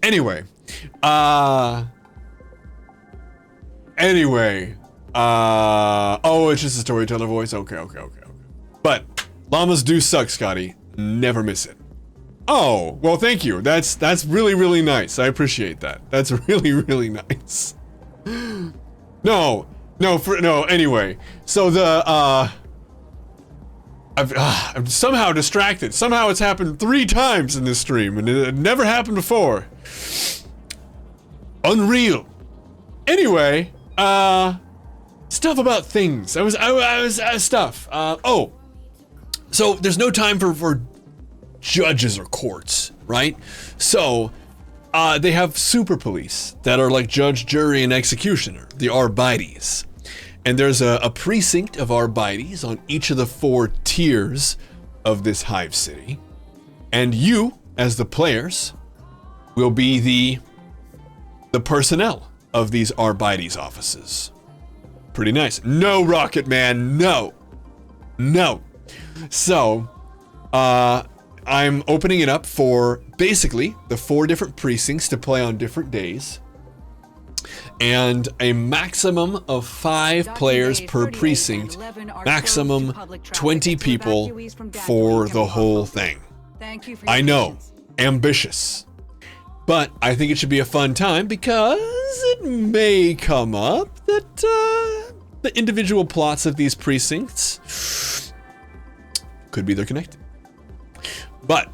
Anyway. Oh, it's just a storyteller voice? Okay. But llamas do suck, Scotty. Never miss it. Oh, well, thank you. That's really, really nice. I appreciate that. That's really, really nice. No, anyway. So I'm somehow distracted. Somehow it's happened 3 times in this stream, and it never happened before. Unreal. Anyway, stuff about things. I was stuff. So there's no time for judges or courts, right? So they have super police that are like judge, jury, and executioner, the Arbites. And there's a precinct of Arbites on each of the 4 tiers of this hive city. And you, as the players, will be the personnel of these Arbites offices. Pretty nice. No, Rocket Man, no. So, I'm opening it up for basically the 4 different precincts to play on different days. And a maximum of 5 players per precinct, maximum 20 people for the whole thing. I know, ambitious, but I think it should be a fun time because it may come up that the individual plots of these precincts could be they're connected. But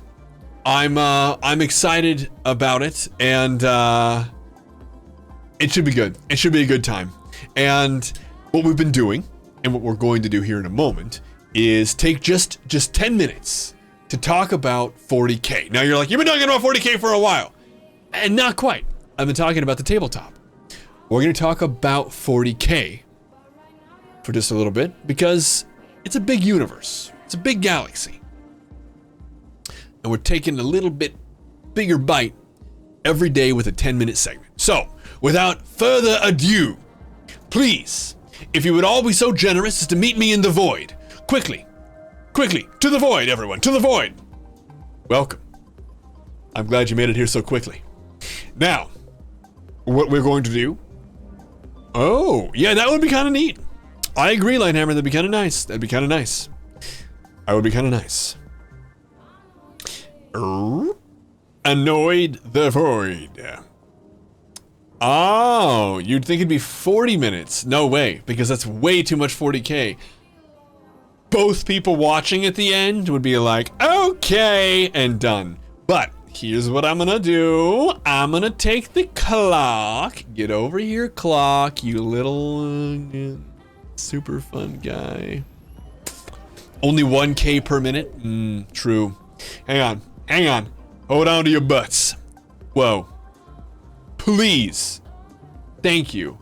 I'm excited about it, and it should be good. It should be a good time. And what we've been doing, and what we're going to do here in a moment, is take just 10 minutes to talk about 40K. Now you're like, you've been talking about 40K for a while. And not quite. I've been talking about the tabletop. We're going to talk about 40K for just a little bit because it's a big universe. It's a big galaxy. And we're taking a little bit bigger bite every day with a 10-minute segment. So, without further ado, please, if you would all be so generous as to meet me in the void. Quickly, to the void, everyone, to the void. Welcome. I'm glad you made it here so quickly. Now, what we're going to do... Oh, yeah, that would be kind of neat. I agree, Lighthammer, that'd be kind of nice. That'd be kind of nice. That would be kind of nice. Annoyed the void. Oh, you'd think it'd be 40 minutes. No way, because that's way too much 40K. Both people watching at the end would be like, okay, and done. But here's what I'm gonna do. I'm gonna take the clock. Get over here, clock, you little super fun guy. Only 1K per minute? True. Hang on. Hold on to your butts. Whoa. Please. Thank you.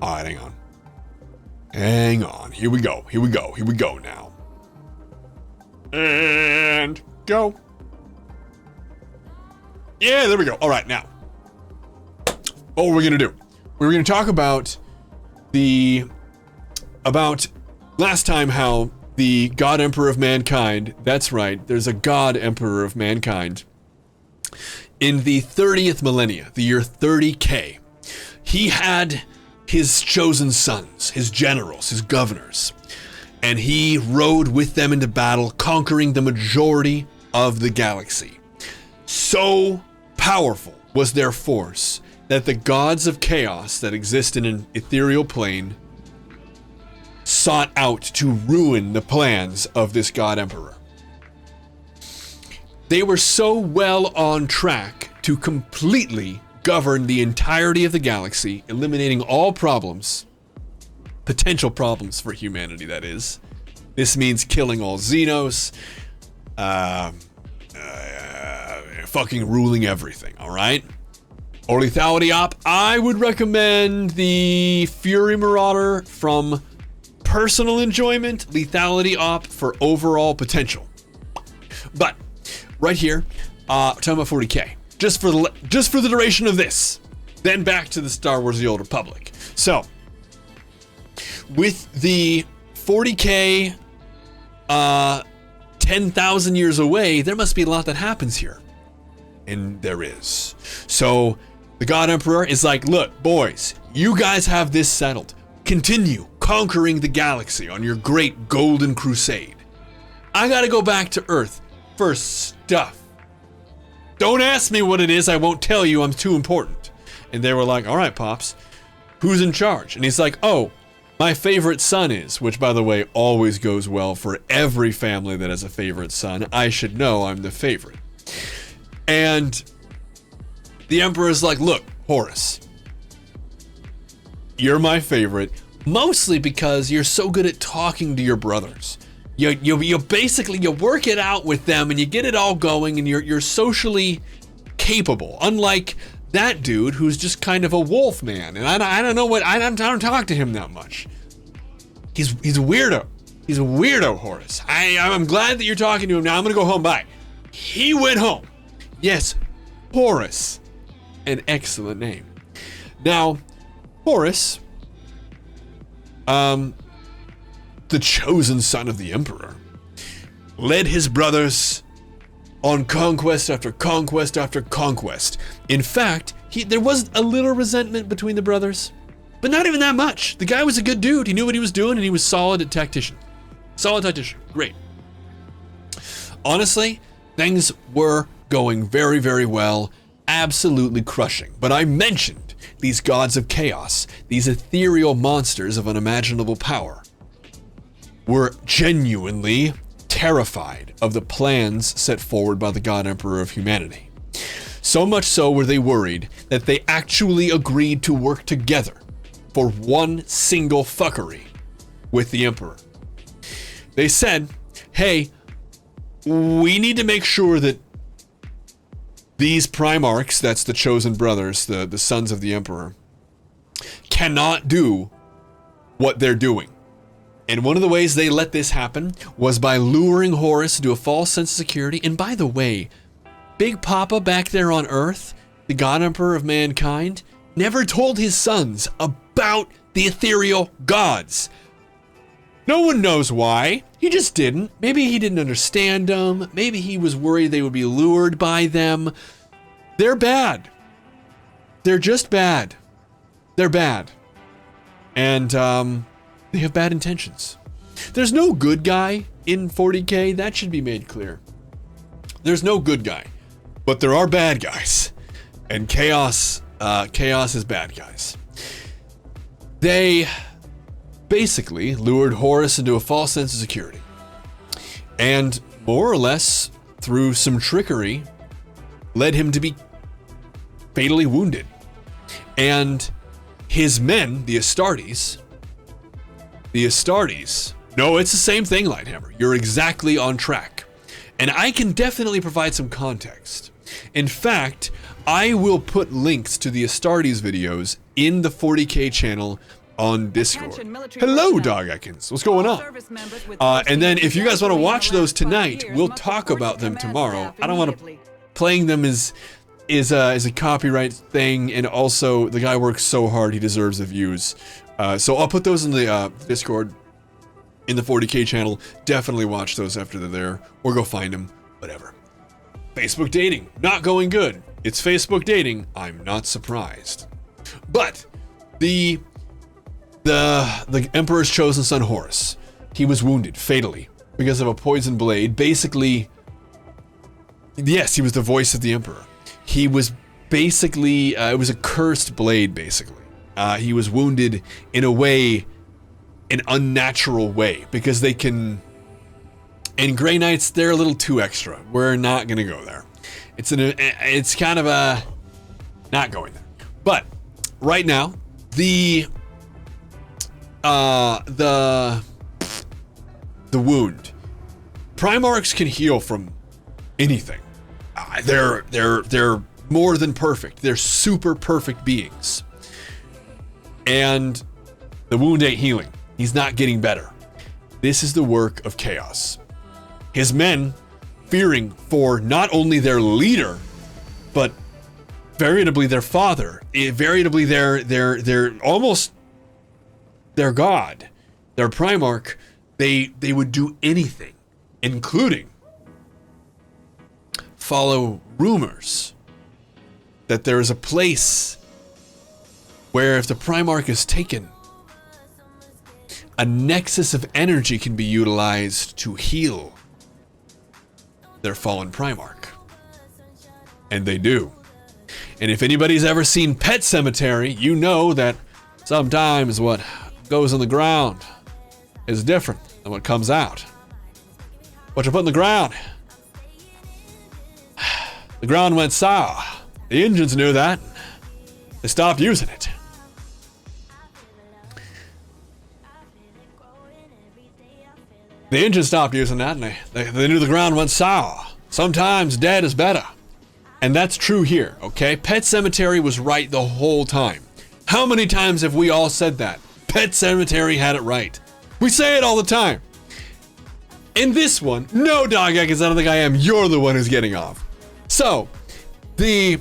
All right, hang on. Here we go now. And go. Yeah, there we go. All right, now. What we're going to do. We're going to talk about last time how the God Emperor of Mankind, that's right, there's a God Emperor of Mankind, in the 30th millennia, the year 30K, he had his chosen sons, his generals, his governors, and he rode with them into battle, conquering the majority of the galaxy. So powerful was their force that the gods of chaos that exist in an ethereal plane sought out to ruin the plans of this God Emperor. They were so well on track to completely govern the entirety of the galaxy, eliminating all problems, potential problems for humanity, that is. This means killing all Xenos, fucking ruling everything, alright? Or lethality op, I would recommend the Fury Marauder from personal enjoyment, lethality op for overall potential. But right here, talking about 40K, just for the duration of this, then back to the Star Wars: The Old Republic. So, with the 40K, 10,000 years away, there must be a lot that happens here, and there is. So, the God Emperor is like, look, boys, you guys have this settled. Continue conquering the galaxy on your great golden crusade. I gotta go back to Earth for stuff. Don't ask me what it is, I won't tell you, I'm too important. And they were like, all right, Pops, who's in charge? And he's like, oh, my favorite son is, which by the way, always goes well for every family that has a favorite son. I should know I'm the favorite. And the Emperor's like, look, Horus, you're my favorite, mostly because you're so good at talking to your brothers. You basically, you work it out with them and you get it all going and you're socially capable. Unlike that dude who's just kind of a wolf man. And I don't know what, I don't talk to him that much. He's a weirdo. He's a weirdo, Horus. I'm glad that you're talking to him now. I'm gonna go home, bye. He went home. Yes, Horus. An excellent name. Now, Horus, the chosen son of the Emperor, led his brothers on conquest after conquest after conquest. In fact, there was a little resentment between the brothers, but not even that much. The guy was a good dude. He knew what he was doing, and he was solid at tactician. Solid tactician. Great. Honestly, things were going very, very well. Absolutely crushing. But I mentioned these gods of chaos, these ethereal monsters of unimaginable power, were genuinely terrified of the plans set forward by the God Emperor of humanity. So much so were they worried that they actually agreed to work together for one single fuckery with the Emperor. They said, hey, we need to make sure that these Primarchs, that's the chosen brothers, the sons of the Emperor, cannot do what they're doing. And one of the ways they let this happen was by luring Horus into a false sense of security. And by the way, Big Papa back there on Earth, the God Emperor of mankind, never told his sons about the ethereal gods. No one knows why. He just didn't. Maybe he didn't understand them. Maybe he was worried they would be lured by them. They're bad. They're just bad. They're bad. And, they have bad intentions. There's no good guy in 40K. That should be made clear. There's no good guy. But there are bad guys. And Chaos is bad guys. They basically lured Horus into a false sense of security. And more or less, through some trickery, led him to be fatally wounded. And his men, the Astartes, no, it's the same thing, Lighthammer. You're exactly on track. And I can definitely provide some context. In fact, I will put links to the Astartes videos in the 40K channel on Discord. Hello, Dog Ekins. What's going on? And then if you guys want to watch those tonight, we'll talk about them tomorrow. I don't want to... Playing them is a copyright thing, and also the guy works so hard, he deserves the views. So I'll put those in the Discord, in the 40K channel. Definitely watch those after they're there, or go find them, whatever. Facebook dating, not going good. It's Facebook dating, I'm not surprised. But the Emperor's chosen son Horus, he was wounded fatally because of a poison blade. Basically, yes, he was the voice of the Emperor. He was basically, it was a cursed blade, basically. He was wounded in a way, an unnatural way, because they can, and Grey Knights, they're a little too extra. We're not gonna go there. It's kind of a, not going there. But, right now, the wound. Primarchs can heal from anything. They're more than perfect. They're super perfect beings. And the wound ain't healing. He's not getting better. This is the work of Chaos. His men, fearing for not only their leader, but veritably their father, veritably their almost their god, their Primarch, they would do anything, including follow rumors that there is a place where if the Primarch is taken, a nexus of energy can be utilized to heal their fallen Primarch. And they do. And if anybody's ever seen Pet Cemetery, you know that sometimes what goes on the ground is different than what comes out. What you put in the ground, the ground went sour. The engines knew that. They stopped using it. The engine stopped using that, and they knew the ground went sour. Sometimes dead is better. And that's true here, okay? Pet Cemetery was right the whole time. How many times have we all said that? Pet Cemetery had it right. We say it all the time. In this one, no, Dog Ekins, I don't think I am. You're the one who's getting off. So, the...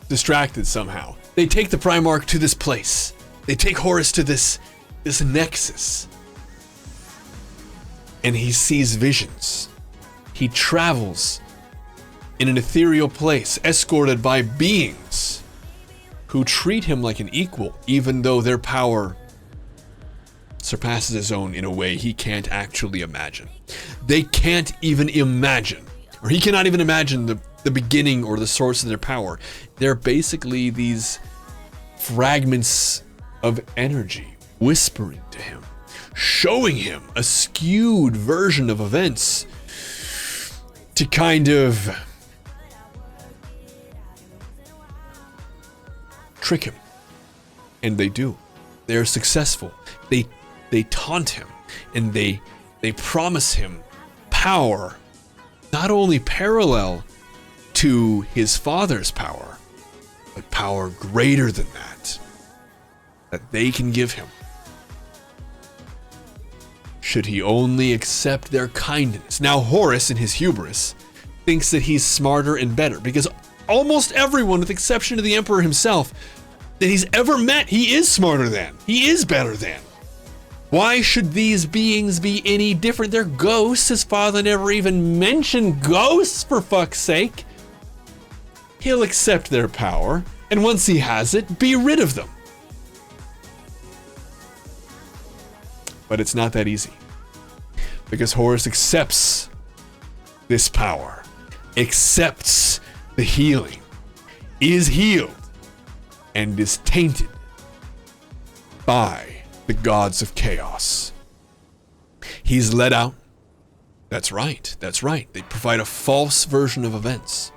distracted somehow. They take the Primarch to this place. They take Horus to this nexus. And he sees visions. He travels in an ethereal place, escorted by beings who treat him like an equal, even though their power surpasses his own in a way he can't actually imagine. They can't even imagine, or he cannot even imagine the beginning or the source of their power. They're basically these fragments of energy whispering to him, showing him a skewed version of events to kind of trick him. And they do. They're successful. They taunt him, and they they promise him power not only parallel to his father's power, but power greater than that they can give him. Should he only accept their kindness. Now, Horus, in his hubris, thinks that he's smarter and better, because almost everyone, with the exception of the Emperor himself, that he's ever met, he is smarter than. He is better than. Why should these beings be any different? They're ghosts. His father never even mentioned ghosts, for fuck's sake. He'll accept their power, and once he has it, be rid of them. But it's not that easy. Because Horus accepts this power, accepts the healing, is healed, and is tainted by the gods of chaos. He's let out. That's right. They provide a false version of events.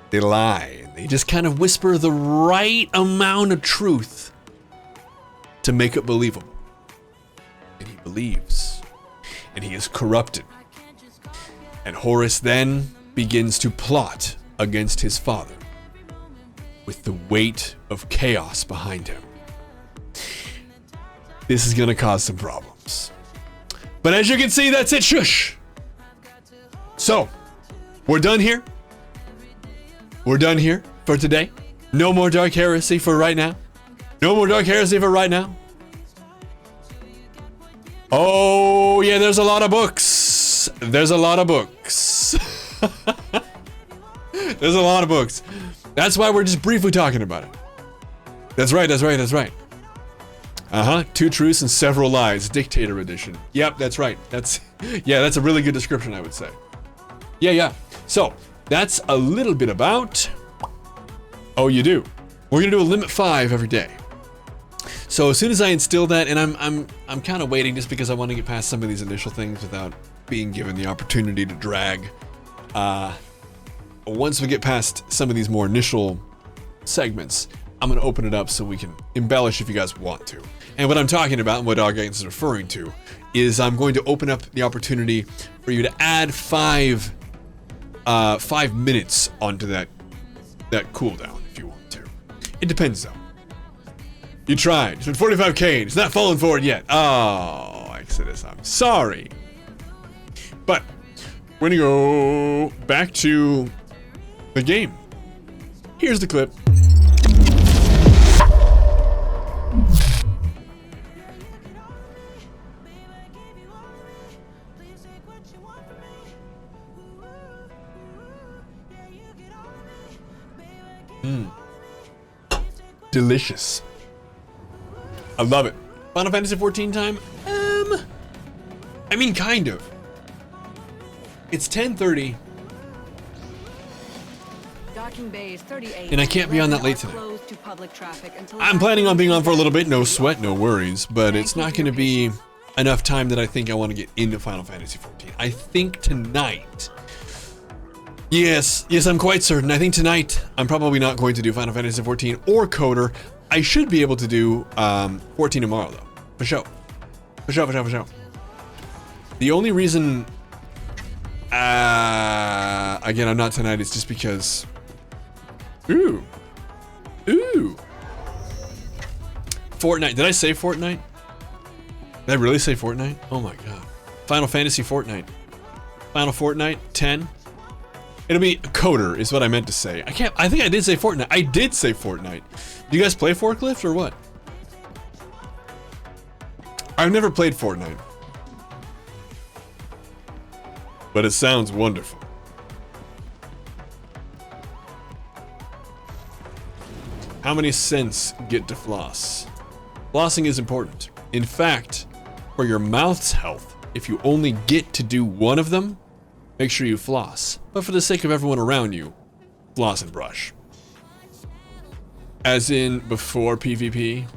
They lie, and they just kind of whisper the right amount of truth to make it believable. And he believes. And he is corrupted. And Horus then begins to plot against his father with the weight of chaos behind him. This is gonna cause some problems. But as you can see, that's it, shush. So, we're done here. We're done here for today. No more Dark Heresy for right now. No more Dark Heresy for right now. Oh, yeah, there's a lot of books. There's a lot of books. There's a lot of books. That's why we're just briefly talking about it. That's right. Two truths and several lies, Dictator edition. Yep, that's right. That's a really good description, I would say. Yeah. So, that's a little bit about... Oh, you do. We're gonna do a limit 5 every day. So as soon as I instill that, and I'm kind of waiting just because I want to get past some of these initial things without being given the opportunity to drag. Once we get past some of these more initial segments, I'm going to open it up so we can embellish if you guys want to. And what I'm talking about, and what Doggains is referring to, is I'm going to open up the opportunity for you to add 5 minutes onto that cooldown if you want to. It depends though. You tried. It's been 45k. It's not fallen forward yet. Oh, Exodus, I'm sorry. But we're gonna go back to the game. Here's the clip. Delicious. I love it. Final Fantasy 14 time? I mean, kind of. It's 10:30. Docking bay is 38. And I can't be on that late today. Closed to public traffic until I'm planning on being on for a little bit. No sweat, no worries. But it's not going to be enough time that I think I want to get into Final Fantasy 14. I think tonight... Yes, I'm quite certain. I think tonight I'm probably not going to do Final Fantasy 14 or Coder. I should be able to do 14 tomorrow though. For sure. The only reason again I'm not tonight is just because Ooh. Fortnite. Did I say Fortnite? Did I really say Fortnite? Oh my god. Final Fantasy Fortnite. Final Fortnite 10. It'll be Coder is what I meant to say. I think I did say Fortnite. I did say Fortnite. Do you guys play Forklift or what? I've never played Fortnite. But it sounds wonderful. How many cents get to floss? Flossing is important. In fact, for your mouth's health, if you only get to do one of them, make sure you floss. But for the sake of everyone around you, floss and brush. As in before PvP.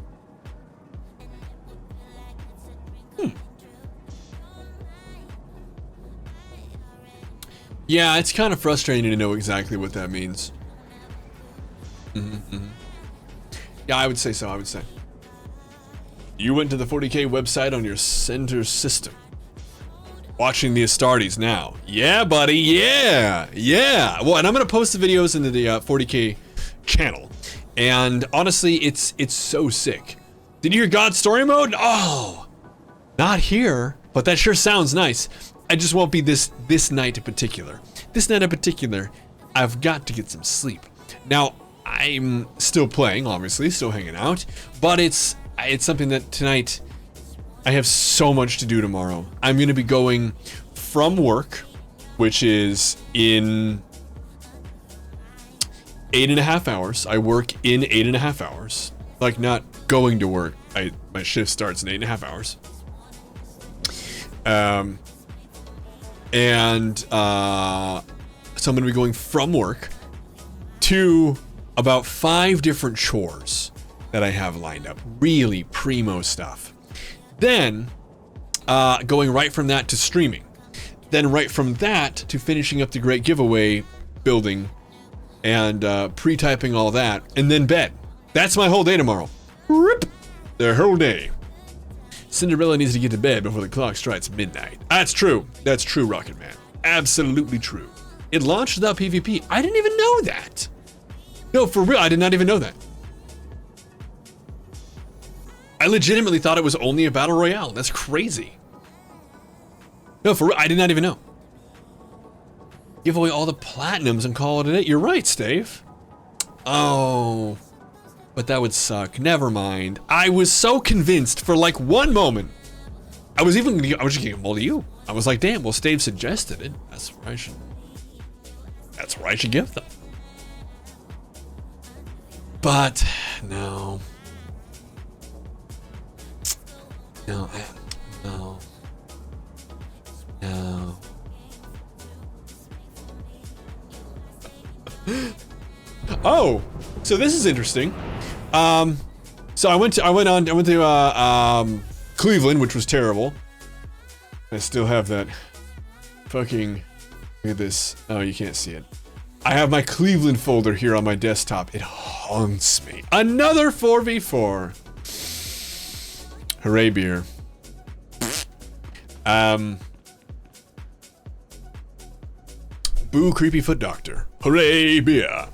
Yeah, it's kind of frustrating to know exactly what that means. Yeah, I would say so, You went to the 40K website on your center system. Watching the Astartes now. Yeah, buddy. Yeah. Yeah. Well, and I'm going to post the videos into the 40K channel. And honestly, it's so sick. Did you hear God's story mode? Oh, not here, but that sure sounds nice. I just won't be this night in particular. This night in particular, I've got to get some sleep. Now, I'm still playing, obviously, still hanging out, but it's something that tonight I have so much to do tomorrow. I'm going to be going from work, which is in 8.5 hours. I work in 8.5 hours. Like, not going to work. My shift starts in 8.5 hours. So I'm gonna be going from work to about 5 different chores that I have lined up. Really primo stuff. Then, going right from that to streaming. Then right from that to finishing up the great giveaway building and pre-typing all that, and then bed. That's my whole day tomorrow. Rip! The whole day. Cinderella needs to get to bed before the clock strikes midnight. That's true. That's true, Rocket Man. Absolutely true. It launched without PvP. I didn't even know that. No, for real, I did not even know that. I legitimately thought it was only a battle royale. That's crazy. No, for real, I did not even know. Give away all the platinums and call it a day. You're right, Stave. Oh, but that would suck. Never mind. I was so convinced for like one moment. I was just getting a hold of you. I was like, damn, well, Stave suggested it. That's where I should give them. But no. No. Oh, so this is interesting. So I went to Cleveland, which was terrible. I still have that fucking, look at this. Oh, you can't see it. I have my Cleveland folder here on my desktop. It haunts me. Another 4v4. Hooray beer. Boo creepy foot doctor. Hooray beer.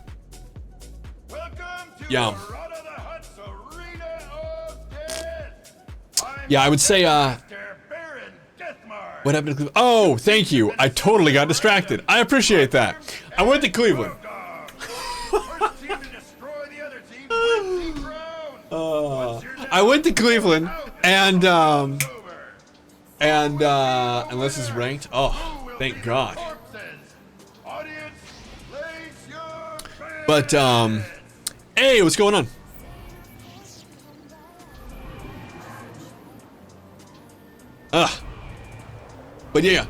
Welcome to Yeah. Run of the Hutt's Arena of Death. Yeah, I would say, Master Baron Deathmark. what happened to Cleveland? Oh, thank you. I totally got distracted. I appreciate that. I went to Cleveland. First team to destroy the other team wins the crown. What's your I went to Cleveland and over? unless it's ranked. Oh, thank God. Audience, place your bets. But hey, what's going on? But yeah,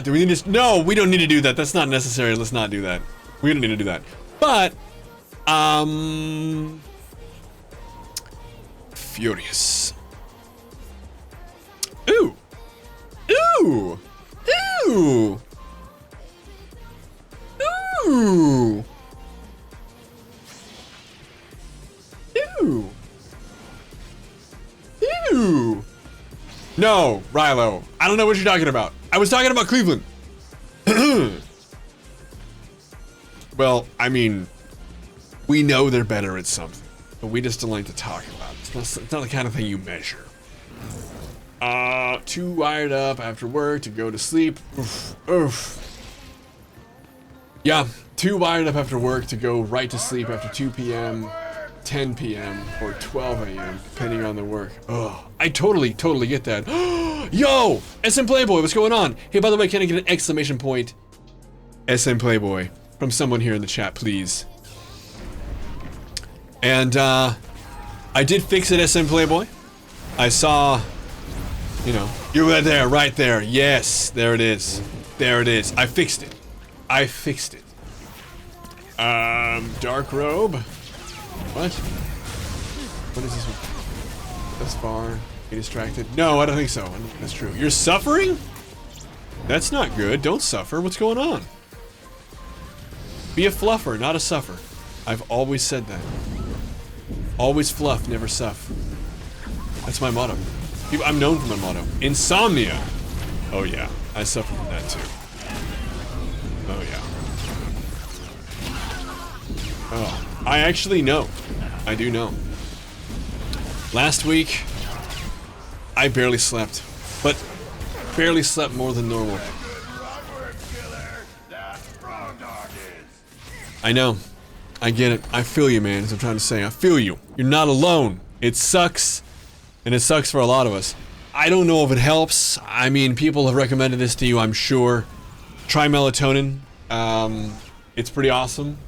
do we need to? No, we don't need to do that. That's not necessary. Let's not do that. We don't need to do that. But furious. Ooh, ooh, ooh, ooh. Ooh. Ooh. No, Rilo. I don't know what you're talking about. I was talking about Cleveland. Well, I mean, we know they're better at something, but we just don't like to talk about it. It's not the kind of thing you measure. Too wired up after work to go to sleep. Oof. Oof. Yeah, too wired up after work to go right to sleep after 2 p.m., 10 p.m. or 12 a.m. depending on the work. Oh, I totally get that. Yo, SM Playboy, what's going on? Hey, by the way, can I get an exclamation point? SM Playboy from someone here in the chat, please. And I did fix it, SM Playboy. I saw, you know, you were there, right there. Yes, there it is. There it is. I fixed it. I fixed it. Dark robe. What? What is this one? Thus far, be distracted. No, I don't think so. I don't think that's true. You're suffering? That's not good. Don't suffer. What's going on? Be a fluffer, not a suffer. I've always said that. Always fluff, never suff. That's my motto. I'm known for my motto. Insomnia. Oh yeah, I suffer from that too. Oh yeah. Oh, I actually know. I do know. Last week, I barely slept, but barely slept more than normal. I know. I get it. I feel you, man, as I'm trying to say. I feel you. You're not alone. It sucks, and it sucks for a lot of us. I don't know if it helps. I mean, people have recommended this to you, I'm sure. Try melatonin. It's pretty awesome.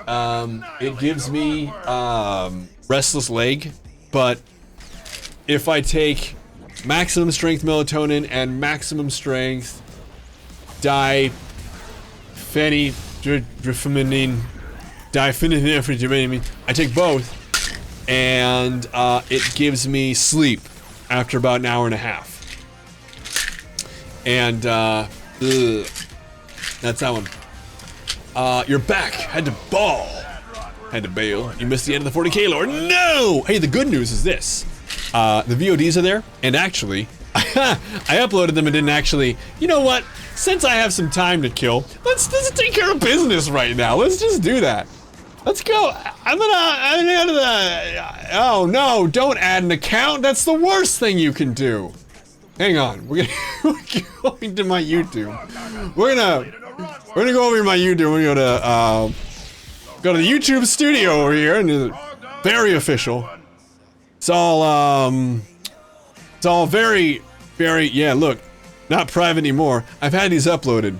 It gives me restless leg, but if I take maximum strength melatonin and maximum strength diphenhydramine, I take both, and it gives me sleep after about an hour and a half. And that's that one. You're back. Had to bail. You missed the end of the 40K lore. No! Hey, the good news is this. The VODs are there, and actually, I uploaded them and didn't actually. You know what? Since I have some time to kill, let's take care of business right now. Let's just do that. Let's go. I'm gonna. Oh no! Don't add an account. That's the worst thing you can do. Hang on. We're going to my YouTube. We're gonna go over to my YouTube. We're gonna go to the YouTube studio over here, and it's very official. It's all very, yeah, look, not private anymore. I've had these uploaded.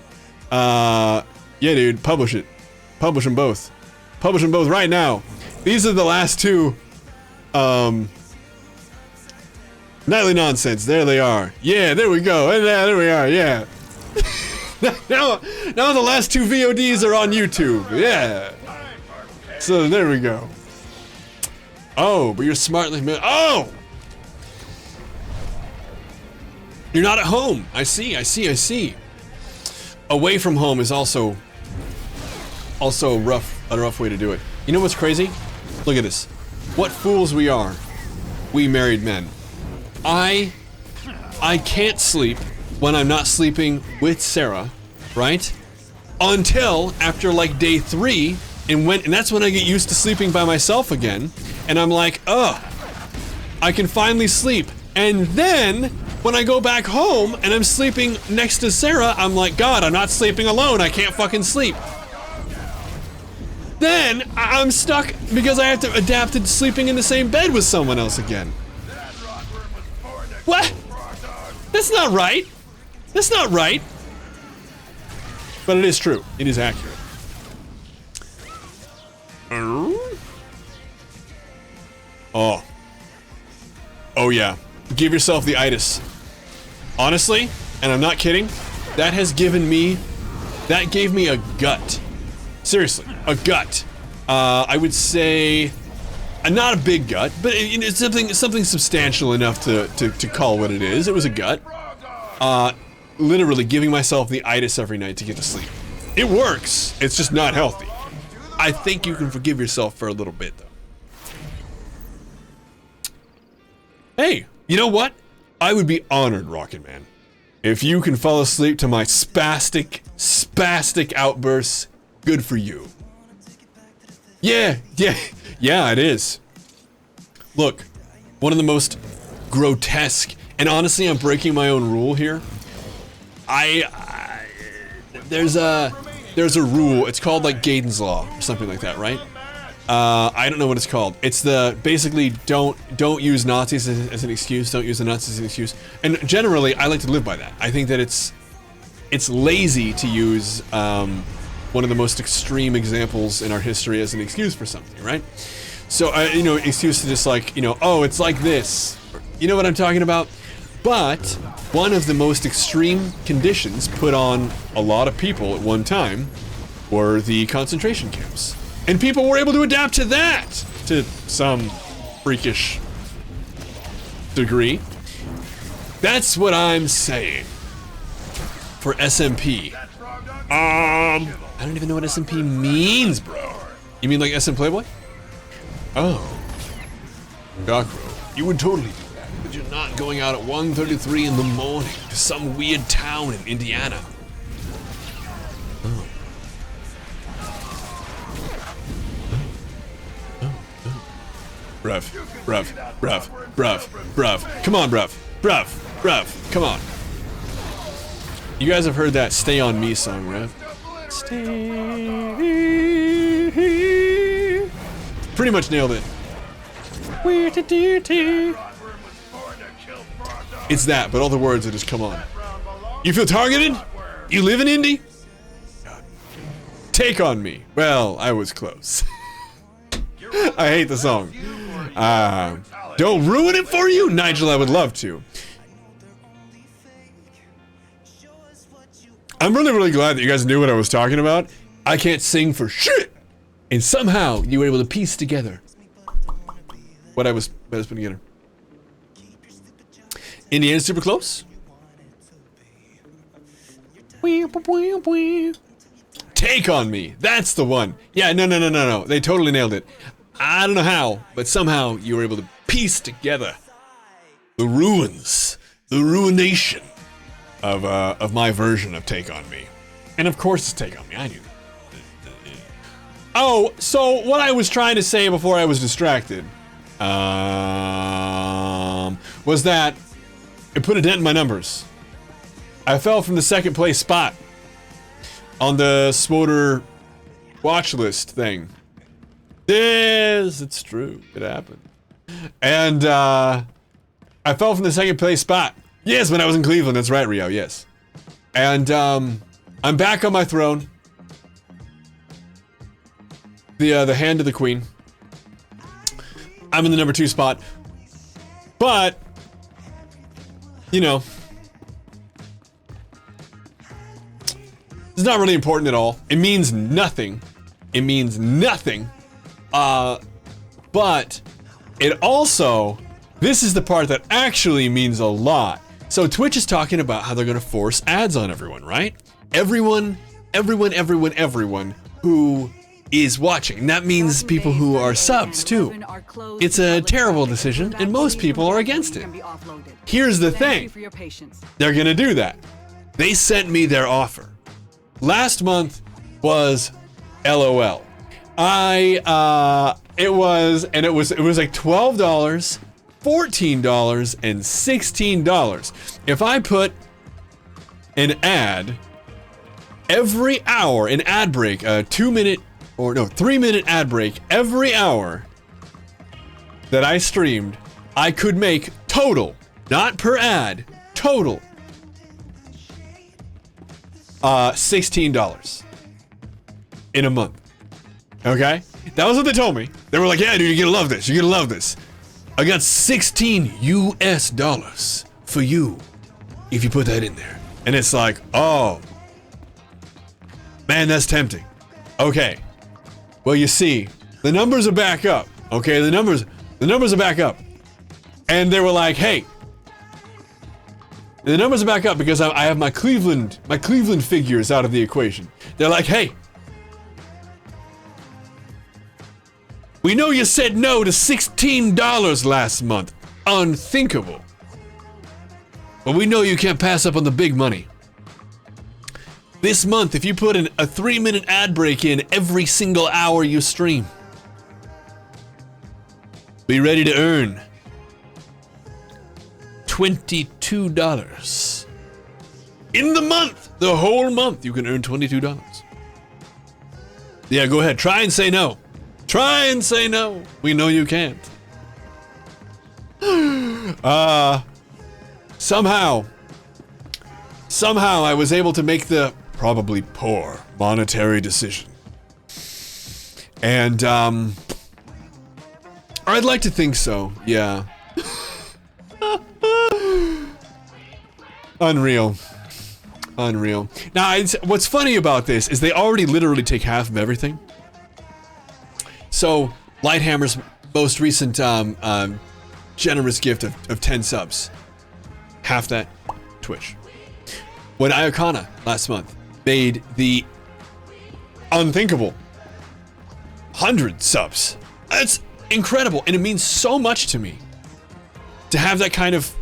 Yeah, dude, publish it. Publish them both. Publish them both right now. These are the last two, Nightly Nonsense. There they are. Yeah, there we go. And there we are, yeah. now the last two VODs are on YouTube. Yeah. So there we go. Oh, but you're smartly oh! You're not at home. I see. Away from home is also a rough way to do it. You know what's crazy? Look at this. What fools we are. We married men. I can't sleep when I'm not sleeping with Sarah, right? Until after like day 3, and that's when I get used to sleeping by myself again, and I'm like, ugh, I can finally sleep. And then when I go back home and I'm sleeping next to Sarah, I'm like, God, I'm not sleeping alone. I can't fucking sleep. Then I'm stuck because I have to adapt to sleeping in the same bed with someone else again. What? That's not right. That's not right. But it is true. It is accurate. Oh. Oh yeah. Give yourself the itis. Honestly, and I'm not kidding, that gave me a gut. Seriously, a gut. I would say, not a big gut, but it's something substantial enough to call what it is. It was a gut. Literally giving myself the itis every night to get to sleep. It works. It's just not healthy. I think you can forgive yourself for a little bit, though. Hey, you know what? I would be honored, Rocket Man, if you can fall asleep to my spastic outbursts. Good for you. Yeah, it is. Look, one of the most grotesque, and honestly, I'm breaking my own rule here. There's a rule. It's called like Gaydon's Law or something like that, right? I don't know what it's called. It's basically don't use Nazis as an excuse. Don't use the Nazis as an excuse. And generally, I like to live by that. I think that it's lazy to use one of the most extreme examples in our history as an excuse for something, right? So excuse to just like, oh, it's like this. You know what I'm talking about? But one of the most extreme conditions put on a lot of people at one time were the concentration camps. And people were able to adapt to that to some freakish degree. That's what I'm saying. For SMP. I don't even know what SMP means, bro. You mean like SM Playboy? Oh. Gakro, you would totally do that. that you're not going out at 1:33 in the morning to some weird town in Indiana. Bruv. Come on, bruv. Come on. You guys have heard that Stay On Me song, Rev? Stay. Pretty much nailed it. It's that, but all the words are just come on. You feel targeted? You live in Indy? Take On Me. Well, I was close. I hate the song. Don't ruin it for you? Nigel, I would love to. I'm really glad that you guys knew what I was talking about. I can't sing for shit. And somehow you were able to piece together what I was putting together. Indiana's super close. Take On Me. That's the one. Yeah, no. They totally nailed it. I don't know how, but somehow you were able to piece together the ruination of my version of Take On Me. And of course it's Take On Me, I knew. Oh, so what I was trying to say before I was distracted, was that it put a dent in my numbers. I fell from the second place spot on the Swoder watch list thing. Yes, it's true. It happened. And I fell from the second place spot. Yes, when I was in Cleveland. That's right, Rio. Yes. And I'm back on my throne. The hand of the queen. I'm in the number 2 spot. But, you know, it's not really important at all. It means nothing. It means nothing. But it also, this is the part that actually means a lot. So Twitch is talking about how they're going to force ads on everyone, right? Everyone who is watching. And that means people who are subs too. It's a terrible decision and most people are against it. Here's the thing. They're going to do that. They sent me their offer. Last month was LOL. It was like $12, $14, and $16. If I put an ad every hour, an ad break, a 3-minute ad break every hour that I streamed, I could make total, not per ad, total, $16 in a month. Okay? That was what they told me. They were like, yeah, dude, you're gonna love this. You're gonna love this. I got $16 US for you if you put that in there. And it's like, oh, man, that's tempting. Okay. Well, you see, the numbers are back up. Okay, the numbers are back up. And they were like, hey, the numbers are back up because I have my Cleveland figures out of the equation. They're like, hey, we know you said no to $16 last month. Unthinkable. But we know you can't pass up on the big money. This month, if you put in a 3-minute ad break in every single hour you stream, be ready to earn $22. In the month, the whole month, you can earn $22. Yeah, go ahead, try and say no. Try and say no. We know you can't. Somehow I was able to make the probably poor monetary decision. And I'd like to think so. Yeah. Unreal. Now, what's funny about this is they already literally take half of everything. So, Lighthammer's most recent generous gift of 10 subs. Half that, Twitch. When Iocana last month made the unthinkable 100 subs. That's incredible, and it means so much to me. to have that kind of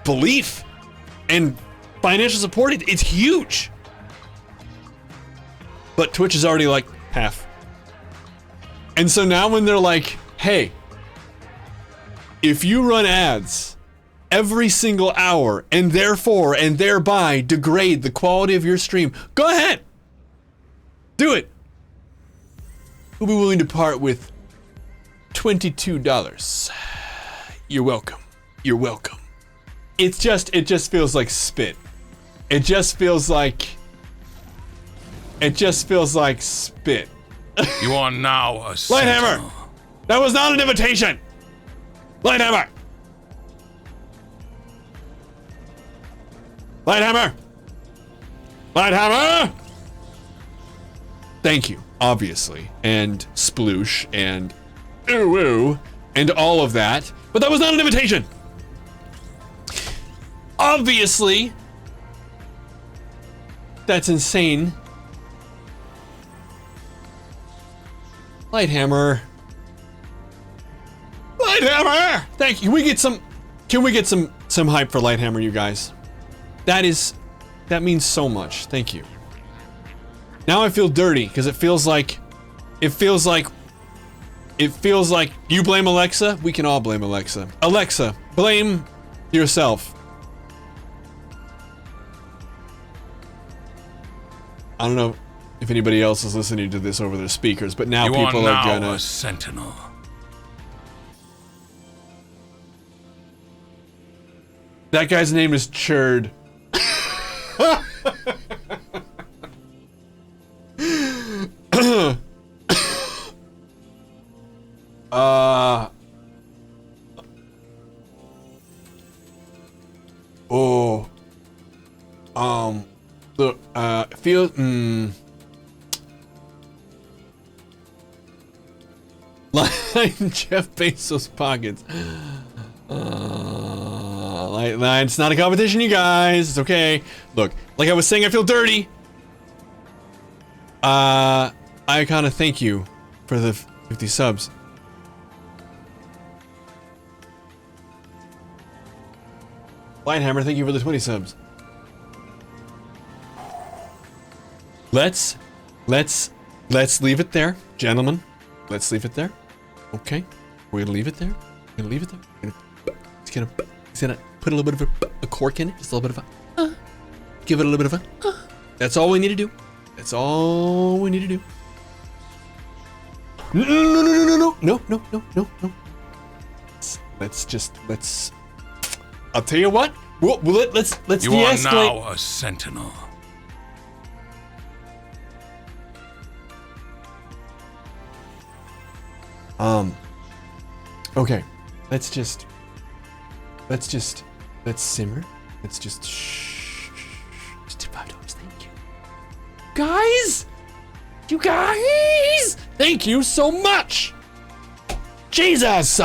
belief and financial support. It's huge. But Twitch is already like half. And so now when they're like, hey, if you run ads every single hour and therefore and thereby degrade the quality of your stream, go ahead. Do it. We'll be willing to part with $22. You're welcome. You're welcome. It just feels like spit. It just feels like spit. You are now a Lighthammer! sentinel. That was not an invitation! Lighthammer! Lighthammer! Lighthammer! Thank you, obviously, and sploosh, and ooh, and all of that, but that was not an invitation! Obviously, that's insane. Lighthammer. Lighthammer! Thank you. Can we get some hype for Lighthammer, you guys? That means so much. Thank you. Now I feel dirty because it feels like you blame Alexa. We can all blame Alexa. Alexa, blame yourself. I don't know if anybody else is listening to this over their speakers, but now people are gonna. A sentinel. That guy's name is Churd. Look, line Jeff Bezos pockets. It's not a competition, you guys. It's okay. Look, like I was saying, I feel dirty. I kind of thank you for the 50 subs. Lighthammer, thank you for the 20 subs. Let's leave it there, gentlemen. Let's leave it there. Okay, we're gonna leave it there. We're gonna leave it there. He's gonna put a little bit of a cork in it, just a little bit of a, give it a little bit of a. That's all we need to do. That's all we need to do. No. Let's. I'll tell you what. Let's You are de-escalate. now a sentinel. Okay. Let's simmer. Let's just shh. Just $5. Thank you. Guys! You guys! Thank you so much! Jesus!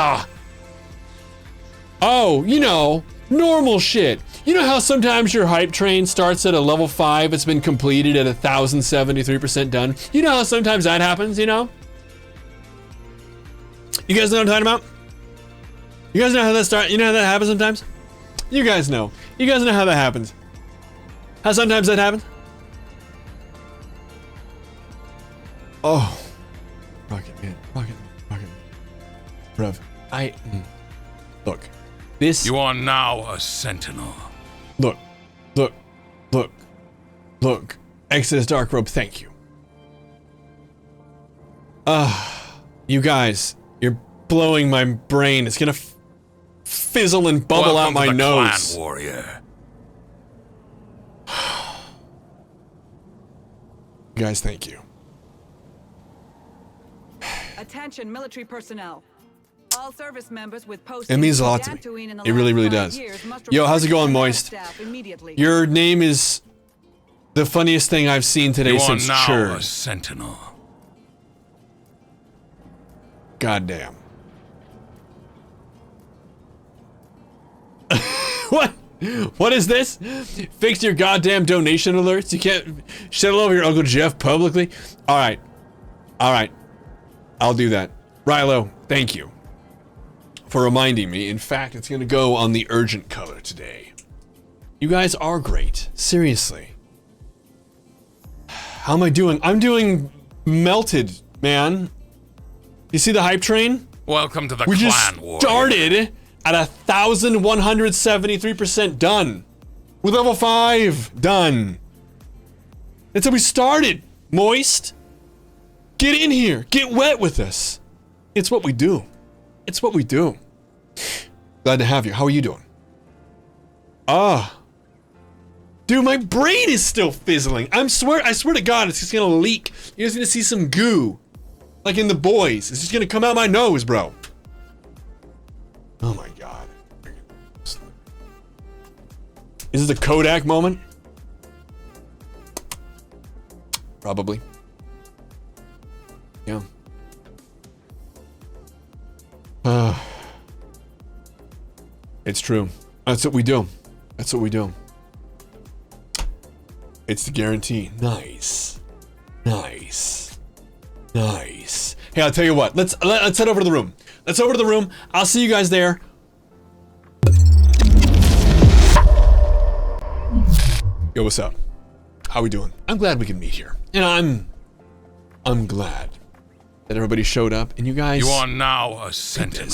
Oh, you know, normal shit. You know how sometimes your hype train starts at a level 5, it's been completed at 1,073% done? You know how sometimes that happens, you know? You guys know what I'm talking about? You guys know how that starts? You know how that happens sometimes? You guys know. You guys know how that happens. How sometimes that happens? Oh. Rocket man. Bruv. Look. This. You are now a sentinel. Look. Exodus Dark Robe, thank you. You guys, you're blowing my brain. It's gonna fizzle and bubble out my nose. Clan warrior. Guys, thank you. Attention, military personnel. All service members with postings It means a to lot to me. Dantooine in the It really, last really 5 does. years must Yo, report how's it to going, command Moist? staff immediately. Your name is the funniest thing I've seen today You are since now a Churd. sentinel. Goddamn. What? What is this? Fix your goddamn donation alerts. You can't shut over your Uncle Jeff publicly. All right. I'll do that. Rilo, thank you for reminding me. In fact, it's gonna go on the urgent color today. You guys are great. Seriously. How am I doing? I'm doing melted, man. You see the hype train? Welcome to the We clan just war. started at 1,173% done. With level 5 done. That's how we started. Moist. Get in here. Get wet with us. It's what we do. It's what we do. Glad to have you. How are you doing? Dude, my brain is still fizzling. I swear to God, it's just gonna leak. You're just gonna see some goo. Like in The Boys. It's just gonna come out my nose, bro. Oh my God. Is this a Kodak moment? Probably. Yeah. It's true. That's what we do. That's what we do. It's the guarantee. Nice. Nice. Nice. Hey, I'll tell you what. Let's head over to the room. Let's over to the room. I'll see you guys there. Yo, what's up? How we doing? I'm glad we can meet here. And I'm glad that everybody showed up and you guys You are now a sentinel.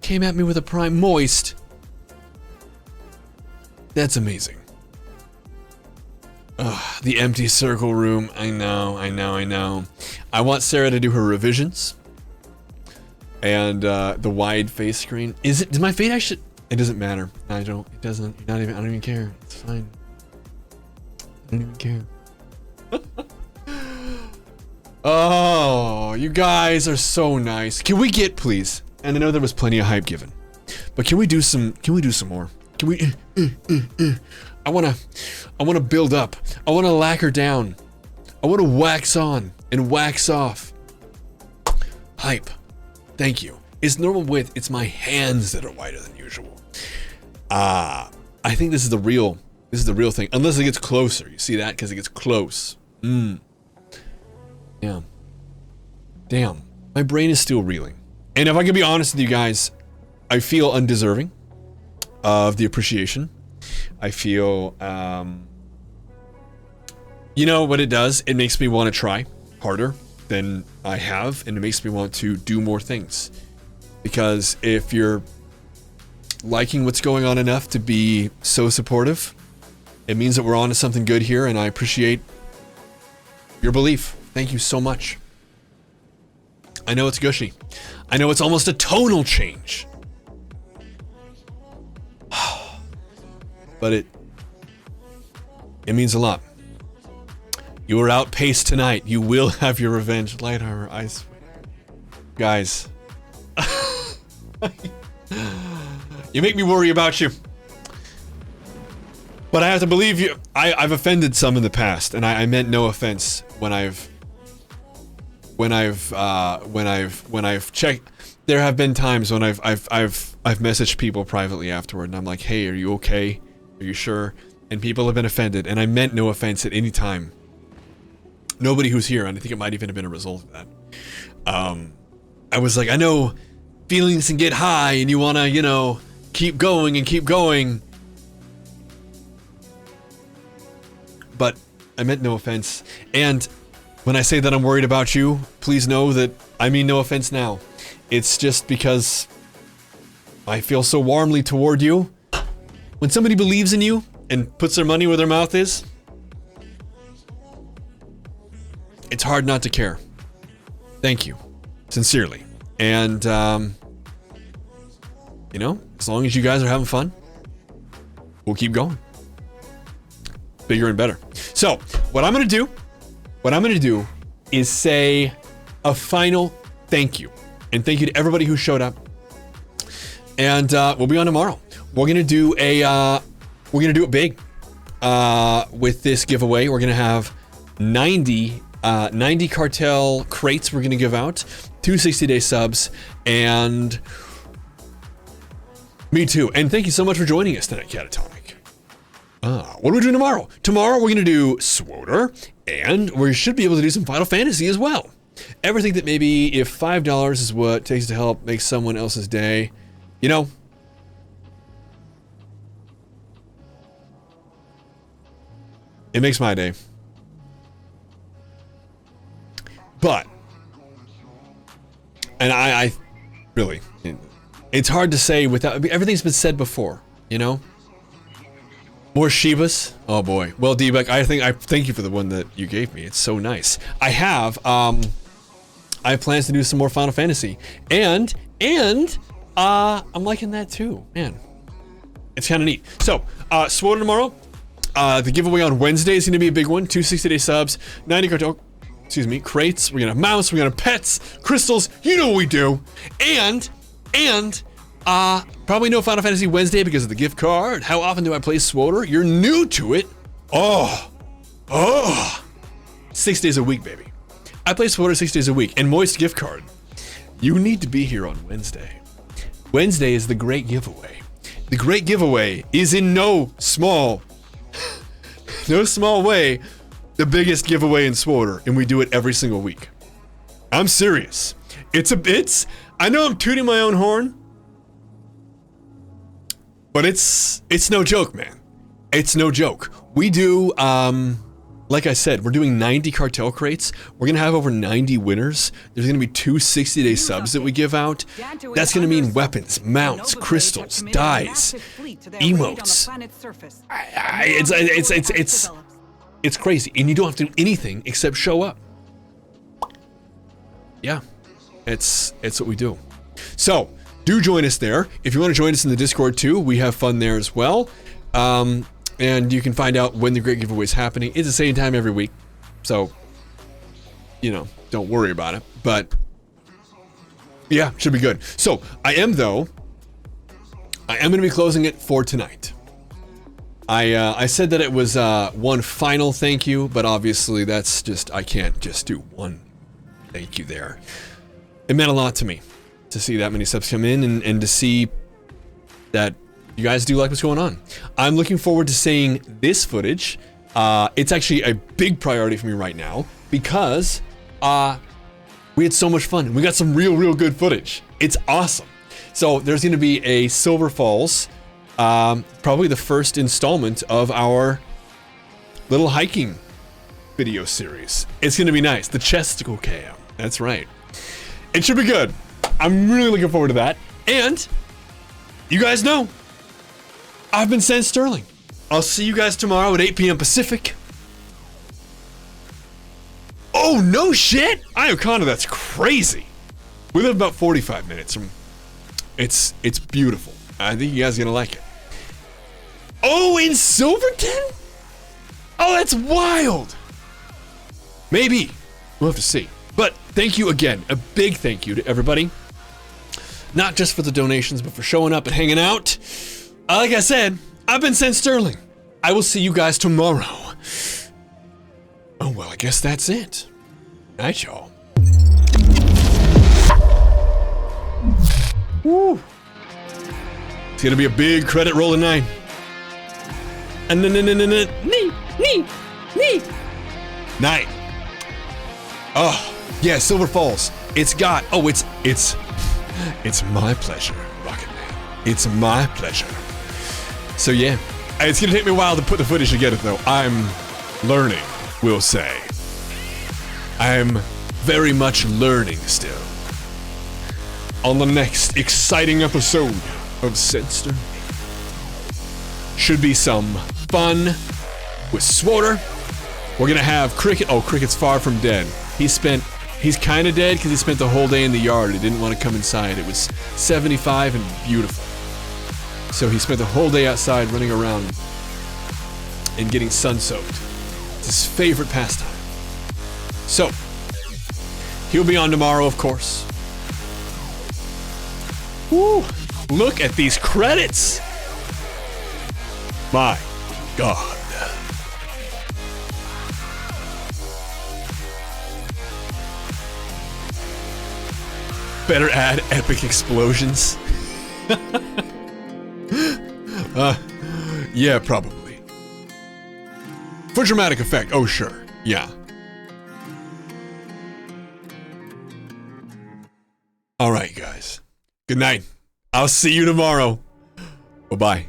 came at me with a prime moist. That's amazing. The empty circle room. I know. I want Sarah to do her revisions. And the wide face screen. Does my fade actually? It doesn't matter. I don't. It doesn't. I don't even care. It's fine. I don't even care. Oh, you guys are so nice. Can we get, please? And I know there was plenty of hype given, but can we do some more? Can we? I wanna build up. I wanna lacquer down. I wanna wax on and wax off. Hype. Thank you. It's normal width. It's my hands that are wider than usual. I think this is the real thing. Unless it gets closer. You see that? Because it gets close. Yeah. Damn. My brain is still reeling. And if I can be honest with you guys, I feel undeserving of the appreciation. I feel, you know what it does? It makes me want to try harder than I have, and it makes me want to do more things. Because if you're liking what's going on enough to be so supportive, it means that we're on to something good here, and I appreciate your belief. Thank you so much. I know it's gushy. I know it's almost a tonal change. But it means a lot. You were outpaced tonight. You will have your revenge. Light armor, I swear. Guys. You make me worry about you. But I have to believe you. I've offended some in the past, and I meant no offense when I've checked. There have been times when I've messaged people privately afterward, and I'm like, hey, are you okay? Are you sure? And people have been offended, and I meant no offense at any time. Nobody who's here, and I think it might even have been a result of that. I was like, I know feelings can get high, and you wanna, you know, keep going and keep going. But I meant no offense. And when I say that I'm worried about you, please know that I mean no offense now. It's just because I feel so warmly toward you. When somebody believes in you and puts their money where their mouth is, it's hard not to care. Thank you. Sincerely. And, you know, as long as you guys are having fun, we'll keep going. Bigger and better. So, what I'm gonna do is say a final thank you. And thank you to everybody who showed up. And we'll be on tomorrow. We're gonna do it big with this giveaway. We're gonna have 90 cartel crates we're gonna give out, 2 60-day subs, and me too. And thank you so much for joining us tonight, Catatonic. What are we doing tomorrow? Tomorrow we're gonna do SWTOR, and we should be able to do some Final Fantasy as well. Ever think that maybe if $5 is what it takes to help make someone else's day, you know, it makes my day. But, and I really, it's hard to say without, everything's been said before, you know? More Shibas? Oh boy. Well, D-Buck, I thank you for the one that you gave me. It's so nice. I have plans to do some more Final Fantasy. And I'm liking that too. Man. It's kind of neat. So, SWTOR tomorrow. The giveaway on Wednesday is going to be a big one. 2 60-day subs, 90 crates. We're going to have mounts, we're going to have pets, crystals. You know what we do. And probably no Final Fantasy Wednesday because of the gift card. How often do I play SWTOR? You're new to it. 6 days a week, baby. I play SWTOR 6 days a week. And Moist gift card. You need to be here on Wednesday. Wednesday is the great giveaway. The great giveaway is in no small way the biggest giveaway in SWTOR, and we do it every single week. I'm serious. I know I'm tooting my own horn, but it's no joke, man. It's no joke. We do, like I said, we're doing 90 cartel crates. We're gonna have over 90 winners. There's gonna be 2 60-day subs that we give out. That's gonna mean weapons, mounts, crystals, dyes, emotes. It's crazy, and you don't have to do anything except show up. Yeah, it's what we do. So do join us there. If you want to join us in the Discord too, we have fun there as well. And you can find out when the great giveaway is happening. It's the same time every week, so you know, don't worry about it. But yeah, should be good. So I am going to be closing it for tonight. I said that it was one final thank you, but obviously that's just, I can't just do one thank you there. It meant a lot to me to see that many subs come in and to see that you guys do like what's going on. I'm looking forward to seeing this footage. It's actually a big priority for me right now because we had so much fun. We got some real good footage. It's awesome. So there's going to be a Silver Falls, probably the first installment of our little hiking video series. It's going to be nice. The Chesticle Cam. That's right. It should be good. I'm really looking forward to that. And you guys know, I've been Sent Sterling. I'll see you guys tomorrow at 8 p.m. Pacific. Oh, no shit! Iocana, that's crazy. We live about 45 minutes from... It's beautiful. I think you guys are gonna like it. Oh, in Silverton? Oh, that's wild! Maybe. We'll have to see. But thank you again. A big thank you to everybody. Not just for the donations, but for showing up and hanging out. Like I said, I've been Sent Sterling. I will see you guys tomorrow. Oh, well, I guess that's it. Night, y'all. Woo. It's gonna be a big credit roll tonight. Night. Oh, yeah, Silver Falls. It's got, oh, it's my pleasure, Rocket Man. It's my pleasure. So yeah, it's gonna take me a while to put the footage together though. I'm learning, we'll say. I'm very much learning still. On the next exciting episode of Sent Sterling. Should be some fun with SWTOR. We're gonna have Cricket. Oh, Cricket's far from dead. He's kind of dead because he spent the whole day in the yard. He didn't want to come inside. It was 75 and beautiful. So he spent the whole day outside running around and getting sun-soaked. It's his favorite pastime. So, he'll be on tomorrow, of course. Woo! Look at these credits! My God. Better add epic explosions. Yeah, probably. For dramatic effect, oh sure, yeah. All right, guys. Good night. I'll see you tomorrow. Bye-bye.